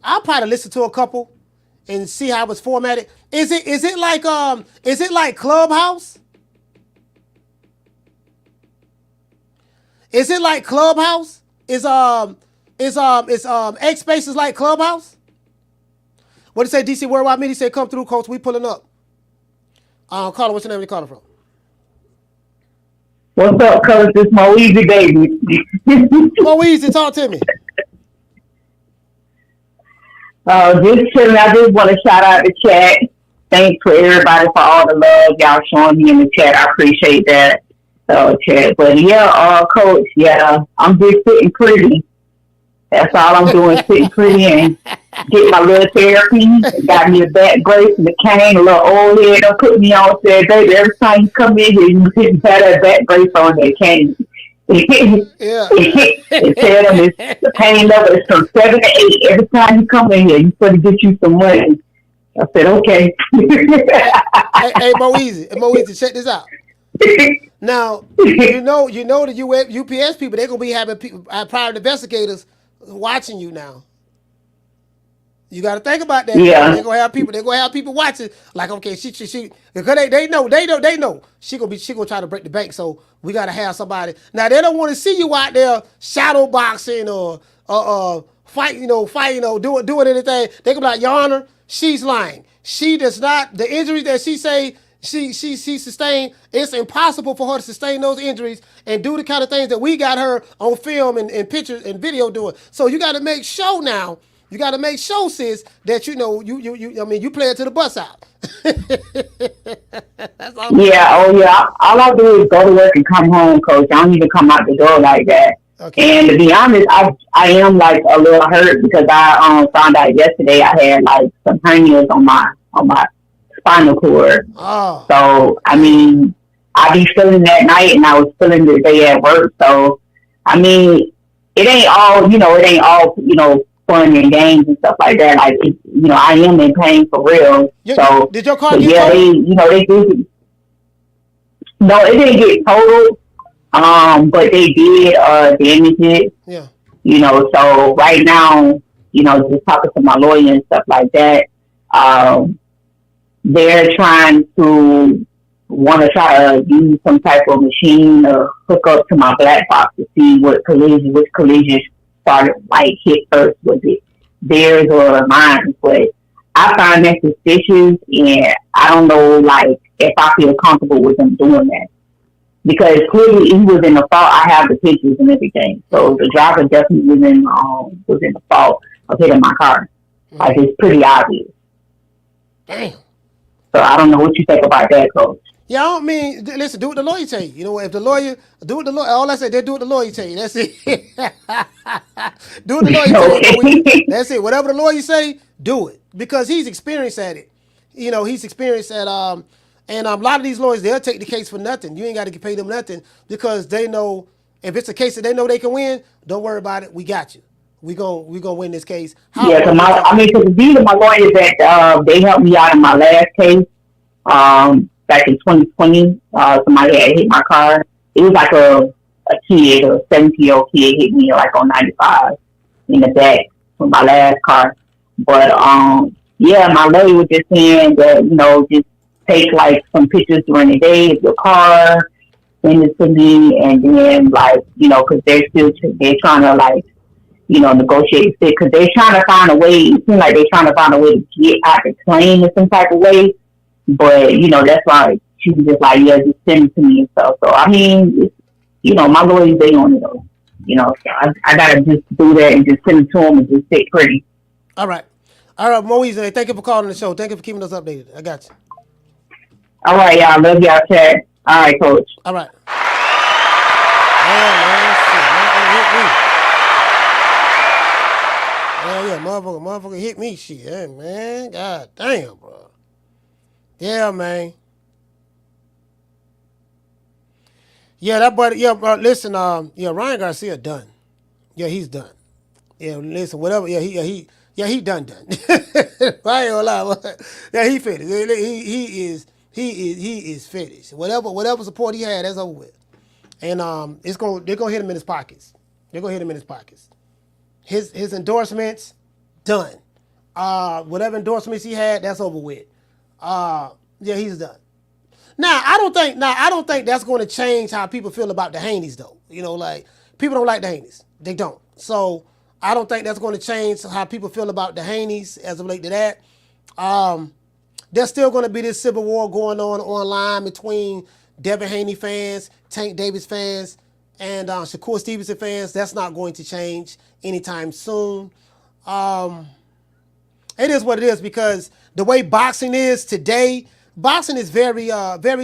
I'll probably listen to a couple and see how it's formatted. Is it like Clubhouse? Is it like Clubhouse? Is X Spaces like Clubhouse? What did he say? DC Worldwide Media said, come through, coach. We pulling up. Caller, what's your name? Where you calling from? What's up, coach? It's Moeezy, baby. Moeezy, talk to me. Just chilling. I just want to shout out the chat. Thanks for everybody for all the love y'all showing me in the chat. I appreciate that. Chat. But yeah, coach, yeah, I'm just sitting pretty. That's all I'm doing, sitting pretty and get my little therapy. Got me a back brace and a cane, a little old head. Don't put me on. Said, baby, every time you come in here, you have that back brace on that cane. Yeah. They tell them the pain level is from 7 to 8. Every time you come in here, you supposed to get you some money. I said, okay. Hey, Moeezy, check this out. Now, you know the UPS people, they're gonna be having private investigators watching you now. You got to think about that. Yeah. They're gonna have people watching. Like, okay, she because they know she gonna try to break the bank. So we gotta have somebody. Now they don't want to see you out there shadow boxing or fighting or doing anything. They gonna be like, Your Honor, she's lying. She does not. The injuries that she say she sustained, it's impossible for her to sustain those injuries and do the kind of things that we got her on film and pictures and video doing. So you got to make sure now. You got to make sure, sis, that you play it to the bus out. That's all. Yeah, all I do is go to work and come home, coach. I don't even come out the door like that. Okay. And to be honest, I am like a little hurt because I found out yesterday I had like some hernias on my spinal cord. Oh. So I mean, I be feeling that night, and I was feeling the day at work. So I mean, it ain't all fun and games and stuff like that. Like, I am in pain for real. So did your car get totaled? They did. No, it didn't get totaled. But they did damage it. Yeah. So right now, just talking to my lawyer and stuff like that, they're trying to try to use some type of machine or hook up to my black box to see which collision started like hit first. Was it theirs or mine? But I find that suspicious, and I don't know like if I feel comfortable with them doing that. Because clearly he was in the fault. I have the pictures and everything. So the driver definitely was in the fault of hitting my car. Like, it's pretty obvious. Damn. So I don't know what you think about that, coach. Yeah, I don't mean, listen, do what the lawyer tell you. You know, if the lawyer, do what the lawyer, all I said, they do what the lawyer tell you. That's it. Do what the lawyer tell you. That's it. Whatever the lawyer say, do it. Because he's experienced at it. He's experienced at, and a lot of these lawyers, they'll take the case for nothing. You ain't got to pay them nothing because they know if it's a case that they know they can win, don't worry about it. We got you. We gonna win this case. Because these are my lawyers that they helped me out in my last case. Back in 2020, somebody had hit my car. It was like a 17-year-old kid hit me like on 95 in the back with my last car. But my lawyer was just saying that just take like some pictures during the day of your car, send it to me, and then because they're trying to negotiate it because they're trying to find a way. It seems like they're trying to find a way to get out the claim in some type of way. But that's why she was just like, yeah, just send it to me and stuff. So I mean, my lawyers, they on it though. So I gotta just do that and just send it to them and just sit pretty. All right, Moeezy, thank you for calling the show. Thank you for keeping us updated. I got you. All right, y'all. Love y'all, chat. All right, coach. All right. Yeah, motherfucker hit me, shit. Hey, man, god damn, bro. Yeah, man. Yeah, that buddy. Yeah, bro. Listen, Ryan Garcia done. Yeah, he's done. Yeah, listen, whatever. Yeah, he done. I ain't gonna lie. Yeah, he finished. He is finished. Whatever support he had, that's over with. And they're gonna hit him in his pockets. They're gonna hit him in his pockets. His endorsements, done. Whatever endorsements he had, that's over with. Yeah, he's done. Now I don't think that's going to change how people feel about the Haneys though. You know, like people don't like the Haneys. They don't. So I don't think that's going to change how people feel about the Haneys as it relates to that. There's still going to be this civil war going on online between Devin Haney fans, Tank Davis fans, and Shakur Stevenson fans. That's not going to change anytime soon. It is what it is because the way boxing is today, boxing is very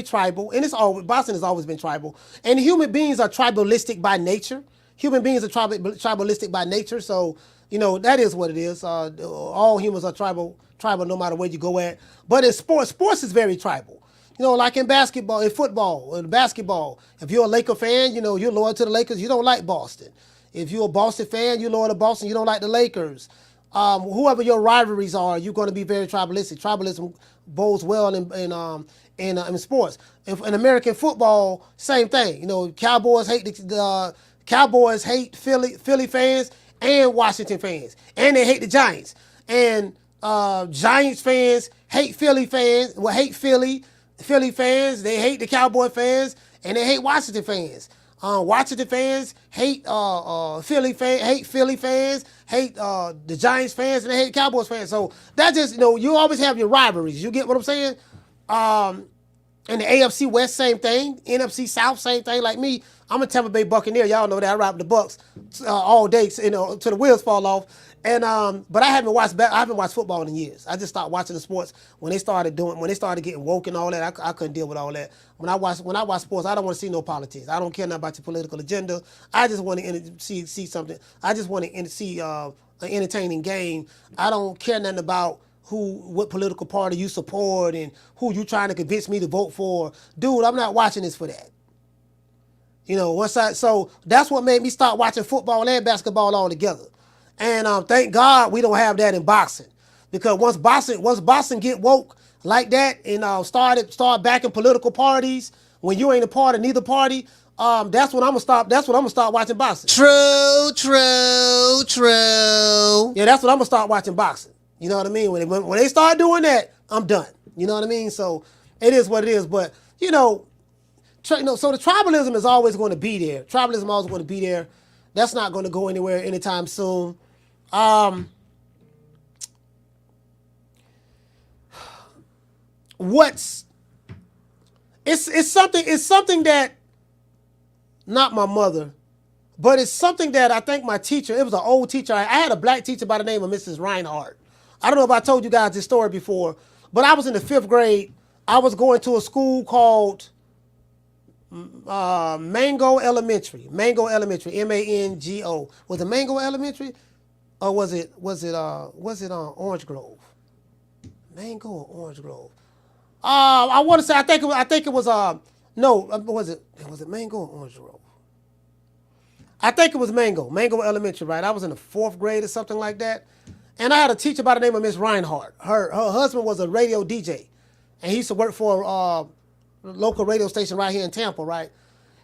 tribal, and boxing has always been tribal. And human beings are tribalistic by nature. Human beings are tribalistic by nature, so you know that is what it is. All humans are tribal no matter where you go at. But in sports is very tribal. You know, like in basketball, in football, in basketball. If you're a Laker fan, you know you're loyal to the Lakers. You don't like Boston. If you're a Boston fan, you're loyal to Boston. You don't like the Lakers. Whoever your rivalries are, you're going to be very tribalistic. Tribalism bodes well in sports. In American football, same thing. You know, Cowboys hate Philly fans and Washington fans, and they hate the Giants. And Giants fans hate Philly fans. Well, hate Philly fans. They hate the Cowboy fans, and they hate Washington fans. Washington fans hate Philly fans, hate the Giants fans, and they hate Cowboys fans. So that just, you know, you always have your rivalries. You get what I'm saying? And the AFC West, same thing. NFC South, same thing. Like me, I'm a Tampa Bay Buccaneer. Y'all know that I ride with the Bucks all day, you know, till the wheels fall off. And but I haven't watched football in years. I just stopped watching the sports when they started getting woke and all that. I couldn't deal with all that. When I watch sports, I don't want to see no politics. I don't care nothing about your political agenda. I just want to see something. I just want to see an entertaining game. I don't care nothing about what political party you support and who you trying to convince me to vote for. Dude, I'm not watching this for that. You know, so that's what made me start watching football and basketball all together. And thank God we don't have that in boxing, because once boxing get woke like that and start backing political parties when you ain't a part of neither party, that's when I'm gonna stop. That's when I'm gonna start watching boxing. True. Yeah, that's when I'm gonna start watching boxing. You know what I mean? When they start doing that, I'm done. You know what I mean? So it is what it is. But you know, so the tribalism is always going to be there. Tribalism is always going to be there. That's not going to go anywhere anytime soon. It's something that, not my mother, but it's something that I think my teacher, it was an old teacher. I had a black teacher by the name of Mrs. Reinhardt. I don't know if I told you guys this story before, but I was in the 5th grade. I was going to a school called Mango Elementary, Mango, Was it Mango Elementary, or was it Orange Grove? Mango or Orange Grove? I want to say I think it was was it Mango or Orange Grove? I think it was Mango Elementary, right? I was in the 4th grade or something like that, and I had a teacher by the name of Miss Reinhardt. Her husband was a radio DJ, and he used to work for a local radio station right here in Tampa, right?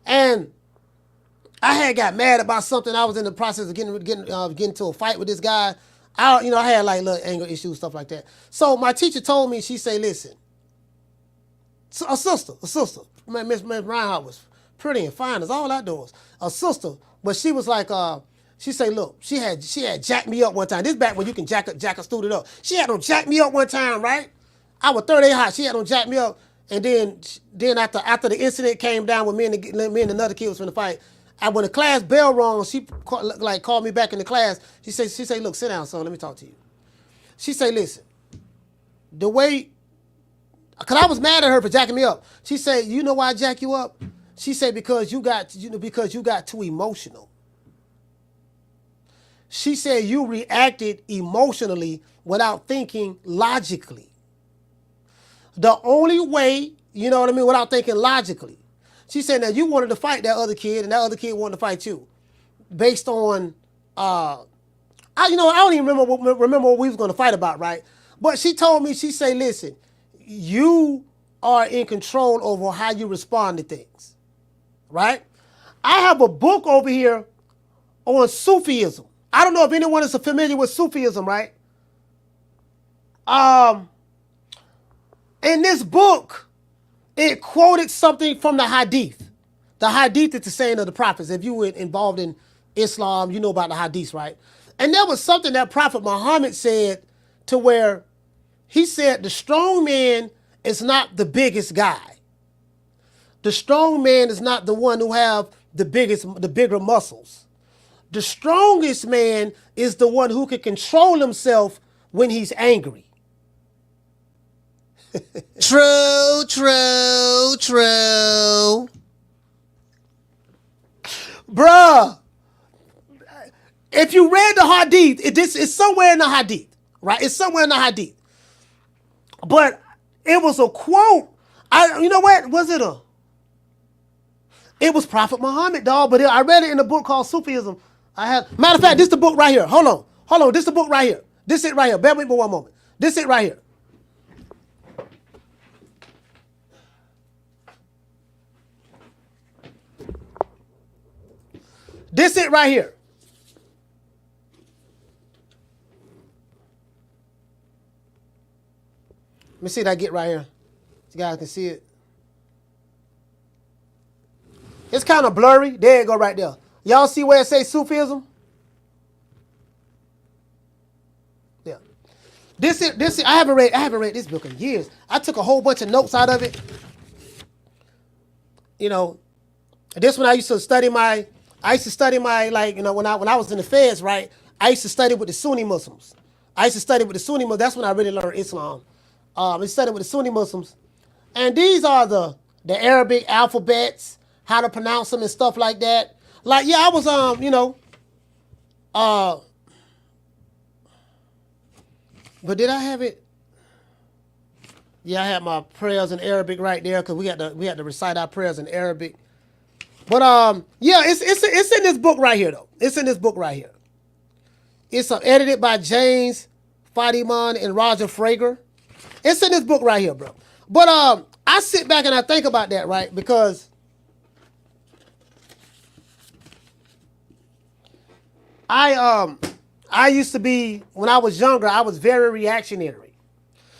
And I had got mad about something. I was in the process of getting into a fight with this guy. I had like little anger issues, stuff like that. So my teacher told me, she said, listen, a sister, Miss Reinhardt was pretty and fine as all outdoors. A sister, but she was like, she said, look, she had jacked me up one time. This back when you can jack a student up. She had them jack me up one time, right? I was 38 hot. She had them jack me up. And then after the incident came down with me and another kid was in the fight, when the class bell rung, she called me back in the class. She said, look, sit down, son. Let me talk to you. She said, listen, the way, because I was mad at her for jacking me up. She said, you know why I jack you up? She said, because you got too emotional. She said you reacted emotionally without thinking logically. The only way, you know what I mean, without thinking logically. She said, now you wanted to fight that other kid, and that other kid wanted to fight you. Based on, I don't even remember what we was going to fight about, right? But she told me, she said, listen, you are in control over how you respond to things, right? I have a book over here on Sufism. I don't know if anyone is familiar with Sufism, right? In this book, it quoted something from the Hadith. The Hadith is the saying of the prophets. If you were involved in Islam, you know about the Hadith, right? And there was something that Prophet Muhammad said to where he said the strong man is not the biggest guy. The strong man is not the one who have the bigger muscles. The strongest man is the one who can control himself when he's angry. True, true, true. Bruh, if you read the Hadith, it's somewhere in the Hadith, right? It's somewhere in the Hadith. But it was a quote. You know what? It was Prophet Muhammad, dog, but I read it in a book called Sufism. Matter of fact, this is the book right here. Hold on. This is the book right here. This is it right here. Bear with me one moment. This is it right here. This it right here. Let me see if I get right here. You guys can see it. It's kind of blurry. There you go right there. Y'all see where it says Sufism? Yeah. This I haven't read this book in years. I took a whole bunch of notes out of it. You know, this one I used to study my like, you know, when I was in the feds, right? I used to study with the Sunni Muslims. That's when I really learned Islam. I studied with the Sunni Muslims. And these are the Arabic alphabets, how to pronounce them and stuff like that. Like, yeah, I was, but did I have it? Yeah, I had my prayers in Arabic right there because we had to recite our prayers in Arabic. But yeah, it's in this book right here though. It's in this book right here. It's edited by James Fadiman and Roger Frager. It's in this book right here, bro. But I sit back and I think about that, right? Because I used to be, when I was younger, I was very reactionary.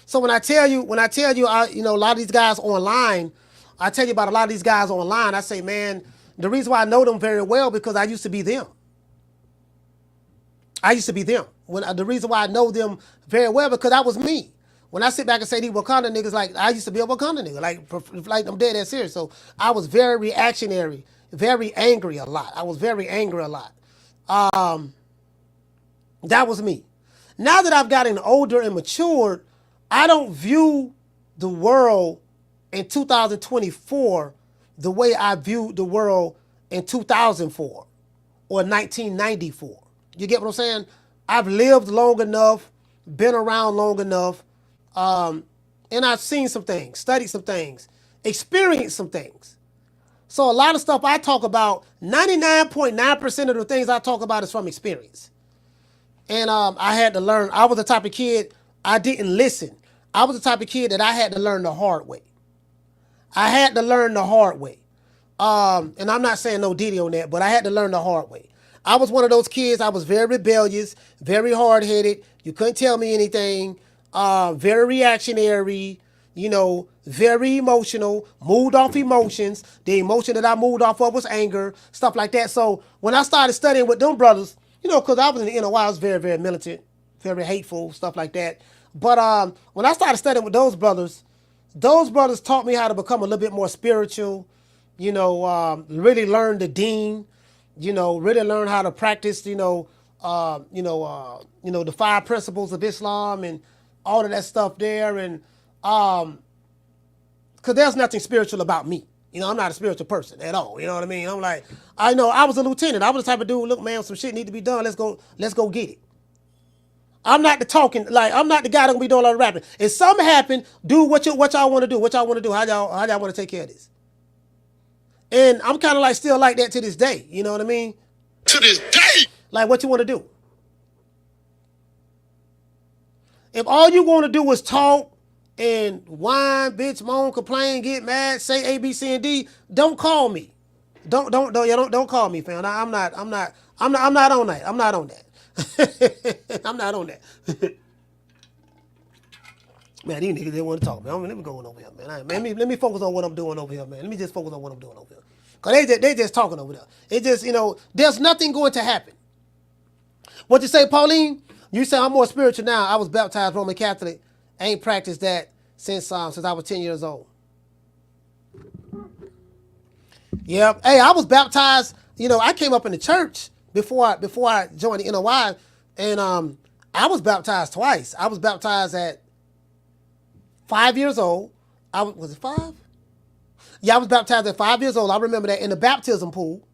So when I tell you, you know, a lot of these guys online, I tell you about a lot of these guys online, I say, man, the reason why I know them very well because I used to be them. The reason why I know them very well because that was me. When I sit back and say these Wakanda niggas, like I used to be a Wakanda nigga, like I'm dead ass serious. So I was very reactionary, very angry a lot. That was me. Now that I've gotten older and matured, I don't view the world in 2024 the way I viewed the world in 2004 or 1994. You get what I'm saying? I've lived long enough, been around long enough, and I've seen some things, studied some things, experienced some things. So a lot of stuff I talk about, 99.9% of the things I talk about is from experience. And I had to learn. I was the type of kid, I didn't listen. I was the type of kid that I had to learn the hard way. And I'm not saying no Diddy on that, but I had to learn the hard way. I was one of those kids, I was very rebellious, very hard-headed. You couldn't tell me anything. Very reactionary, you know, very emotional, moved off emotions. The emotion that I moved off of was anger, stuff like that. So when I started studying with them brothers, you know, because I was in the NOI, I was very, very militant, very hateful, stuff like that. But when I started studying with those brothers taught me how to become a little bit more spiritual, you know, really learn the deen, you know, really learn how to practice, the 5 principles of Islam and all of that stuff there. And because there's nothing spiritual about me. You know, I'm not a spiritual person at all. You know what I mean? I'm like, I was a lieutenant. I was the type of dude, look, man, some shit need to be done. Let's go get it. I'm not the guy that gonna be doing all the rapping. If something happen, do what y'all want to do. How y'all want to take care of this? And I'm kind of like still like that to this day. You know what I mean? To this day. Like, what you want to do? If all you want to do is talk and whine, bitch, moan, complain, get mad, say A, B, C, and D, don't call me. Don't call me, fam. I'm not on that. I'm not on that. I'm not on that. Man, these niggas didn't want to talk, man. Let me go on over here, man. Let me focus on what I'm doing over here, man. Let me just focus on what I'm doing over here. Cause they just talking over there. It just, there's nothing going to happen. What you say, Pauline? You say I'm more spiritual now. I was baptized Roman Catholic. I ain't practiced that since I was 10 years old. Yeah. Hey, I was baptized. I came up in the church before I joined the NOI, and I was baptized twice. I was baptized at 5 years old. Was it 5? Yeah, I was baptized at 5 years old. I remember that in the baptism pool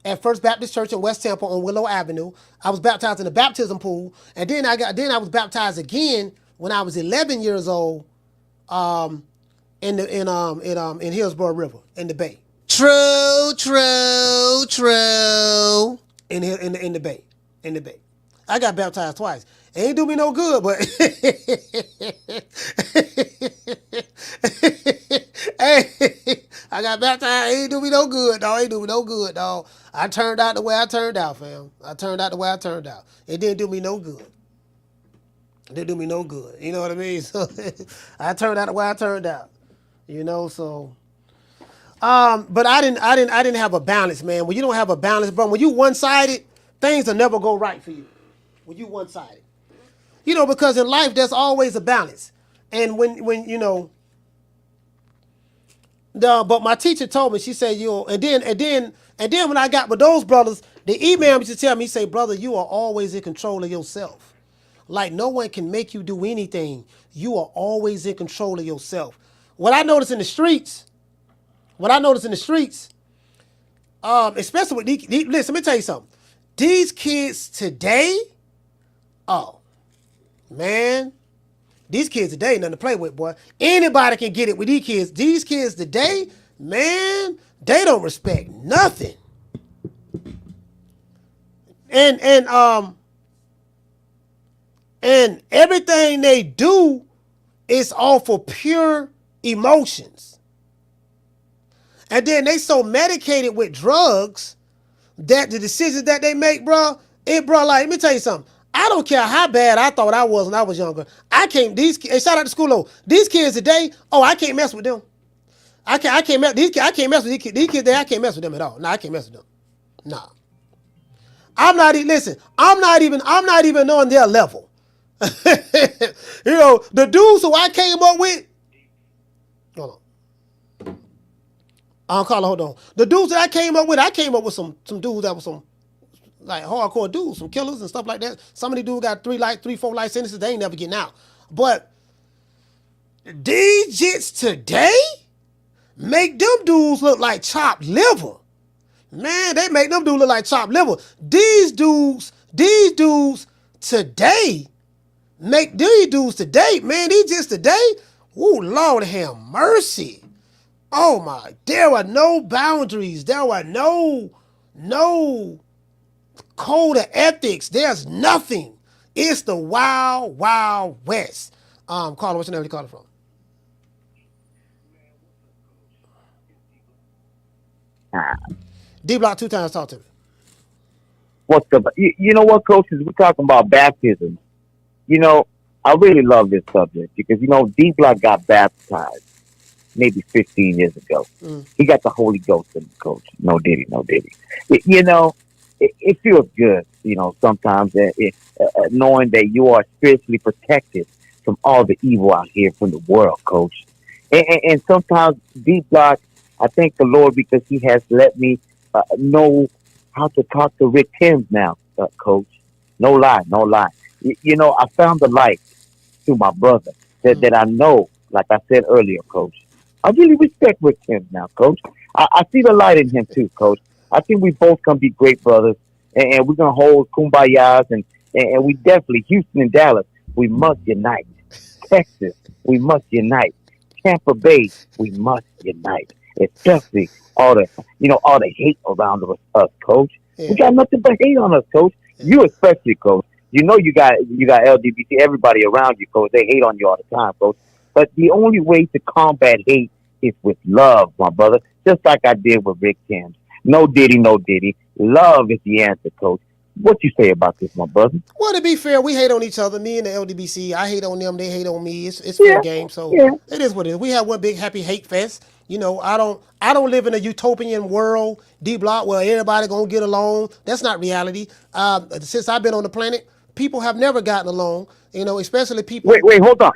at First Baptist Church in West Tampa on Willow Avenue. I was baptized in the baptism pool, and then I was baptized again when I was 11 years old in Hillsborough River in the Bay. True. In the Bay. I got baptized twice. It ain't do me no good, but hey, I got baptized. It ain't do me no good, dog. I turned out the way I turned out, fam. I turned out the way I turned out. It didn't do me no good. You know what I mean? So I turned out the way I turned out. So. But I didn't have a balance, man. When you don't have a balance, bro, when you one-sided, things will never go right for you. When you one-sided. Because in life there's always a balance. And when but my teacher told me, she said, and then when I got with those brothers, the email used to tell me, say, brother, you are always in control of yourself. Like no one can make you do anything. You are always in control of yourself. What I noticed in the streets, especially with these, listen, let me tell you something. These kids today, oh, man, these kids today, nothing to play with, boy. Anybody can get it with these kids. These kids today, man, they don't respect nothing. And everything they do is all for pure emotions. And then they so medicated with drugs that the decisions that they make, bro, like, let me tell you something. I don't care how bad I thought I was when I was younger. Shout out to Schoolo. These kids today, I can't mess with them. I can't mess with these kids there. I can't mess with them at all. No, I can't mess with them. Nah. I'm not even on their level. The dudes who I came up with, hold on. Hold on. The dudes that I came up with some dudes that was some like hardcore dudes, some killers and stuff like that. Some of these dudes got 4 life sentences. They ain't never getting out. But these jits today make them dudes look like chopped liver. Man, they make them dudes look like chopped liver. These dudes today make these dudes today, man, these jits today, ooh, Lord have mercy. Oh my, there were no boundaries. There were no code of ethics. There's nothing. It's the wild, wild west. Carla, what's your name? You call it from? D-Block 2 times, talk to me. What's up? You know what, coaches? We're talking about baptism. I really love this subject because, D-Block got baptized maybe 15 years ago. He got the Holy Ghost in him, coach. No diddy. It feels good, sometimes knowing that you are spiritually protected from all the evil out here from the world, coach. And sometimes, D-Block, I thank the Lord because he has let me know how to talk to Rick Timms now, coach. No lie. I found the light to my brother that I know, like I said earlier, coach. I really respect Rick Timms now, coach. I see the light in him too, coach. I think we both can be great brothers, and we're going to hold kumbayas, and we definitely, Houston and Dallas, we must unite. Texas, we must unite. Tampa Bay, we must unite. Especially all the hate around us, coach. Yeah. We got nothing but hate on us, coach. Yeah. You especially, coach. You got LGBT, everybody around you, coach. They hate on you all the time, coach. But the only way to combat hate is with love, my brother. Just like I did with Rick James. No Diddy, no Diddy. Love is the answer, Coach. What you say about this, my brother? Well, to be fair, we hate on each other. Me and the LDBC, I hate on them, they hate on me. It's fair game, so it is what it is. We have one big happy hate fest. You know, I don't live in a utopian world, D-Block, where everybody gonna get along. That's not reality. Since I've been on the planet, people have never gotten along. You know, especially people. Wait, hold on,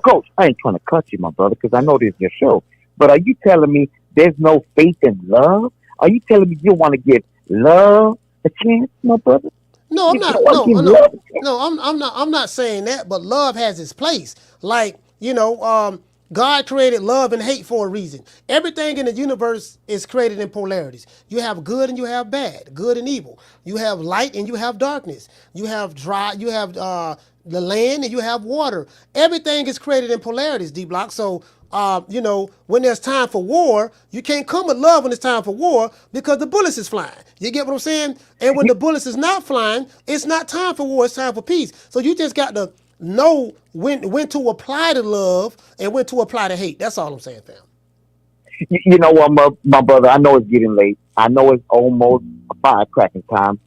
Coach. I ain't trying to cut you, my brother, because I know this is your show. But are you telling me there's no faith in love? Are you telling me you want to give love a chance, my brother? No, I'm not. No, I'm not saying that. But love has its place. Like, you know, God created love and hate for a reason. Everything in the universe is created in polarities. You have good and you have bad, good and evil. You have light and you have darkness. You have dry. You have the land and you have water. Everything is created in polarities, D-Block. So, you know, when there's time for war, you can't come with love when it's time for war because the bullets is flying. You get what I'm saying? And when the bullets is not flying, it's not time for war, it's time for peace. So you just got to know when to apply the love and when to apply the hate. That's all I'm saying, fam. You know what, my brother, I know it's getting late. I know it's almost firecracking time.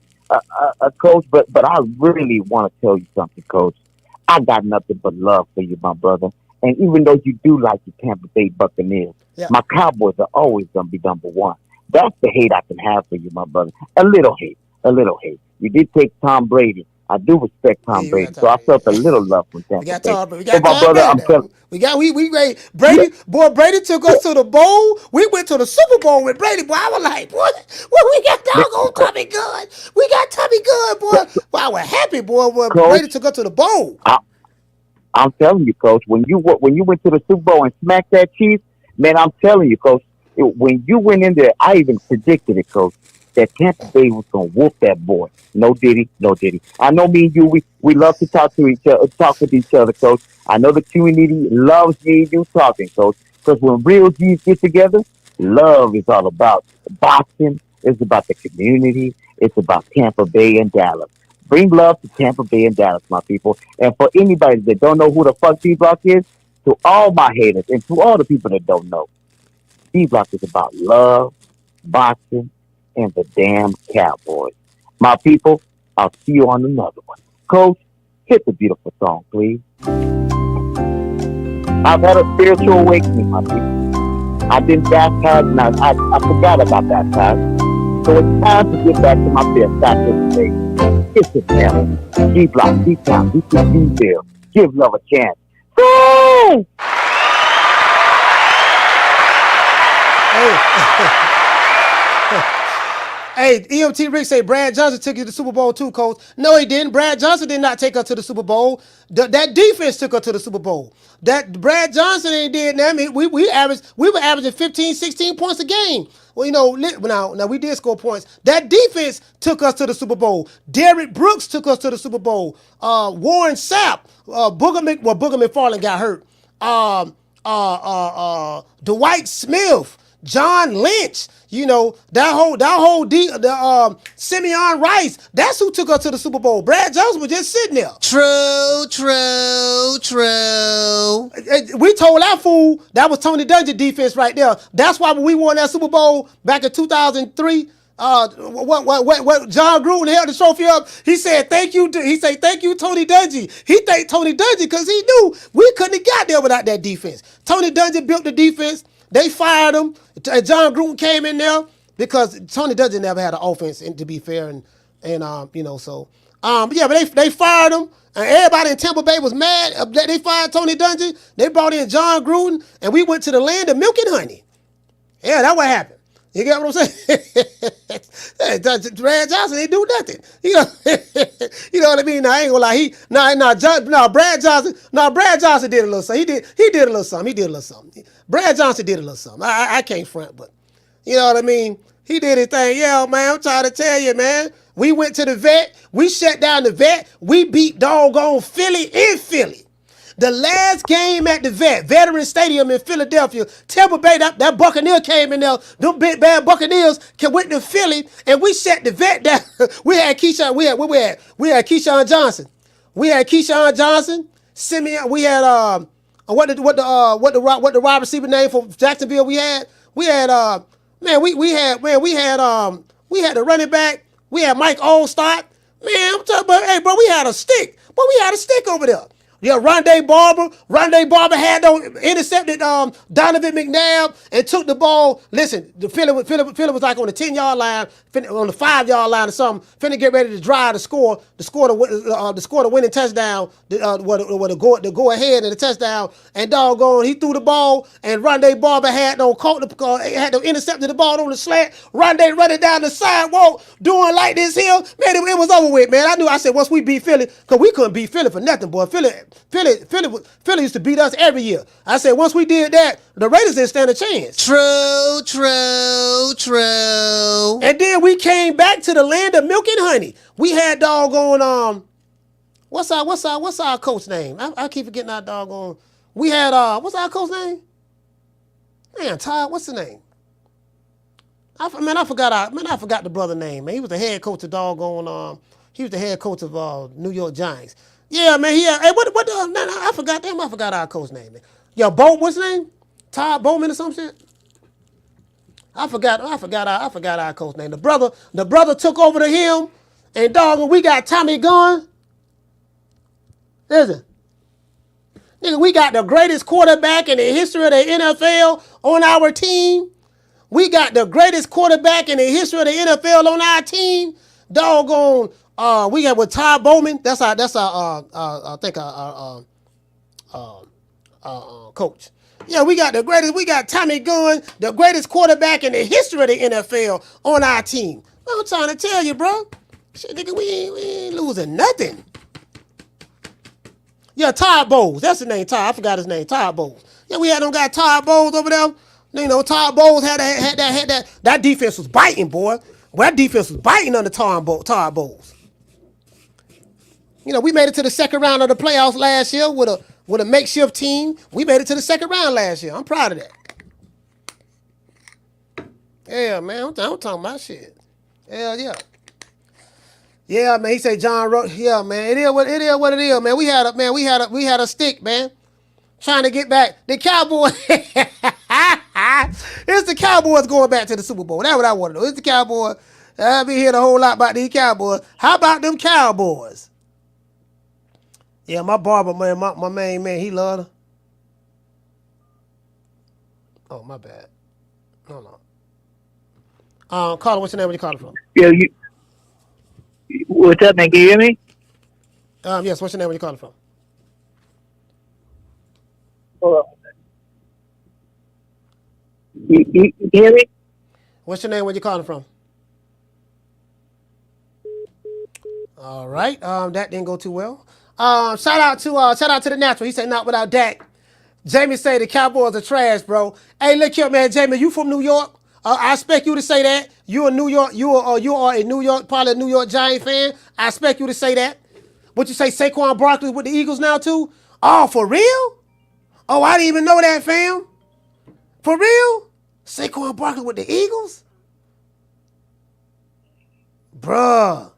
Coach, but I really want to tell you something, Coach. I got nothing but love for you, my brother. And even though you do like the Tampa Bay Buccaneers, my Cowboys are always going to be number one. That's the hate I can have for you, my brother. A little hate. You did take Tom Brady. I do respect Tom Brady, so I felt a little love from Tampa Bay. We got my brother, I'm telling we great. Brady, boy, Brady took us to the bowl. We went to the Super Bowl with Brady. Boy, I was like, boy, we got doggone Tommy Good. We got Tommy Good, boy. Boy, I was happy, boy, when Brady took us to the bowl. I'm telling you, Coach, when you went to the Super Bowl and smacked that Chiefs, man, I'm telling you, Coach, when you went in there, I even predicted it, Coach, that Tampa Bay was gonna whoop that boy. No Diddy. I know me and you, we love to talk with each other, Coach. I know the community loves me and you talking, Coach. Because when real G's get together, love is all about boxing. It's about the community. It's about Tampa Bay and Dallas. Bring love to Tampa Bay and Dallas, my people. And for anybody that don't know who the fuck D-Block is, to all my haters and to all the people that don't know, D-Block is about love, boxing, and the damn Cowboys. My people, I'll see you on another one. Coach, hit the beautiful song, please. I've had a spiritual awakening, my people. I've been baptized and I forgot about baptized. So it's time to get back to my best baptism today. It's a family. D-Block, D-Town, D-Bill. Give love a chance. Woo! Hey, EMT Rick say Brad Johnson took you to the Super Bowl too, Coach. No, he didn't. Brad Johnson did not take us to the Super Bowl. That defense took us to the Super Bowl. That Brad Johnson ain't did that. I mean, we were averaging 15, 16 points a game. Well, you know, now we did score points. That defense took us to the Super Bowl. Derrick Brooks took us to the Super Bowl. Warren Sapp, Booger McFarland got hurt. Dwight Smith, John Lynch, you know, Simeon Rice, that's who took us to the Super Bowl. Brad Johnson was just sitting there. True. We told that fool that was Tony Dungy defense right there. That's why when we won that Super Bowl back in 2003, what John Gruden held the trophy up, he said thank you Tony Dungy. He thanked Tony Dungy because he knew we couldn't have got there without that defense. Tony Dungy built the defense. They fired him. John Gruden came in there because Tony Dungy never had an offense, and to be fair, and you know, so but they fired him, and everybody in Tampa Bay was mad. They fired Tony Dungy. They brought in John Gruden, and we went to the land of milk and honey. Yeah, that's what happened. You get what I'm saying? Brad Johnson ain't do nothing. You know, you know what I mean? Now, I ain't gonna lie. Brad Johnson did a little something. He did a little something. Brad Johnson did a little something. I can't front, but you know what I mean? He did his thing. Yeah, man, I'm trying to tell you, man. We went to the vet. We shut down the vet. We beat doggone Philly in Philly. The last game at the Veterans Stadium in Philadelphia, Tampa Bay, that Buccaneer came in there. Them big bad Buccaneers went to Philly, and we shut the vet down. We had Keyshawn Johnson. Simeon. We had what the wide receiver name for Jacksonville we had the running back. We had Mike Olstad. Man, I'm talking about, hey, bro, we had a stick. But we had a stick over there. Yeah, Rondé Barber had intercepted Donovan McNabb and took the ball. Listen, Philly was like on the 10-yard line, on the 5-yard line or something, finna get ready to drive to score the winning touchdown, the go ahead and the touchdown. And doggone, he threw the ball, and Rondé Barber had intercepted the ball on the slant. Rondé running down the sidewalk, doing like this here. Man, it was over with, man. I said once we beat Philly, because we couldn't beat Philly for nothing, boy. Philly used to beat us every year. I said once we did that, the Raiders didn't stand a chance. True. And then we came back to the land of milk and honey. We had doggone what's our coach name? I keep forgetting our doggone. We had what's our coach name? Man, Todd, what's the name? I forgot the brother name. Man, he was the head coach of doggone. He was the head coach of New York Giants. Yeah, man. I forgot him. I forgot our coach name. Man. Yo, what's his name? Todd Bowman or some shit. I forgot our coach name. The brother took over to him, and doggone, we got Tommy Gunn. Listen, nigga, we got the greatest quarterback in the history of the NFL on our team. We got the greatest quarterback in the history of the NFL on our team. Doggone. We got with Todd Bowman. That's our coach. Yeah, we got the greatest. We got Tommy Gunn, the greatest quarterback in the history of the NFL on our team. I'm trying to tell you, bro. Shit, nigga, we ain't losing nothing. Yeah, Todd Bowles. That's his name, Todd. I forgot his name, Todd Bowles. Yeah, we had them guy Todd Bowles over there. You know, Todd Bowles had that defense was biting, boy. Well, that defense was biting under Todd Bowles. You know, we made it to the second round of the playoffs last year with a makeshift team. We made it to the second round last year. I'm proud of that. Yeah, man, I'm talking about shit. Hell yeah. Yeah, man. He said John wrote. Yeah, man. It is what it is, man. We had a stick, man. Trying to get back. The Cowboys. It's the Cowboys going back to the Super Bowl. That's what I want to know. It's the Cowboys. I've been hearing a whole lot about these Cowboys. How about them Cowboys? Yeah, my barber, man, my main man, he loved her. Oh, my bad. Hold on. Carter, what's your name? Where you calling from? Yeah, what's up, man? Can you hear me? Yes, what's your name? Where you calling from? Hold on. You hear me? What's your name? Where you calling from? All right. That didn't go too well. Shout out to the natural. He said not without Dak. Jamie say the Cowboys are trash, bro. Hey, look here, man. Jamie, you from New York? I expect you to say that. You a New York. You are a New York, probably a New York Giant fan. I expect you to say that. What you say, Saquon Barkley with the Eagles now too? Oh, for real? Oh, I didn't even know that, fam. For real? Saquon Barkley with the Eagles? Bruh.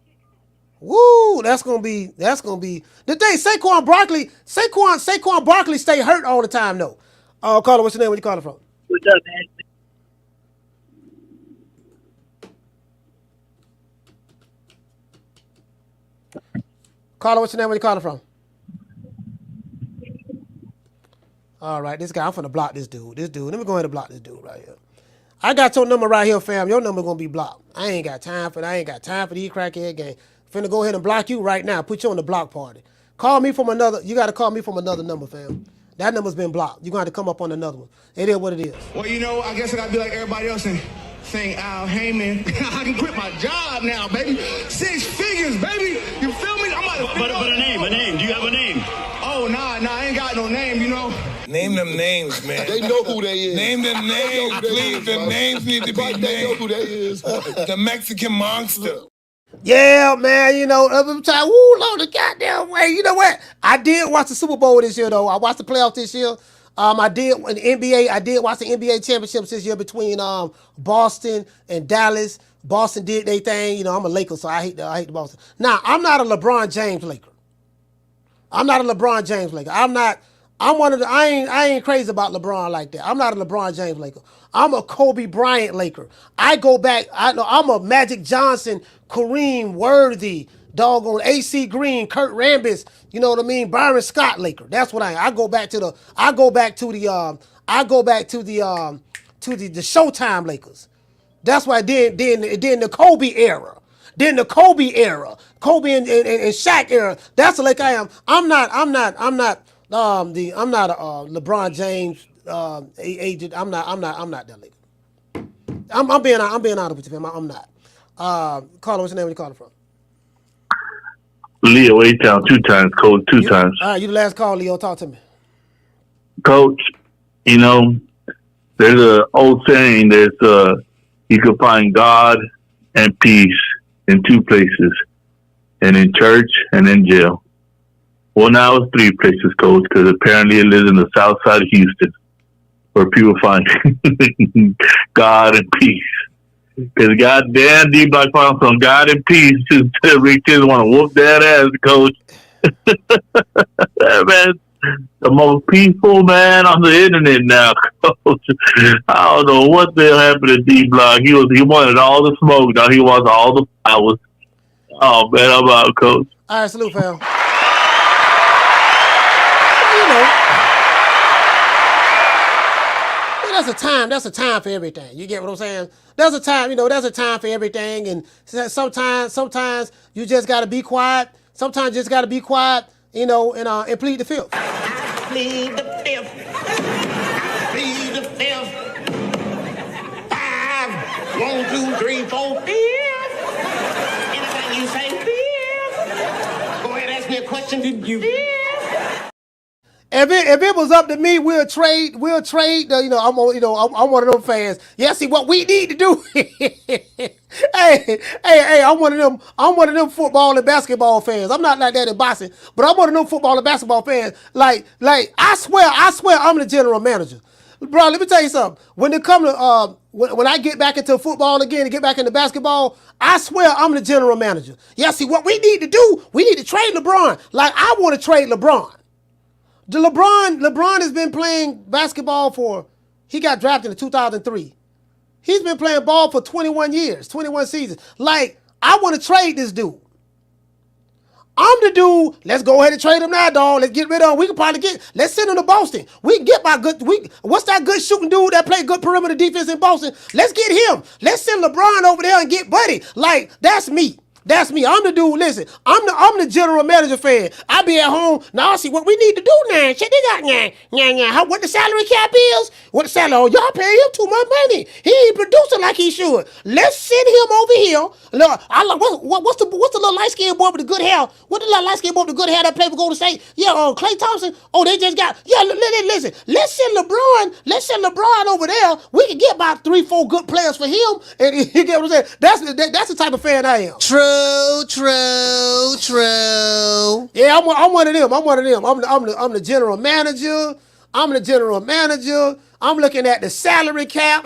Woo, that's gonna be the day. Saquon Barkley stay hurt all the time though. Carter, what's your name? Where you calling from? What's up, man? Carter, what's your name? Where you calling from? All right, this guy, I'm finna block this dude. Let me go ahead and block this dude right here. I got your number right here, fam. Your number gonna be blocked. I ain't got time for these crackhead game. Finna go ahead and block you right now. Put you on the block party. You gotta call me from another number, fam. That number's been blocked. You're gonna have to come up on another one. It is what it is. Well, you know, I guess I gotta be like everybody else and think, Al Heyman, I can quit my job now, baby. 6 figures, baby. You feel me? But a name. Do you have a name? Oh, nah, I ain't got no name, you know. Name them names, man. They know who they is. Name them names, please. The names need to be named. They know who they is. The Mexican monster. Yeah, man, you know, every time, Lord, the goddamn way. You know what? I did watch the Super Bowl this year, though. I watched the playoffs this year. I did in the NBA. I did watch the NBA championships this year between Boston and Dallas. Boston did their thing. You know, I'm a Laker, so I hate the Boston. Now, I'm not a LeBron James Laker. I'm not I'm one of the. I ain't crazy about LeBron like that. I'm not a LeBron James Laker. I'm a Kobe Bryant Laker. I go back. I'm a Magic Johnson, Kareem Worthy, doggone AC Green, Kurt Rambis. You know what I mean? Byron Scott Laker. That's what I am. I go back to the Showtime Lakers. That's why then the Kobe era. Then the Kobe era. Kobe and Shaq era. That's the Laker I am. I'm not LeBron James agent. I'm not that Laker. I'm being honest with you, fam. I'm not. Carla, what's your name? Where you calling from? Leo A-Town 2 times, Coach 2 times. All right, you the last call, Leo. Talk to me. Coach, you know, there's an old saying that you can find God and peace in 2 places, and in church and in jail. Well, now it's 3 places, Coach, because apparently it lives in the south side of Houston, where people find God and peace. Because goddamn D-Block found some God and peace. Rick just want to whoop that ass, Coach. That man, the most peaceful man on the internet now, Coach. I don't know what the hell happened to D-Block. He wanted all the smoke. Now he wants all the powers. Oh man, I'm out, Coach. All right, salute, fam. That's a time for everything. You get what I'm saying? There's a time for everything. And sometimes you just gotta be quiet. Sometimes you just gotta be quiet, and plead the fifth. Plead the fifth. Plead the fifth. 5, 1, 2, 3, 4, 5. Anything you say, 5. Go ahead, ask me a question. Did you? If it was up to me, we'll trade. I'm one of them fans. Yeah, see what we need to do. hey, I'm one of them football and basketball fans. I'm not like that in boxing, but I'm one of them football and basketball fans. Like I swear, I'm the general manager. Bro, let me tell you something. When it come to when I get back into football again and get back into basketball, I swear I'm the general manager. Yeah, see what we need to do, we need to trade LeBron. Like I want to trade LeBron. LeBron has been playing basketball he got drafted in 2003. He's been playing ball for 21 years, 21 seasons. Like, I want to trade this dude. I'm the dude. Let's go ahead and trade him now, dog. Let's get rid of him. We can probably let's send him to Boston. We can get what's that good shooting dude that played good perimeter defense in Boston? Let's get him. Let's send LeBron over there and get Buddy. Like, that's me. That's me. I'm the dude. Listen, I'm the general manager fan. I be at home. Now I see what we need to do now. Shit, they got what the salary cap is? What the salary? Oh, y'all paying him too much money. He ain't producing like he should. Let's send him over here. Look, what's the little light skinned boy with the good hair? What the little light skinned boy with the good hair that played for Golden State? Yeah, Klay Thompson. Oh, they just got listen. Let's send LeBron over there. We can get about 3-4 good players for him. And you get what I'm saying? That's the type of fan I am. True. Yeah, I'm one of them. I'm the general manager. I'm looking at the salary cap.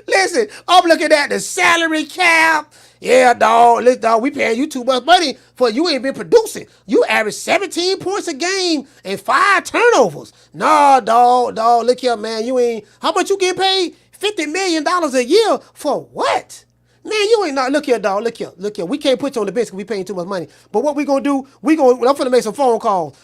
Listen, I'm looking at the salary cap. Yeah, dog. Listen, dog, we paying you too much money for you ain't been producing. You average 17 points a game and 5 turnovers. Nah, dog. Look here, man. You ain't. How much you get paid? $50 million a year for what? Man, you ain't not. Look here, dog. Look here. We can't put you on the bench because we paying too much money. But what we gonna do? I'm finna make some phone calls.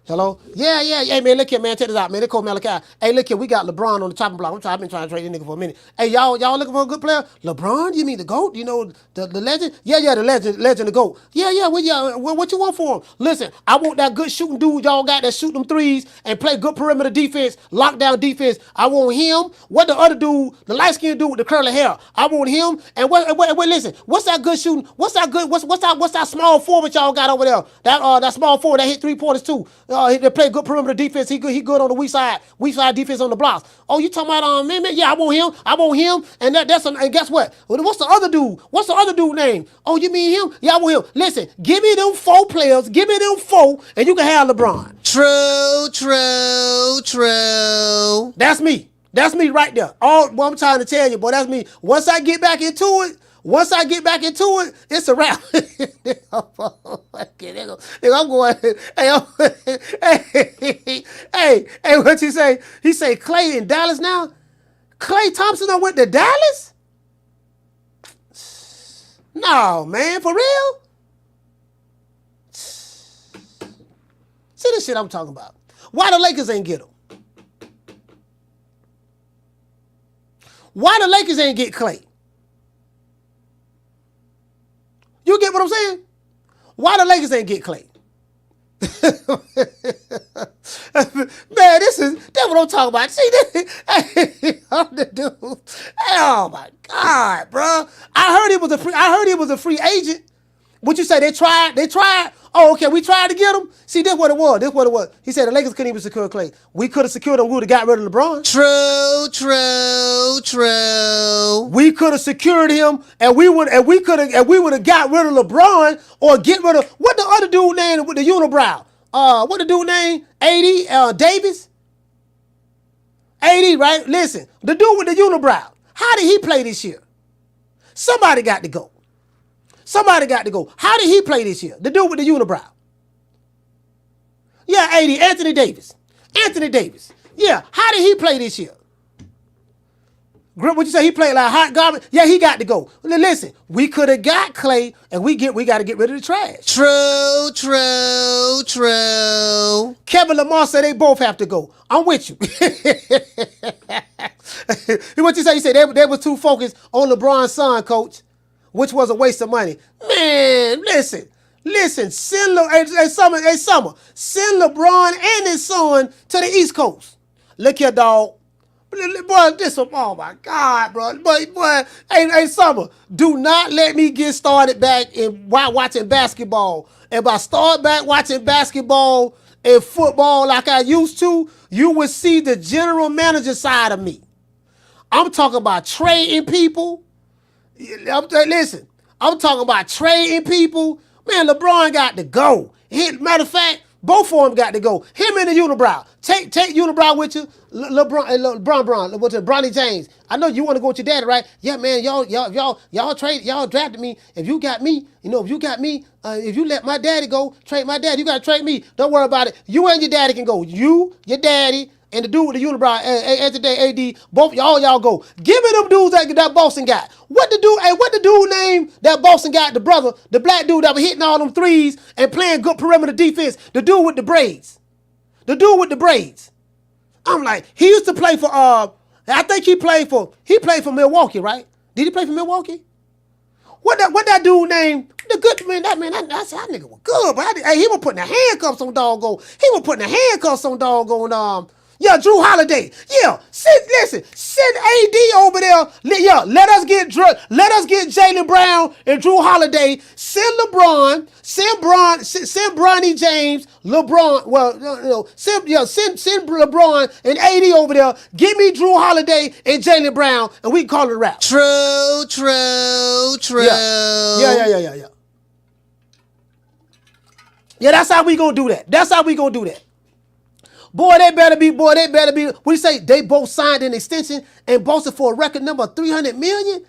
Hello? Yeah. Hey, man, look here, man. Check this out, man. They call Malachi. Hey, look here. We got LeBron on the chopping block. I've been trying to trade this nigga for a minute. Hey, y'all looking for a good player? LeBron? You mean the GOAT? You know, the legend? Yeah, the legend, the GOAT. Yeah. What you want for him? Listen, I want that good shooting dude y'all got that shoot them threes and play good perimeter defense, lockdown defense. I want him. What the other dude, the light-skinned dude with the curly hair? I want him. And listen, what's that good shooting? What's that small forward y'all got over there? That small forward that hit 3-pointers too. They play good perimeter defense. He good on the weak side defense on the blocks. Oh, you talking about man? Yeah, I want him. And and guess what? What's the other dude? What's the other dude name? Oh, you mean him? Yeah, I want him. Listen, give me them 4 players. Give me them 4, and you can have LeBron. True. That's me. That's me right there. All what I'm trying to tell you, boy. That's me. Once I get back into it, Once I get back into it, it's a wrap. I'm going, hey, what you say? He say Clay in Dallas now? Clay Thompson done went to Dallas? No, man, for real? See this shit I'm talking about. Why the Lakers ain't get him? Why the Lakers ain't get Clay? You get what I'm saying? Why the Lakers ain't get Clay? Man, that's what I'm talking about. See, I'm the dude. Oh my God, bro! I heard he was a free agent. What you say? They tried. Oh, okay, we tried to get him. See, this what it was. He said the Lakers couldn't even secure Clay. We could have secured him. We would have got rid of LeBron. True. We could have secured him, and we would have got rid of LeBron or get rid of what the other dude named with the unibrow. What the dude name? AD Davis. AD, right? Listen, the dude with the unibrow. How did he play this year? Somebody got to go. How did he play this year? The dude with the unibrow. Yeah, AD, Anthony Davis. Yeah, how did he play this year? What you say? He played like hot garbage? Yeah, he got to go. Listen, we could have got Clay, and we got to get rid of the trash. True. Kevin Lamar said they both have to go. I'm with you. What you say? You said they were too focused on LeBron's son, coach, which was a waste of money. Man, listen. Send Summer. Send LeBron and his son to the East Coast. Look here, dog. Boy, oh my God, bro. Boy, hey, Summer, do not let me get started back in watching basketball. If I start back watching basketball and football like I used to, you will see the general manager side of me. I'm talking about trading people. Listen, I'm talking about trading people. Man, LeBron got to go. Matter of fact, both of them got to go. Him and the unibrow. Take unibrow with you. Bronny James. I know you want to go with your daddy, right? Yeah, man, y'all drafted me. If you got me, if you let my daddy go, trade my dad, you got to trade me. Don't worry about it. You and your daddy can go. You, your daddy, and the dude with the unibrow, AD, both y'all go. Give me them dudes that Boston got. What the dude named that Boston got, the brother, the black dude that was hitting all them threes and playing good perimeter defense, the dude with the braids. I'm like, he used to play for, I think he played for Milwaukee, right? Did he play for Milwaukee? What that dude named, the good man, that nigga was good, but he was putting the handcuffs on doggone, yeah, Drew Holiday. Yeah, send AD over there. Yeah, let us get Jaylen Brown and Drew Holiday. Send LeBron. Send Bronny James. LeBron. Well, send LeBron and AD over there. Give me Drew Holiday and Jaylen Brown, and we can call it a wrap. True. Yeah. Yeah, that's how we gonna do that. Boy, they better be. What do you say? They both signed an extension and boasted for a record number of $300 million?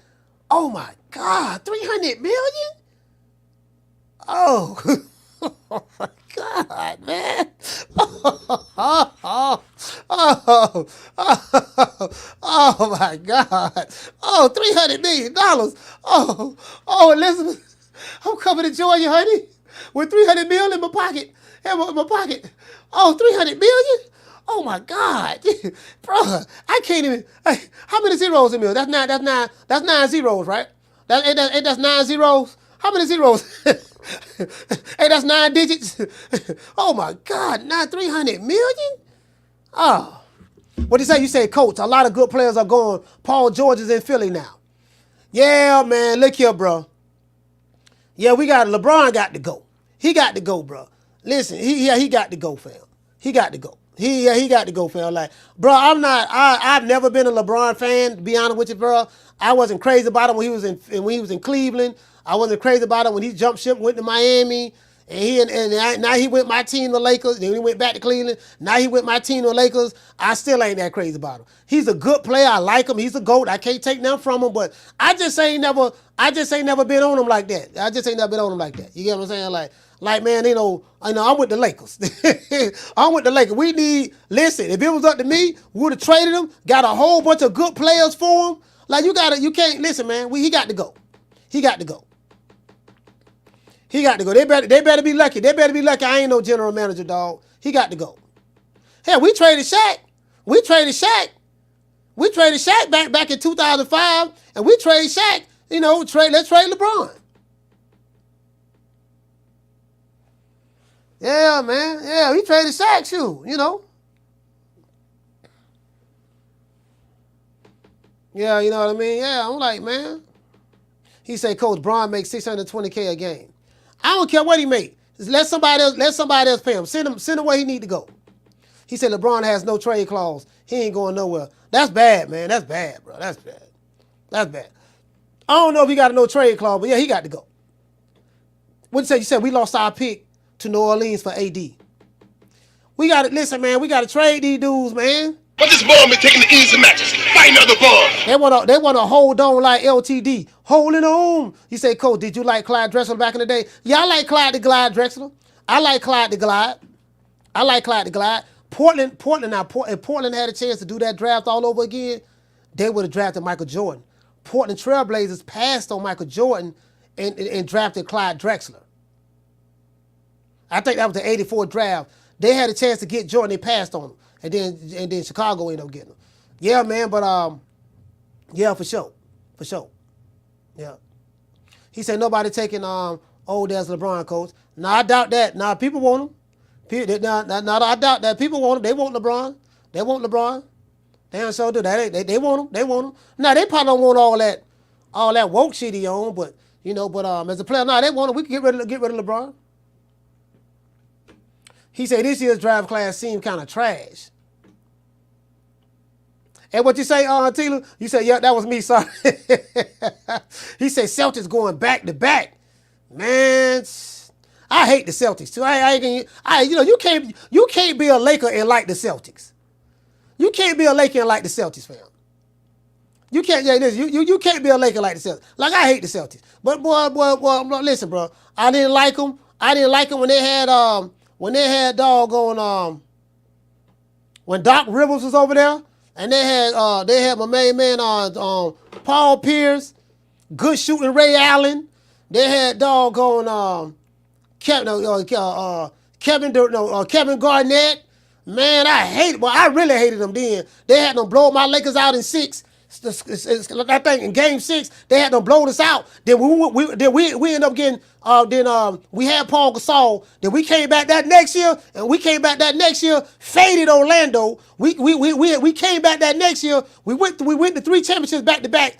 Oh my God, $300 million? Oh, oh my God, man. Oh my God. Oh, $300 million. Oh, Elizabeth, I'm coming to join you, honey, with $300 million in my pocket. Oh, $300 million? Oh my God, bro! I can't even. How many zeros in there? That's nine zeros, right? That's 9 zeros. How many zeros? Hey, that's 9 digits. Oh my God, $300 million? Oh, what do you say? You say, Coach, a lot of good players are going. Paul George is in Philly now. Yeah, man. Look here, bro. Yeah, LeBron got to go. He got to go, bro. Listen, he got to go, fam. He got to go. He got to go, fam. Like, bro, I've never been a LeBron fan, to be honest with you, bro. I wasn't crazy about him when he was in Cleveland. I wasn't crazy about him when he jumped ship and went to Miami. And now he went my team to Lakers. Then he went back to Cleveland. Now he went my team to Lakers. I still ain't that crazy about him. He's a good player. I like him. He's a GOAT. I can't take nothing from him. But I just ain't never been on him like that. You get what I'm saying? Like man, I'm with the Lakers. I'm with the Lakers. Listen, if it was up to me, we would have traded him, got a whole bunch of good players for him. Like listen, man, he got to go. He got to go. They better be lucky. They better be lucky. I ain't no general manager, dog. He got to go. Hell, we traded Shaq. We traded Shaq back in 2005, and we traded Shaq. Let's trade LeBron. Yeah, man. Yeah, we traded Shaq, too. Yeah, you know what I mean? Yeah, I'm like, man. He said, Coach, Bron makes $620K a game. I don't care what he make. Let somebody else pay him. Send him where he need to go. He said LeBron has no trade clause. He ain't going nowhere. That's bad, man. That's bad, bro. That's bad. I don't know if he got a no trade clause, but yeah, he got to go. What you say? You said we lost our pick to New Orleans for AD. We got to listen, man. We got to trade these dudes, man. But this ball been taking the easy matches. Fight another ball. They want to hold on like LTD. Holding on. You say, Coach, did you like Clyde Drexler back in the day? Yeah, I like Clyde the Glide Drexler. I like Clyde the Glide. Portland had a chance to do that draft all over again. They would have drafted Michael Jordan. Portland Trailblazers passed on Michael Jordan and drafted Clyde Drexler. I think that was the 84 draft. They had a chance to get Jordan. They passed on him. And then Chicago ended up getting him. Yeah, man, but yeah, for sure. Yeah. He said nobody taking old as LeBron, Coach. Nah, I doubt that. Nah, people want him. I doubt that. People want him. They want LeBron. They don't so do that. They want him. Now they probably don't want all that woke shit he on, but as a player, they want him. We can get rid of LeBron. He said this year's draft class seemed kind of trash. And what you say, Tila? You say, yeah, that was me, sorry. He said Celtics going back to back. Man, I hate the Celtics too. You can't be a Laker and like the Celtics. You can't be a Laker and like the Celtics, fam. You can't. Yeah, listen, you can't be a Laker like the Celtics. Like I hate the Celtics, but boy, listen, bro. I didn't like them. When they had doggone when Doc Rivers was over there, and they had my main man Paul Pierce, good shooting Ray Allen. They had doggone Kevin Garnett. Man, I really hated them then. They had them blow my Lakers out in 6. I think in Game 6 they had them blow us out. Then we ended up getting. We had Paul Gasol. Then we came back that next year. Faded Orlando. We came back that next year. We went to 3 championships back to back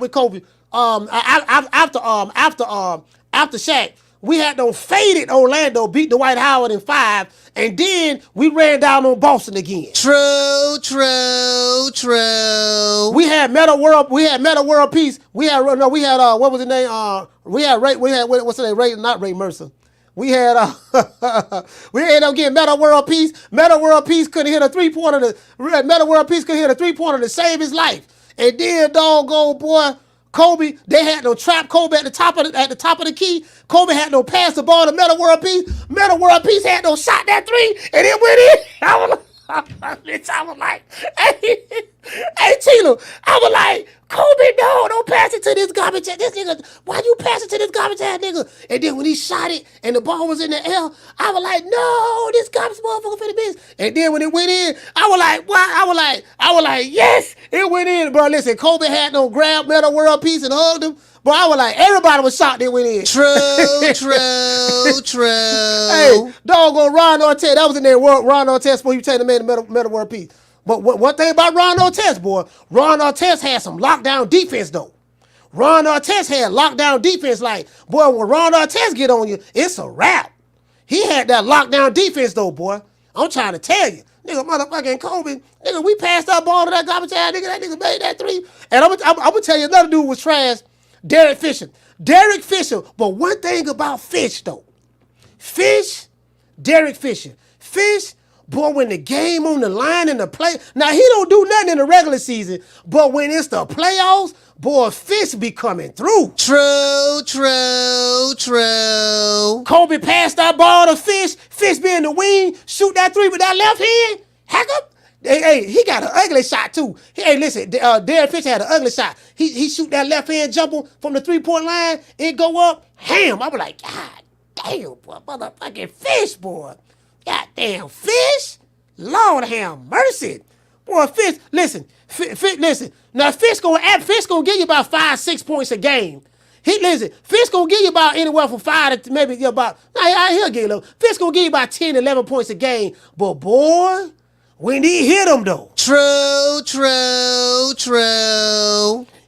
with Kobe. After Shaq. We had them faded Orlando, beat Dwight Howard in 5, and then we ran down on Boston again. True. We had Meta World Peace. We had what was his name? What's his name? Not Ray Mercer. We had we ended up getting Meta World Peace. Meta World Peace couldn't hit a 3-pointer to save his life. And then doggone boy, Kobe, they had no trap Kobe at the top of the key. Kobe had no pass the ball to Meta World Peace. Meta World Peace had no shot that 3, and it went in. I was like, hey Tila, I was like, Kobe, no, don't pass it to this garbage ass. This nigga, why you pass it to this garbage ass nigga? And then when he shot it and the ball was in the air, I was like, no, this garbage motherfucker finna miss. And then when it went in, I was like, what? I was like, yes, it went in, bro. Listen, Kobe had no grab Meta World Peace and hugged him. But I was like, everybody was shocked it went in. True. Hey, doggone Ron Artest, that was in there. Ron Artest, boy, you take the man the Meta World Peace. But one thing about Ron Artest, boy, Ron Artest had some lockdown defense, though. Ron Artest had lockdown defense. Like, boy, when Ron Artest get on you, it's a wrap. He had that lockdown defense, though, boy. I'm trying to tell you. Nigga, motherfucking Kobe, nigga, we passed that ball to that garbage ass nigga. That nigga made that 3. And I'm gonna tell you another dude was trash. Derek Fisher. But one thing about Fish, though, Fish, Derek Fisher. Fish, boy, when the game on the line in the play, now he don't do nothing in the regular season, but when it's the playoffs, boy, Fish be coming through. True. Kobe passed that ball to Fish. Fish be in the wing, shoot that three with that left hand. Hack up. Hey, he got an ugly shot too. Hey, listen, Derek Fisher had an ugly shot. He shoot that left hand jumper from the 3-point line. It go up, ham. I was like, God damn, boy, motherfucking Fish, boy. Goddamn Fish. Lord have mercy. Boy, Fish, listen. Listen. Now, Fish gonna give you about 5-6 points a game. Fish gonna give you about anywhere from 5 to maybe about, he'll give you a little. Fish gonna give you about 10, 11 points a game. But boy, when he hit him though. True.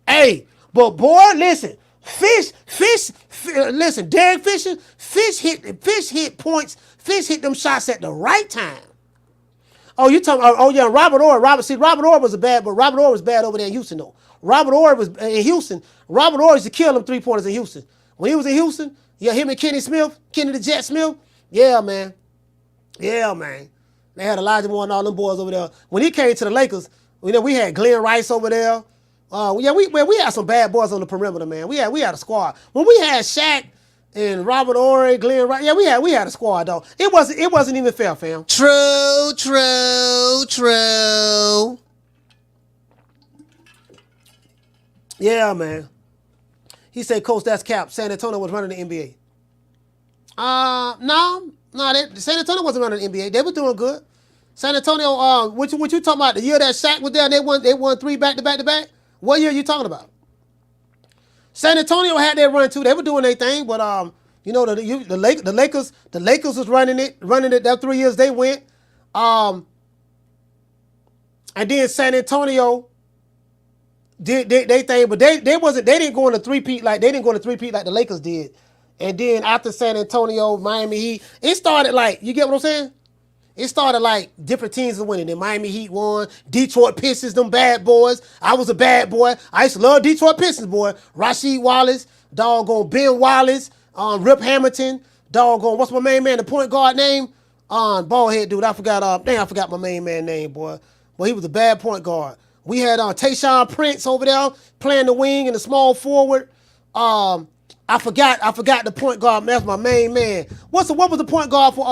Hey, but boy, listen. Listen, Derek Fisher, Fish hit points. Fish hit them shots at the right time. Oh, you talking? Oh yeah, Robert Orr. Robert Orr was Robert Orr was bad over there in Houston though. Robert Orr was in Houston. Robert Orr used to kill them 3-pointers in Houston. When he was in Houston, yeah, him and Kenny the Jet Smith. Yeah, man. They had Elijah Moore and all them boys over there. When he came to the Lakers, we had Glenn Rice over there. We had some bad boys on the perimeter, man. We had a squad. When we had Shaq and Robert Horry, Glenn Rice, yeah, we had a squad though. It wasn't even fair, fam. True. Yeah, man. He said, Coach, that's cap. San Antonio was running the NBA. No, San Antonio wasn't running the NBA. They were doing good. San Antonio, what you talking about? The year that Shaq was there and they won 3 back-to-back? What year are you talking about? San Antonio had their run too. They were doing their thing, but the Lakers was running it that 3 years they went. And then San Antonio did they thing, but they didn't go on a three-peat like the Lakers did. And then after San Antonio, Miami Heat, it started like, you get what I'm saying? It started like different teams were winning. The Miami Heat won. Detroit Pistons, them bad boys. I was a bad boy. I used to love Detroit Pistons, boy. Rasheed Wallace, doggone Ben Wallace, Rip Hamilton, doggone, what's my main man, the point guard name? Bald head dude, I forgot my main man name, boy. Well, he was a bad point guard. We had Tayshaun Prince over there playing the wing and the small forward. I forgot the point guard. That's my main man. What was the point guard for?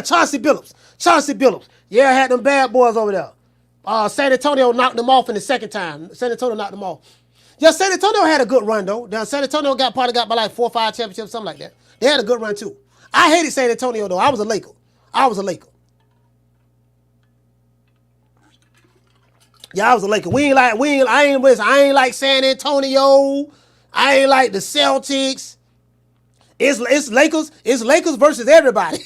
Chauncey Billups. Chauncey Billups. Yeah, I had them bad boys over there. San Antonio knocked them off in the second time. San Antonio knocked them off. Yeah, San Antonio had a good run though. Now San Antonio probably got by like 4 or 5 championships, something like that. They had a good run too. I hated San Antonio though. I was a Laker. Yeah, I was a Laker. I ain't like San Antonio. I ain't like the Celtics. It's Lakers versus everybody.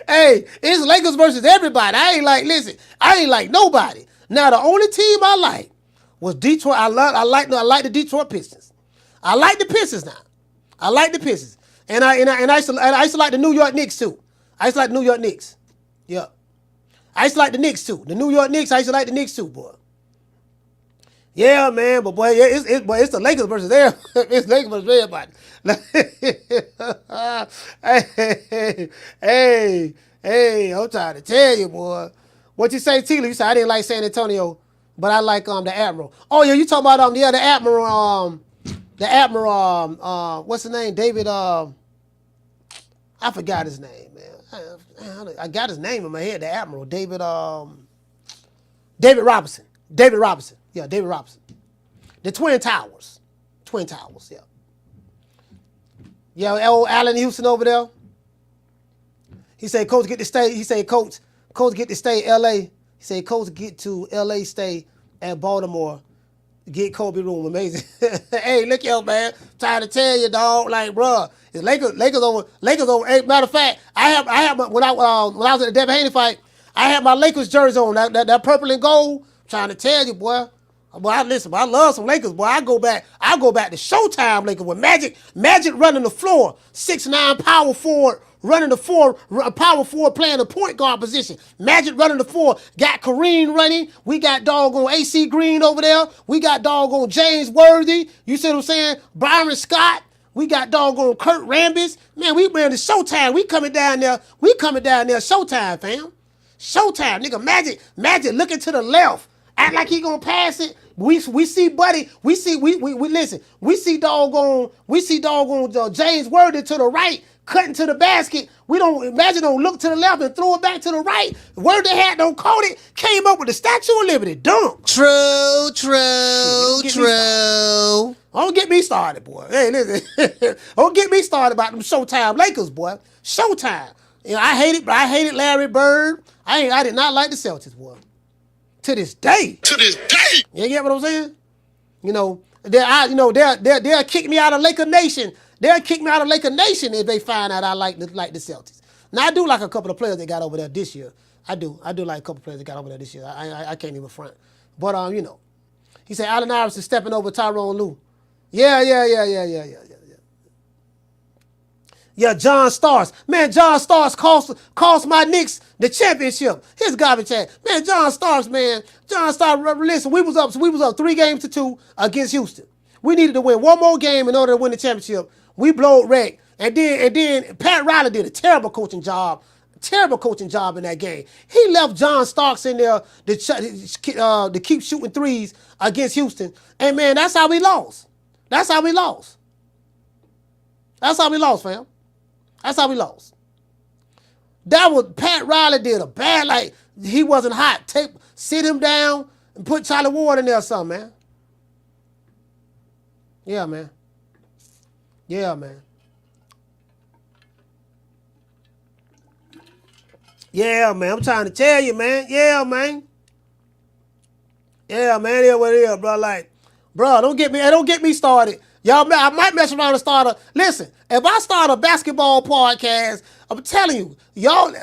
Hey, it's Lakers versus everybody. I ain't like nobody. Now the only team I like was Detroit. I like the Detroit Pistons. I like the Pistons now. I like the Pistons. And I used to like the New York Knicks too. I used to like the New York Knicks. Yeah. I used to like the Knicks too. The New York Knicks, I used to like the Knicks too, boy. Yeah, man, but boy, it's the Lakers versus everybody. It's Lakers versus everybody. Hey, I'm trying to tell you, boy. What you say, Teela? You said I didn't like San Antonio, but I like the Admiral. Oh yeah, you talking about the Admiral, what's his name? David, I forgot his name, man. I got his name in my head, the Admiral. David Robinson. Yeah, David Robinson. The Twin Towers, yeah. Yeah, old Allen Houston over there. He said, Coach, get to stay. He said, Coach, get to stay L.A. He said, Coach, get to L.A., stay at Baltimore, get Kobe room. Amazing. Hey, look here, man. Trying to tell you, dog. Like, bruh, it's Lakers over. Hey, matter of fact, I have when I was at the Devin Haney fight, I had my Lakers jersey on, that purple and gold. Trying to tell you, boy. Boy, I love some Lakers, boy. I go back to Showtime Lakers with Magic running the floor. 6'9" power forward, running the 4, power 4 playing the point guard position. Magic running the 4. Got Kareem running. We got doggone AC Green over there. We got doggone James Worthy. You see what I'm saying? Byron Scott. We got doggone Kurt Rambis. Man, we ran the Showtime. We coming down there. Showtime, fam. Showtime, nigga. Magic looking to the left. Act like he gonna pass it. We see Buddy. We listen. We see doggone James Worthy to the right, cutting to the basket. Magic don't look to the left and throw it back to the right. Worthy had don't caught it. Came up with the Statue of Liberty. Dunk. True. Don't get me started, boy. Hey, listen. Don't get me started about them Showtime Lakers, boy. Showtime. You know, I hated Larry Bird. I did not like the Celtics, boy. To this day. You get what I'm saying? You know, they'll kick me out of Laker Nation. They'll kick me out of Laker Nation if they find out I like the Celtics. Now I do like a couple of players that got over there this year. I do like a couple of players that got over there this year. I can't even front. But you know, he said Allen Iverson stepping over Tyronn Lue. Yeah. Yeah, John Starks. Man, John Starks cost my Knicks the championship. His garbage ass. Man, John Starks, listen, we was up 3-2 against Houston. We needed to win one more game in order to win the championship. We blowed wreck. And then Pat Riley did a terrible coaching job in that game. He left John Starks in there to keep shooting threes against Houston. And man, that's how we lost. That's how we lost, fam. That's how we lost. That was Pat Riley did a bad, like he wasn't hot. Sit him down and put Charlie Ward in there or something, man. Yeah, man. Yeah, man. Yeah, man. I'm trying to tell you, man. Yeah, man. Yeah, man. Yeah, what it is, bro. Like, bro, don't get me started. Y'all, I might mess around and start a... Listen, if I start a basketball podcast, I'm telling you, y'all,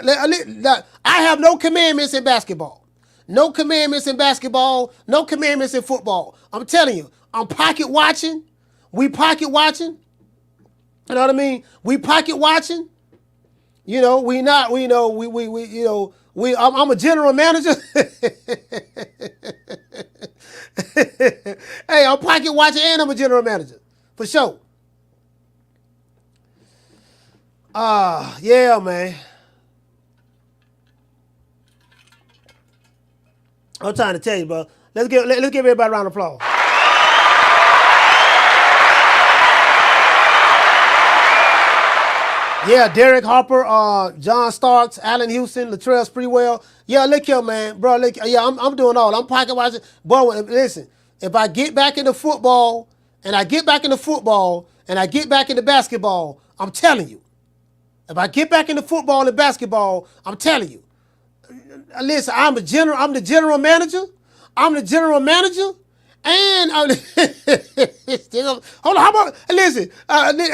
I have no commandments in basketball. No commandments in basketball. No commandments in football. I'm telling you, I'm pocket watching. We pocket watching. You know what I mean? We pocket watching. You know, I'm a general manager. Hey, I'm pocket watching and I'm a general manager. For sure. Yeah, man. I'm trying to tell you, bro. Let's give everybody a round of applause. Yeah, Derek Harper, John Starks, Allen Houston, Latrell Sprewell. Yeah, look here, man. Bro, look, yeah, I'm doing all. I'm pocket watching. Boy, listen, if I get back into football, and I get back into basketball, I'm telling you. If I get back into football and basketball, I'm telling you. Listen, I'm the general manager. And hold on, how about listen?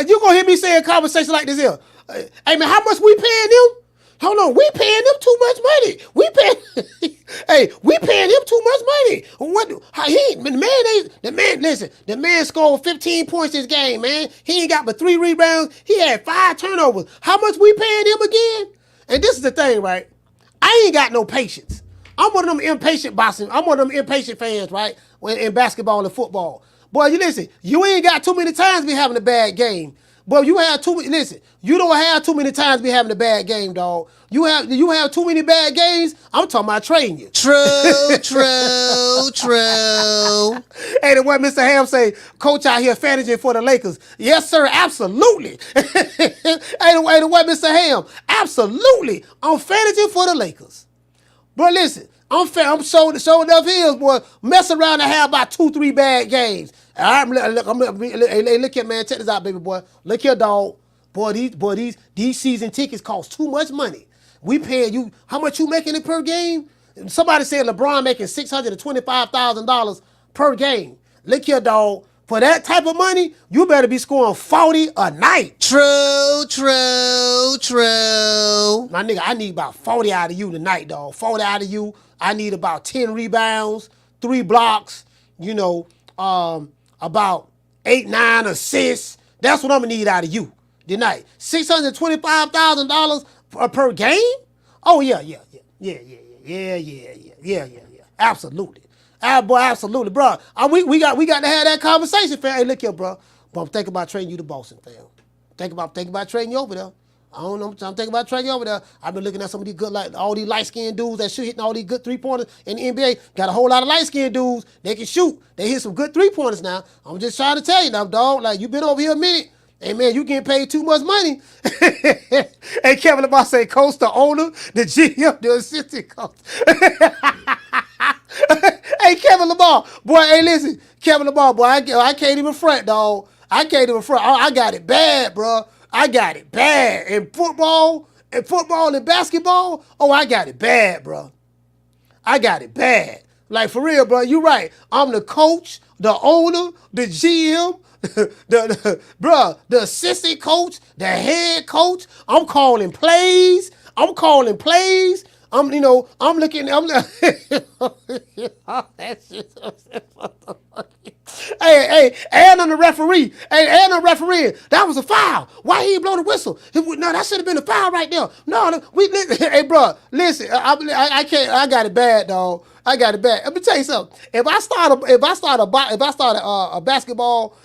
You gonna hear me say a conversation like this here? Hey man, how much we paying them? Hold on, we paying them too much money. We paying him too much money. What? The man scored 15 points this game, man. He ain't got but 3 rebounds. He had 5 turnovers. How much we paying him again? And this is the thing, right? I ain't got no patience. I'm one of them impatient boxing. I'm one of them impatient fans, right? In basketball and football. Boy, you listen, you ain't got too many times be having a bad game. Boy, you have too many, listen, you don't have too many times be having a bad game, dog. You have too many bad games, I'm talking about trading you. True. Hey, the what Mr. Ham say, coach out here fantasy for the Lakers. Yes, sir, absolutely. Hey, the what Mr. Ham, absolutely. I'm fantasy for the Lakers. Bro, listen, I'm showing enough hills, boy. Mess around and have about 2-3 bad games. Hey, look here, man. Check this out, baby boy. Look here, dog. These season tickets cost too much money. We paying you, how much you making it per game? Somebody said LeBron making $625,000 per game. Look here, dog. For that type of money, you better be scoring 40 a night. True. My nigga, I need about 40 out of you tonight, dog. 40 out of you. I need about 10 rebounds, 3 blocks, about 8-9 assists. That's what I'm gonna need out of you. tonight. $625,000 per game? Oh yeah. Absolutely. Boy, absolutely, bro. We got to have that conversation, fam. Hey, look here, bro. But I'm thinking about trading you to Boston, fam. Think about trading you over there. I don't know. I'm thinking about trading you over there. I've been looking at some of these good, like all these light-skinned dudes that shoot, hitting all these good three-pointers in the NBA. Got a whole lot of light-skinned dudes. They can shoot. They hit some good three-pointers now. I'm just trying to tell you now, dog. Like, you been over here a minute. Hey, man, you getting paid too much money. Hey, Kevin Lamar say, coach, the owner, the GM, the assistant coach. Hey, Kevin Lamar. Boy, hey, listen. Kevin Lamar, boy, I can't even front, dog. I can't even front. I got it bad, bro. I got it bad. In football and basketball, oh, I got it bad, bro. I got it bad. Like, for real, bro, you right. I'm the coach, the owner, the GM, the assistant coach, the head coach. I'm calling plays. I'm looking. Hey, and on the referee. And on the referee. That was a foul. Why he blow the whistle? No, that should have been a foul right there. No, hey, bro, listen. I can't. I got it bad, dog. I got it bad. Let me tell you something. If I start a basketball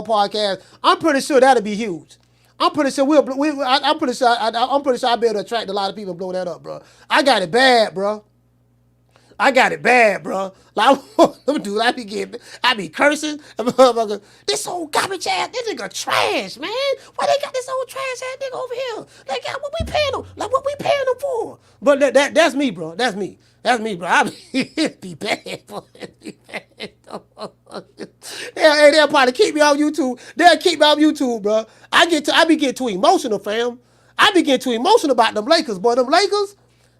podcast, I'm pretty sure that'll be huge. I'm pretty sure I'll be able to attract a lot of people and blow that up, bro. I got it bad, bro. Like, dude, I be cursing. This old garbage ass, this nigga trash, man. Why they got this old trash ass nigga over here? They got what we paying them, like what we paying them for. But that's me, bro. That's me, bro. I be bad, boy. Yeah, they'll probably keep me off YouTube. They'll keep me off YouTube, bro. I be getting too emotional, fam. I be getting too emotional about them Lakers, boy. Them Lakers,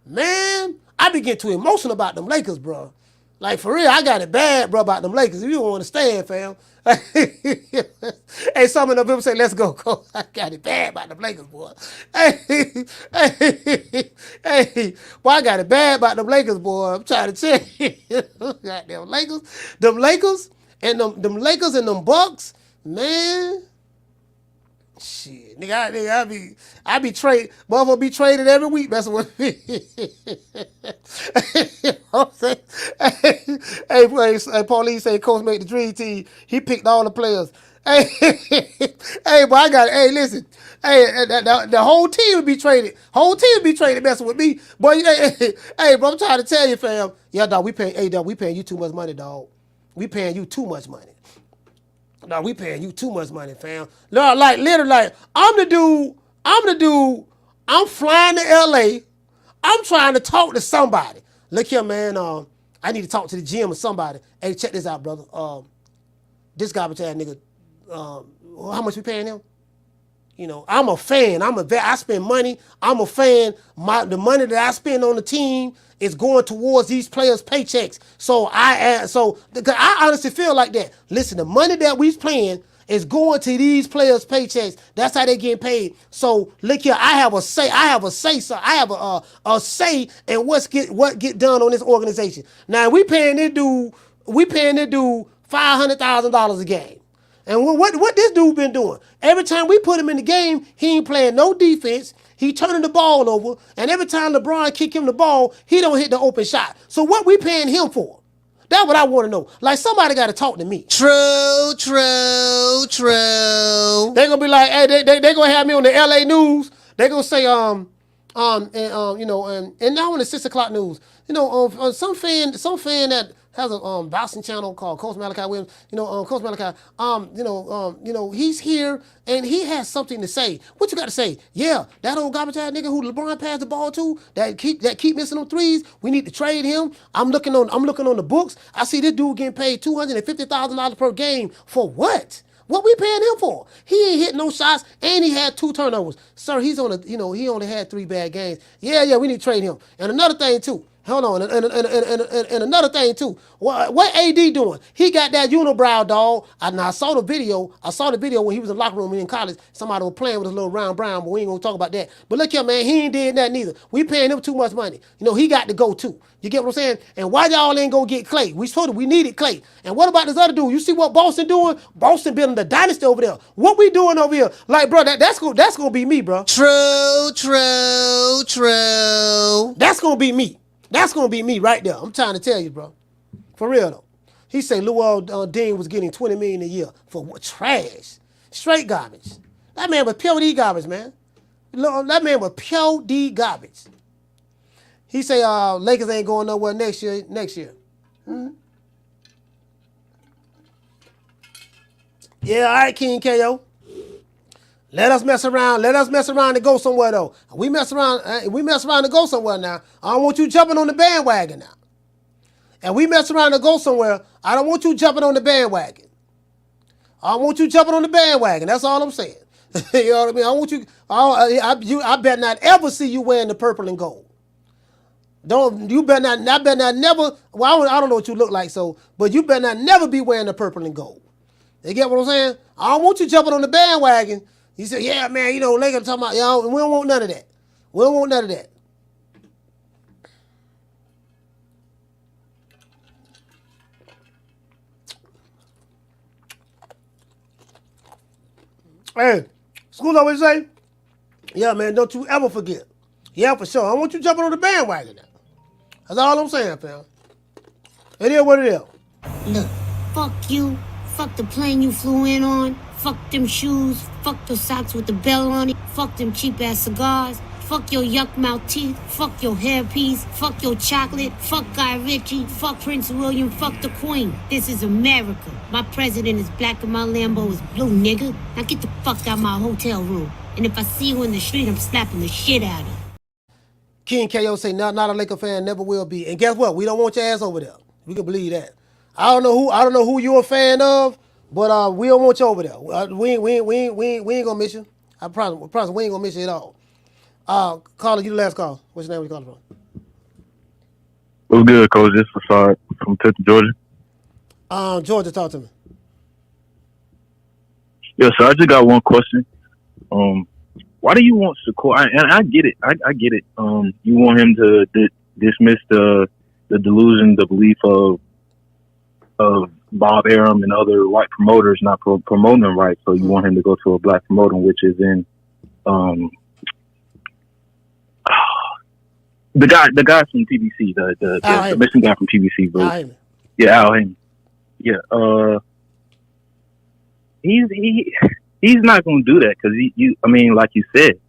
man. I be getting too emotional about them Lakers, bro. Like, for real, I got it bad, bro, about them Lakers. If you don't understand, fam. Hey, some of them people say, let's go, coach. I got it bad about them Lakers, boy. Hey, boy, I got it bad about them Lakers, boy. I'm trying to tell you. Goddamn Lakers. Them Lakers and them Bucks, man. Shit, nigga, I be traded. Motherfucker be traded every week. That's what. Hey, Paulie say Coach made the dream team. He picked all the players. Hey, boy, hey, listen. Hey, the whole team would be traded. Messing with me. Boy, hey, bro, I'm trying to tell you, fam. Yeah, dog, we paying you too much money, dog. We paying you too much money. No, we paying you too much money, fam. No, like, literally, like, I'm the dude, I'm flying to LA. I'm trying to talk to somebody. Look here, man, I need to talk to the GM or somebody. Hey, check this out, brother. This garbage ass nigga, how much we paying him? You know, I'm a fan. I spend money. I'm a fan. The money that I spend on the team is going towards these players' paychecks. So I honestly feel like that. Listen, the money that we playing is going to these players' paychecks. That's how they get paid. So look here, I have a say. I have a say in what get done on this organization. Now we paying this dude $500,000 a game. And what this dude been doing? Every time we put him in the game, he ain't playing no defense. He turning the ball over. And every time LeBron kick him the ball, he don't hit the open shot. So what we paying him for? That's what I want to know. Like, somebody got to talk to me. True. They gonna be like, hey, they gonna have me on the LA news. They gonna say, and now on the 6 o'clock news, on some fan that has a boxing channel called Coach Malachi Williams. Coach Malachi, he's here and he has something to say. What you got to say? Yeah, that old garbage ass nigga who LeBron passed the ball to, that keep missing them threes. We need to trade him. I'm looking on the books. I see this dude getting paid $250,000 per game for what? What we paying him for? He ain't hitting no shots, and he had 2 turnovers. Sir, he only had 3 bad games. Yeah, we need to trade him. And another thing too. Hold on, and another thing too. What AD doing? He got that unibrow, dog. I saw the video. I saw the video when he was in the locker room in college. Somebody was playing with his little round brown, but we ain't gonna talk about that. But look here, man, he ain't did that neither. We paying him too much money. You know, he got to go too. You get what I'm saying? And why y'all ain't gonna get Clay? We needed Clay. And what about this other dude? You see what Boston doing? Boston building the dynasty over there. What we doing over here? Like, bro, that's gonna be me, bro. True. That's gonna be me. That's going to be me right there. I'm trying to tell you, bro. For real, though. He said Luol Dean was getting $20 million a year for what? Trash. Straight garbage. That man was pure D garbage, man. That man was pure D garbage. He say Lakers ain't going nowhere next year. Hmm? Yeah, all right, King KO. Let us mess around. Let us mess around and go somewhere, though. We mess around to go somewhere now. I don't want you jumping on the bandwagon now. And we mess around to go somewhere. I don't want you jumping on the bandwagon. I don't want you jumping on the bandwagon. That's all I'm saying. You know what I mean? I want you. I better not ever see you wearing the purple and gold. You better not. I better not never. Well, I don't know what you look like, but you better not never be wearing the purple and gold. You get what I'm saying? I don't want you jumping on the bandwagon. He said, yeah, man, you know, Lakers talking about, y'all, we don't want none of that. We don't want none of that. Hey, School always say, yeah, man, don't you ever forget. Yeah, for sure. I want you jumping on the bandwagon now. That's all I'm saying, fam. It is what it is. Look, fuck you. Fuck the plane you flew in on. Fuck them shoes, fuck those socks with the bell on it, fuck them cheap-ass cigars, fuck your yuck-mouth teeth, fuck your hairpiece, fuck your chocolate, fuck Guy Ritchie, fuck Prince William, fuck the Queen. This is America. My president is black and my Lambo is blue, nigga. Now get the fuck out my hotel room. And if I see you in the street, I'm slapping the shit out of you. King KO say, not a Laker fan, never will be. And guess what? We don't want your ass over there. We can believe that. I don't know who you're a fan of. But we don't want you over there. We ain't gonna miss you. I promise we ain't gonna miss you at all. Caller, you the last call. What's your name? Where you calling from? What's good, Coach? This is Assad from Tustin, Georgia. Georgia, talk to me. Yes, sir. I just got one question. Why do you want Shakur? I get it. I get it. You want him to dismiss the delusion, the belief of Bob Arum and other white promoters not promoting them right, so you want him to go to a black promoter, which is in the guy from PBC, the Michigan guy from PBC, bro. Al Haney. Yeah, he's not going to do that because I mean, like you said,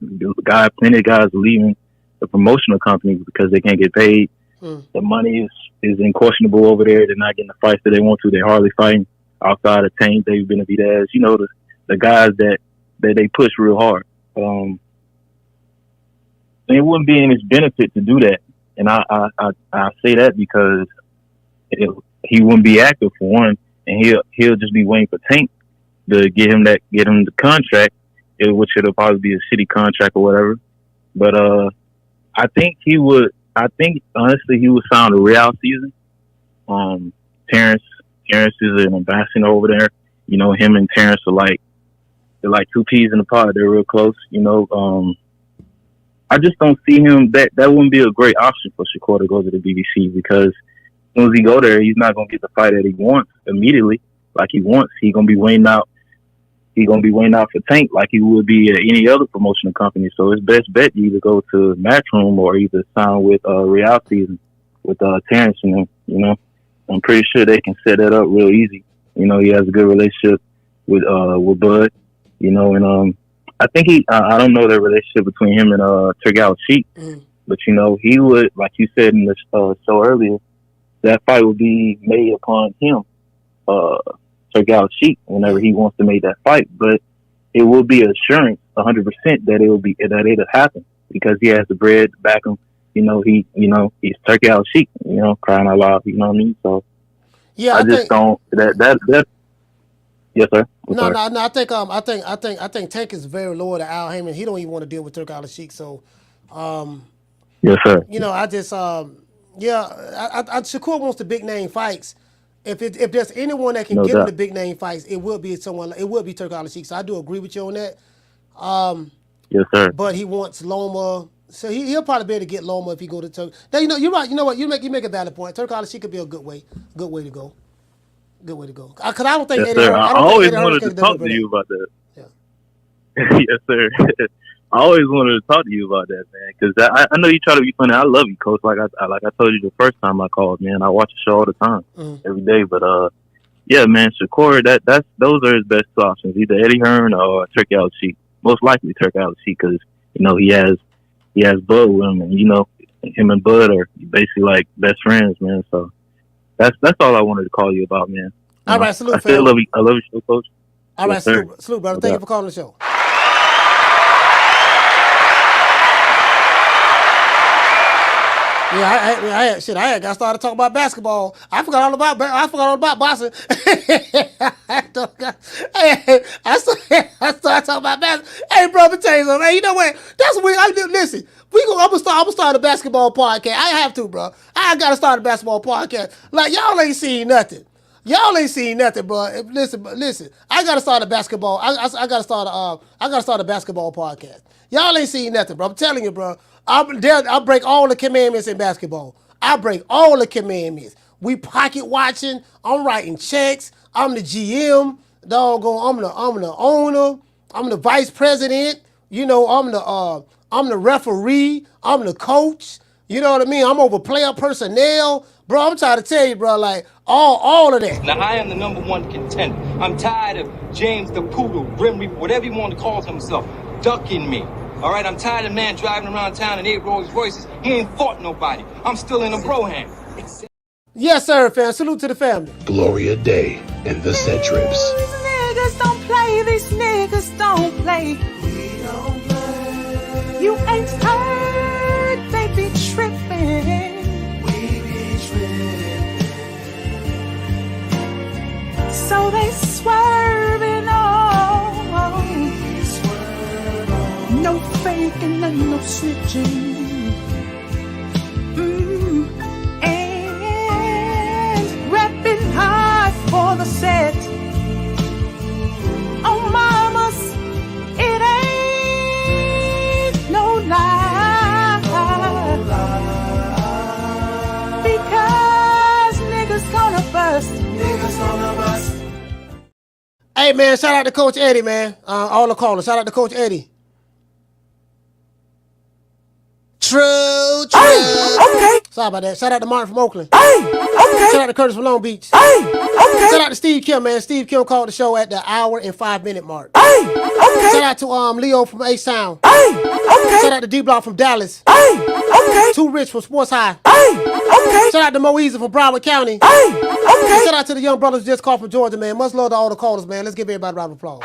plenty of guys are leaving the promotional companies because they can't get paid. The money is unquestionable over there. They're not getting the fights that they want to. They're hardly fighting outside of Tank, David Benavidez. You know, the guys that they push real hard. And it wouldn't be in his benefit to do that. And I say that because he wouldn't be active for one, and he'll just be waiting for Tank to get him the contract, which it'll probably be a shitty contract or whatever. But I think honestly he would sign a Real season. Terrence is an ambassador over there. You know, him and Terrence they're like two peas in a pod. They're real close. You know, I just don't see him. That wouldn't be a great option for Shakur to go to the BBC because as soon as he go there, he's not gonna get the fight that he wants immediately. Like he wants, he's gonna be waiting out. He's gonna be waiting out for Tank like he would be at any other promotional company. So it's best bet you either go to Matchroom or either sign with Real season with Terrence and him. You know, I'm pretty sure they can set that up real easy. You know, he has a good relationship with Bud. You know, and I think I don't know the relationship between him and Turgal Sheik, but you know, he would, like you said in the show earlier, that fight would be made upon him, Turgal Sheik, whenever he wants to make that fight. But it will be assurance, 100% that it'll happen because he has the bread to back him. You know, he's Turgal Sheik. You know, crying out loud. You know what I mean? So yeah, I just don't that. Yes, sir. No. I think Tank is very loyal to Al Heyman. He don't even want to deal with Turk Al Sheik. So, yes, sir. You know, I just Yeah, Shakur wants the big name fights. If there's anyone that can get him the big name fights, it will be someone. It will be Turk Sheik. So I do agree with you on that. Yes, sir. But he wants Loma, so he'll probably be able to get Loma if he go to Turk. Now you're right. You know what? You make a valid point. Turk Sheik could be a good way to go. Good way to go. Because I don't think yes, Eddie. Sir. I always wanted to talk to you about that. Yeah. Yes, sir. I always wanted to talk to you about that, man. Because I know you try to be funny. I love you, Coach. Like I told you the first time I called, man. I watch the show all the time, every day. But yeah, man, Shakur. Those are his best two options. Either Eddie Hearn or Turk Sheik. Most likely Turk Sheik, because he has Bud with him, and him and Bud are basically like best friends, man. So that's all I wanted to call you about, man. All right, salute. I still love you. I love your show, Coach. All right, salute, brother. Thank you for calling the show. Yeah, I had got started talking about basketball. I forgot all about boxing. I started talking about basketball. Hey, bro, let me tell you something. Hey, you know what? That's weird. Listen, I'm gonna start a basketball podcast. I have to, bro. I gotta start a basketball podcast. Like y'all ain't seen nothing. Y'all ain't seen nothing, bro. Listen. I gotta start a basketball. I gotta start a basketball podcast. Y'all ain't seen nothing, bro. I'm telling you, bro. I break all the commandments in basketball. I break all the commandments. We pocket watching. I'm writing checks. I'm the GM. Doggone. I'm the owner. I'm the vice president. I'm the referee. I'm the coach. You know what I mean? I'm over player personnel. Bro, I'm trying to tell you, bro, like all of that. Now, I am the number one contender. I'm tired of James the Poodle, Grim Reaper, whatever you want to call himself, ducking me. All right, I'm tired of man driving around town in 8 Rolls Royces. He ain't fought nobody. I'm still in a Broham. Yes, sir, fam. Salute to the family. Gloria Day and the Set Trips. These niggas don't play. These niggas don't play. We don't play. You ain't heard. They be tripping. We be tripping. So they swerving on. No faking and no snitching. And repping hard for the set. Oh, mamas, it ain't no lie. Because niggas gonna bust. Niggas gonna bust. Hey, man, shout out to Coach Eddie, man. All the callers. Shout out to Coach Eddie. True. Okay. Sorry about that. Shout out to Martin from Oakland. Okay. Shout out to Curtis from Long Beach. Okay. Shout out to Steve Kim, man. Steve Kim called the show at the hour and 5-minute mark. Okay. Shout out to Leo from H-Town. Okay. Shout out to D-Block from Dallas. Okay. Too Rich from Sports High. Okay. Shout out to Mo Easy from Broward County. Okay. Shout out to the young brothers who just called from Georgia, man. Much love to all the callers, man. Let's give everybody a round of applause.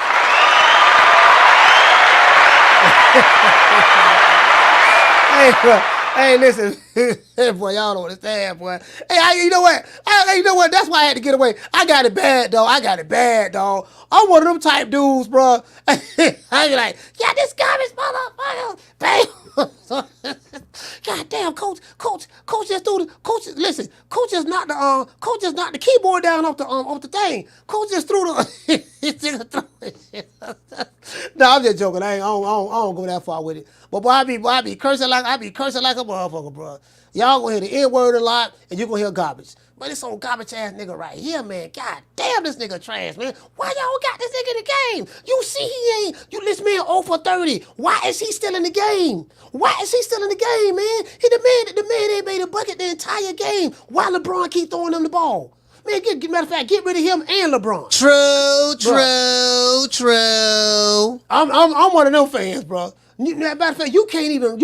Hey, listen, boy, y'all don't understand, boy. Hey, you know what? That's why I had to get away. I got it bad, dog. I'm one of them type dudes, bro. I be like, yeah, this garbage motherfucker. Bam. God damn, coach just threw the coach. Listen, coach just knocked the keyboard down off the thing. Coach just threw the. No, I'm just joking. I don't go that far with it. But boy, I be cursing like a motherfucker, bro. Y'all gonna hear the N-word a lot, and you gonna hear garbage. But this old garbage ass nigga right here, man. God damn, this nigga trash, man. Why y'all got this nigga in the game? You see he ain't. This man 0 for 30. Why is he still in the game? Man? The man ain't made a bucket the entire game. Why LeBron keep throwing him the ball? Man, matter of fact, get rid of him and LeBron. True. I'm one of them fans, bro. Matter of fact, you can't even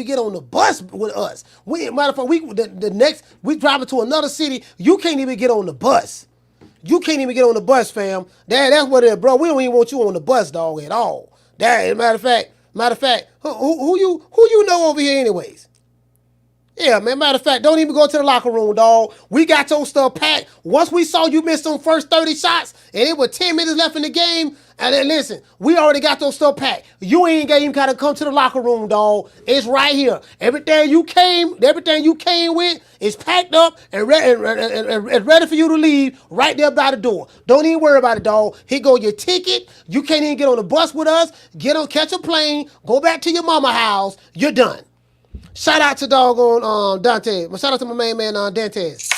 get on the bus with us. Matter of fact, we driving to another city. You can't even get on the bus. You can't even get on the bus, fam. That's what it is, bro. We don't even want you on the bus, dog, at all. Matter of fact, who you know over here, anyways? Yeah, man. Matter of fact, don't even go to the locker room, dog. We got your stuff packed. Once we saw you miss them first 30 shots, and it was 10 minutes left in the game, and then listen, we already got those stuff packed. You ain't even got to come to the locker room, dog. It's right here. Everything you came with is packed up and ready for you to leave right there by the door. Don't even worry about it, dog. Here go your ticket. You can't even get on the bus with us. Catch a plane, go back to your mama house. You're done. Shout out to doggone Dante. Shout out to my main man Dantes.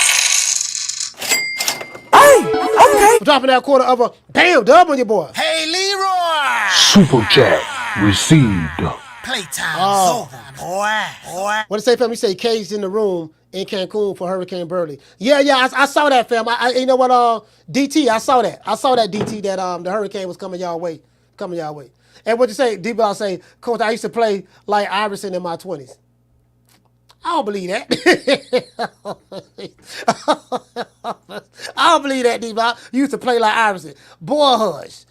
Hey, okay. For dropping that quarter of a damn dub on your boy. Hey, Leroy! Super chat received. Playtime's over, boy. What did it say, fam? You say caged in the room in Cancun for Hurricane Burley. Yeah, I saw that, fam. You know what, DT, I saw that. I saw that, DT, that the hurricane was coming y'all way. And what you say, D-Ball say, Coach, I used to play like Iverson in my 20s. I don't believe that. I don't believe that, D-Ball. You used to play like Iverson. Boy, hush.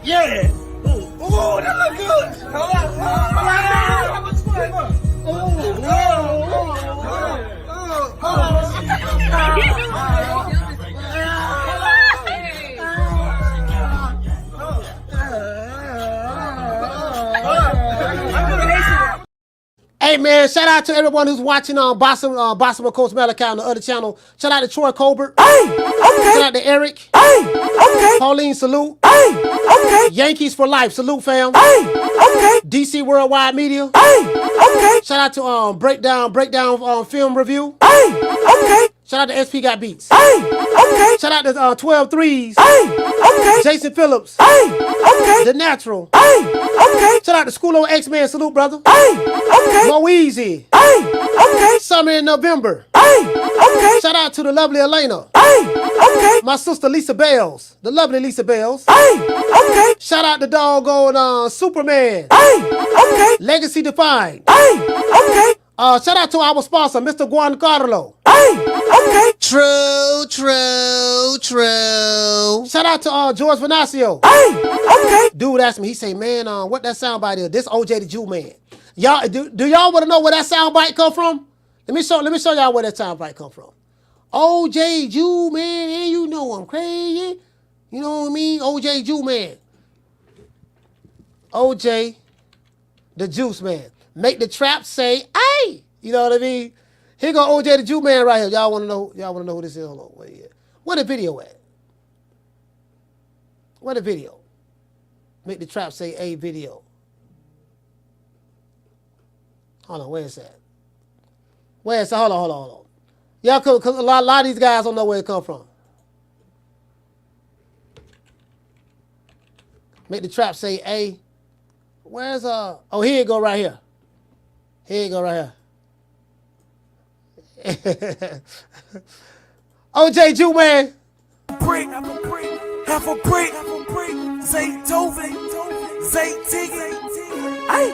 Yeah. Oh, that look good. Hey man, shout out to everyone who's watching on Boston with Coach Malachi on the other channel. Shout out to Troy Colbert. Hey, okay. Shout out to Eric. Hey, okay. Pauline, salute. Hey, okay. Yankees for life, salute fam. Hey, okay. DC Worldwide Media. Hey, okay. Shout out to breakdown film review. Hey, okay. Shout out to SP Got Beats. Hey, okay. Shout out to 12 Threes. Hey, okay. Jason Phillips. Hey, okay. The Natural. Hey, okay. Shout out to School of X-Men, salute brother. Hey, okay. Go Easy. Hey, okay. Summer in November. Hey, okay. Shout out to the lovely Elena. Hey, okay. My sister Lisa Bells. The lovely Lisa Bells. Hey, okay. Shout out to doggone Superman. Hey, okay. Legacy Defined. Hey, okay. Shout out to our sponsor, Mr. Juan Carlo. Hey, okay. True. Shout out to George Venasio. Hey, okay. Dude asked me, he say, man, what that soundbite is? This OJ the Jew man. Y'all, do y'all want to know where that soundbite come from? Let me show y'all where that soundbite come from. OJ Jew man, and you know I'm crazy. You know what I mean? OJ Jew man. OJ the Juice man. Make the trap say, hey! You know what I mean? Here go OJ the Jew man right here. Y'all wanna know who this is? Hold on, wait here. Where the video at? Where the video? Make the trap say a video. Hold on, where is that? Where is that? Hold on. Y'all, cause a lot of these guys don't know where it come from. Make the trap say a. Where's oh, here you go right here. Here you go right here. OJ Jew man. Half a brick, say Tovin, say Tiggy. Ay,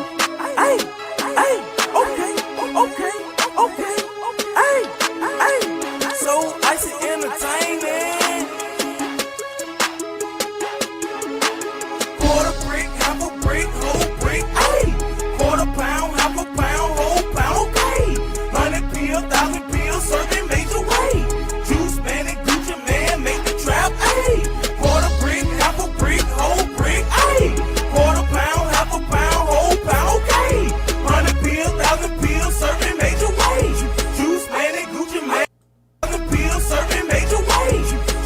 okay, ay. So icy entertaining. Quarter brick, half a brick, whole brick, ay. Quarter pound, half a pound, whole pound, okay. 100 pills, 1,000 pills, serving major way. Juice man and Gucci man make the trap, ay. Quarter brick, half a brick, whole brick, ay. Quarter pound, half a pound, whole pound, okay. 100 pills, 1,000 pills, serving major way. Juice man and Gucci man, 1,000 pills, serving major way.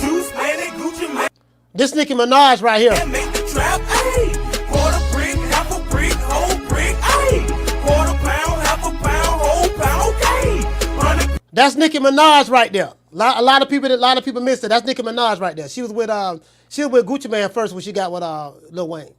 Juice man and Gucci man. This Nicki Minaj right here. Make the trap, ay. Quarter brick, half a brick, whole brick, ay. Quarter pound, half a pound, whole pound, okay. 100. That's Nicki Minaj right there. A lot of people missed it. That's Nicki Minaj right there. She was with Gucci Man first when she got with Lil Wayne.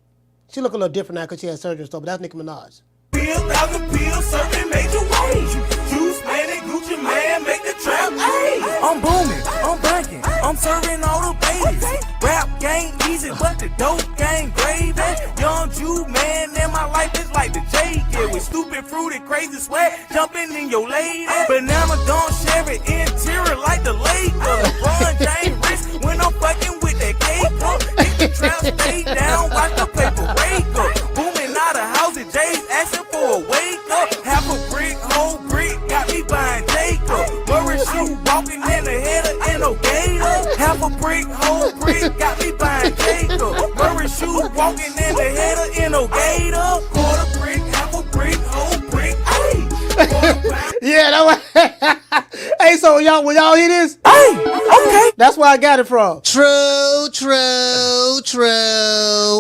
She look a little different now because she had surgery and stuff, but that's Nicki Minaj. Pills, 1,000 pills, serving major way. Juice man and Gucci man make the trap, ay. I'm booming, I'm banking, I'm serving all the babies. Rap game easy, but the dope game gravy. Young Jew man, and my life is like the J. Yeah, with stupid, fruity, crazy sweat, jumping in your lady. Banana don't share it, interior like the Lakers. Ron James wrist when I'm fucking with that cake up. Hit the trap, stay down, watch the paper wake up. Booming out of housing, Jay's asking for a head of innovator. Half a brick, whole brick, got me buying Jacob. Murray shoes, walking in the head of innovator. Quarter brick, half a brick, whole brick, ayy. Yeah, that was. Hey, so when y'all hear this, Hey, okay. that's where I got it from. True.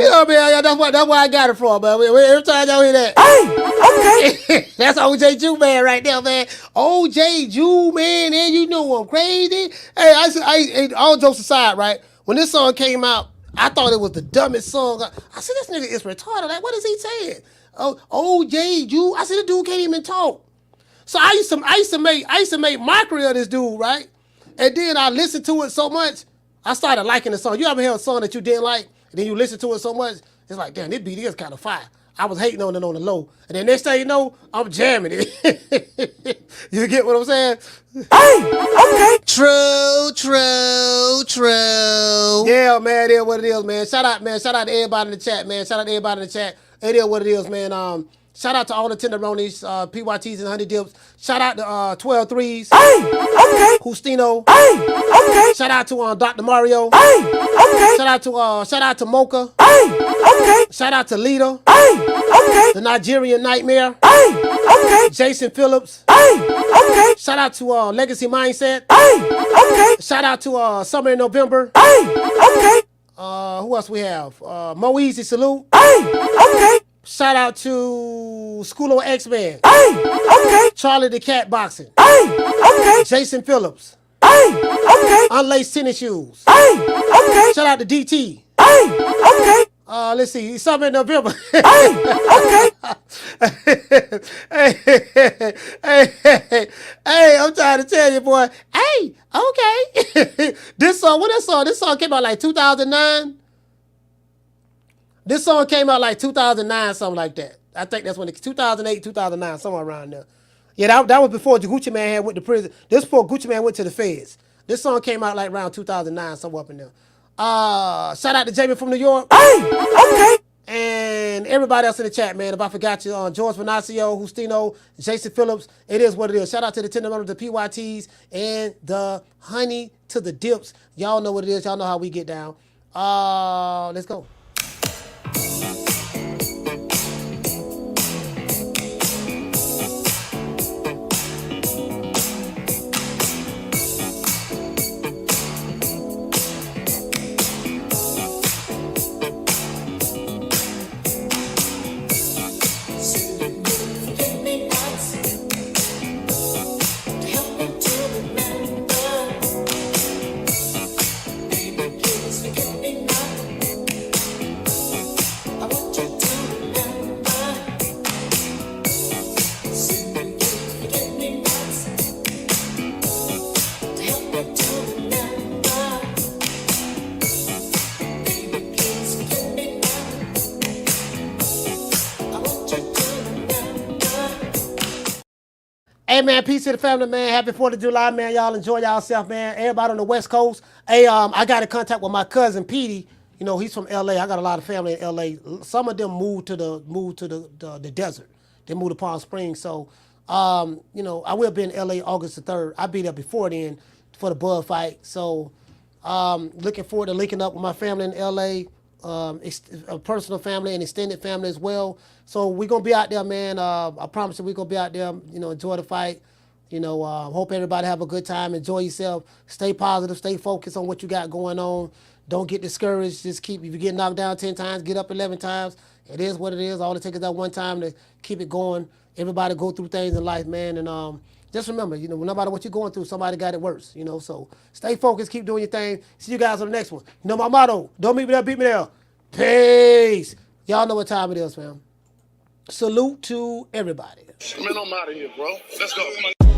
You know, man, that's where I got it from, man. Every time y'all hear that, Hey, okay. that's OJ Jew man right there, man. OJ Jew man, and you know I'm crazy. Hey, all jokes aside, right? When this song came out, I thought it was the dumbest song. I said, this nigga is retarded. Like, what is he saying? Oh, OJ Jew. I said, the dude can't even talk. So I used to make mockery of this dude, right? And then I listened to it so much, I started liking the song. You ever hear a song that you didn't like, and then you listen to it so much, it's like, damn, this beat is kind of fire. I was hating on it on the low. And then next thing you know, I'm jamming it. You get what I'm saying? Hey, okay. True. Yeah, man, it is what it is, man. Shout out to everybody in the chat, man. It is what it is, man. Shout out to all the tenderonis, PYTs and honey dips. Shout out to 12 threes. Hey, okay. Hustino. Hey, okay. Shout out to Dr. Mario. Hey, okay. Shout out to Mocha. Hey, okay. Shout out to Lita. Hey, okay. The Nigerian Nightmare. Hey, okay. Jason Phillips. Hey, okay. Shout out to Legacy Mindset. Hey, okay. Shout out to Summer in November. Hey, okay. Who else we have? Mo Easy Salute. Hey, okay. Shout out to School of X-Men. Hey, okay. Charlie the Cat Boxing. Hey, okay. Jason Phillips. Hey, okay. Unlaced Tennis Shoes. Hey, okay. Shout out to DT. Hey, okay. Let's see. Summer in November. Hey, okay. Hey, I'm trying to tell you, boy. Hey, okay. This song came out like 2009. This song came out like 2009, something like that. I think that's when it's 2008, 2009, somewhere around there. Yeah, that was before Gucci Mane had went to prison. This before Gucci Mane went to the feds. This song came out like around 2009, somewhere up in there. Shout out to Jamie from New York. Hey, okay. And everybody else in the chat, man. If I forgot you, George Venancio, Hustino, Jason Phillips, it is what it is. Shout out to the tender members, the PYTs, and the honey to the dips. Y'all know what it is. Y'all know how we get down. Let's go. Hey, man, peace to the family, man. Happy 4th of July, man. Y'all enjoy yourself, man. Everybody on the West Coast. Hey, I got in contact with my cousin, Petey. You know, he's from L.A. I got a lot of family in L.A. Some of them moved to the desert. They moved to Palm Springs. So, you know, I will be in L.A. August the 3rd. I'll be there before then for the Bud fight. So, looking forward to linking up with my family in L.A., a personal family and extended family as well. So we're going to be out there, man. I promise you we're going to be out there, you know, enjoy the fight. You know, hope everybody have a good time. Enjoy yourself. Stay positive. Stay focused on what you got going on. Don't get discouraged. Just if you get knocked down 10 times, get up 11 times. It is what it is. All it takes is that one time to keep it going. Everybody go through things in life, man. And just remember, you know, no matter what you're going through, somebody got it worse, you know. So stay focused. Keep doing your thing. See you guys on the next one. You know my motto. Don't meet me there, beat me there. Peace. Y'all know what time it is, fam. Salute to everybody. Man, I'm out of here, bro. Let's go.